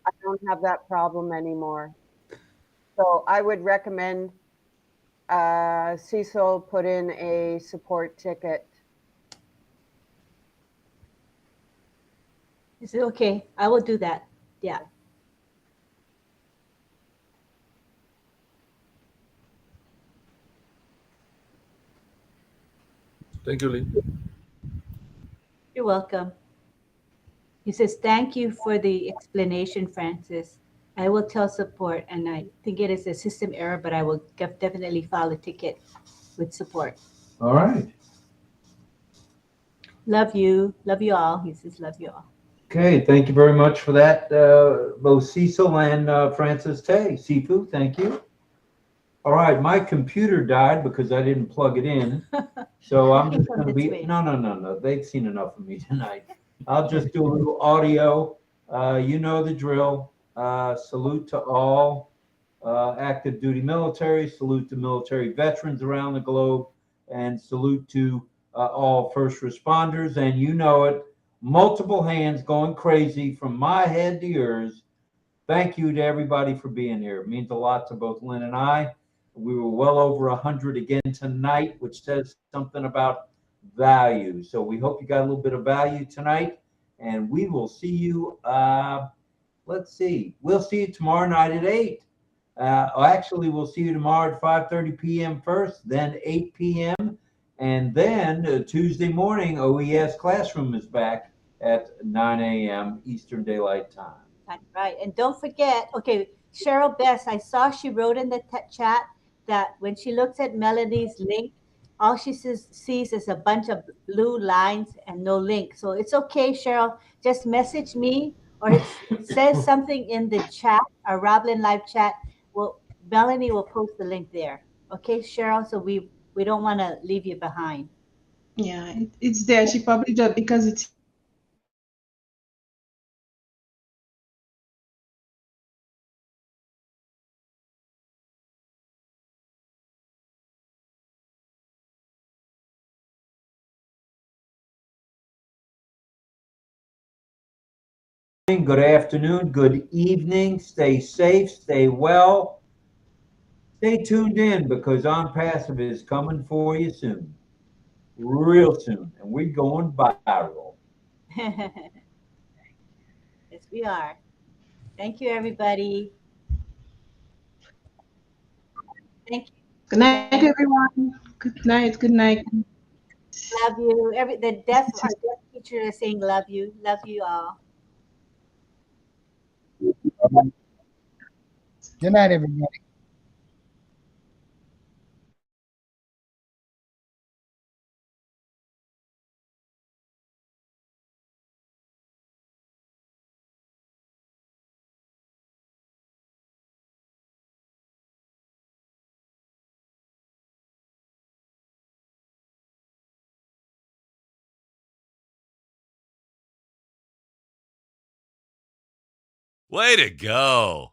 I don't have that problem anymore. So I would recommend Cecil put in a support ticket. Is it okay? I will do that. Yeah. Thank you, Lynn. You're welcome. He says, thank you for the explanation, Francis. I will tell support, and I think it is a system error, but I will definitely file a ticket with support. All right. Love you. Love you all. He says, love you all. Okay, thank you very much for that, both Cecil and Francis Tay. Sifu, thank you. All right, my computer died because I didn't plug it in. So I'm just going to be, no. They've seen enough of me tonight. I'll just do a little audio. You know the drill. Salute to all active duty military, salute to military veterans around the globe, and salute to all first responders. And you know it, multiple hands going crazy from my head to yours. Thank you to everybody for being here. It means a lot to both Lynn and I. We were well over 100 again tonight, which says something about value. So we hope you got a little bit of value tonight, and we will see you. Let's see. We'll see you tomorrow night at 8. Actually, we'll see you tomorrow at 5:30 p.m. first, then 8 p.m. And then Tuesday morning, OES Classroom is back at 9 a.m. Eastern Daylight Time. That's right. And don't forget, okay, Cheryl Bess, I saw she wrote in the chat that when she looks at Melanie's link, all she sees is a bunch of blue lines and no link. So it's okay, Cheryl. Just message me or says something in the chat, our RobLynn live chat. Well, Melanie will post the link there. Okay, Cheryl. So we don't want to leave you behind. Yeah, it's there. She probably just because it's Good afternoon, good evening. Stay safe, stay well. Stay tuned in because ONPASSIVE is coming for you soon, real soon, and we're going viral. Yes, we are. Thank you, everybody. Thank you. good night, everyone. Good night. Good night. Love you. Our deaf teacher is saying love you. Love you all. Good night, everybody. Way to go.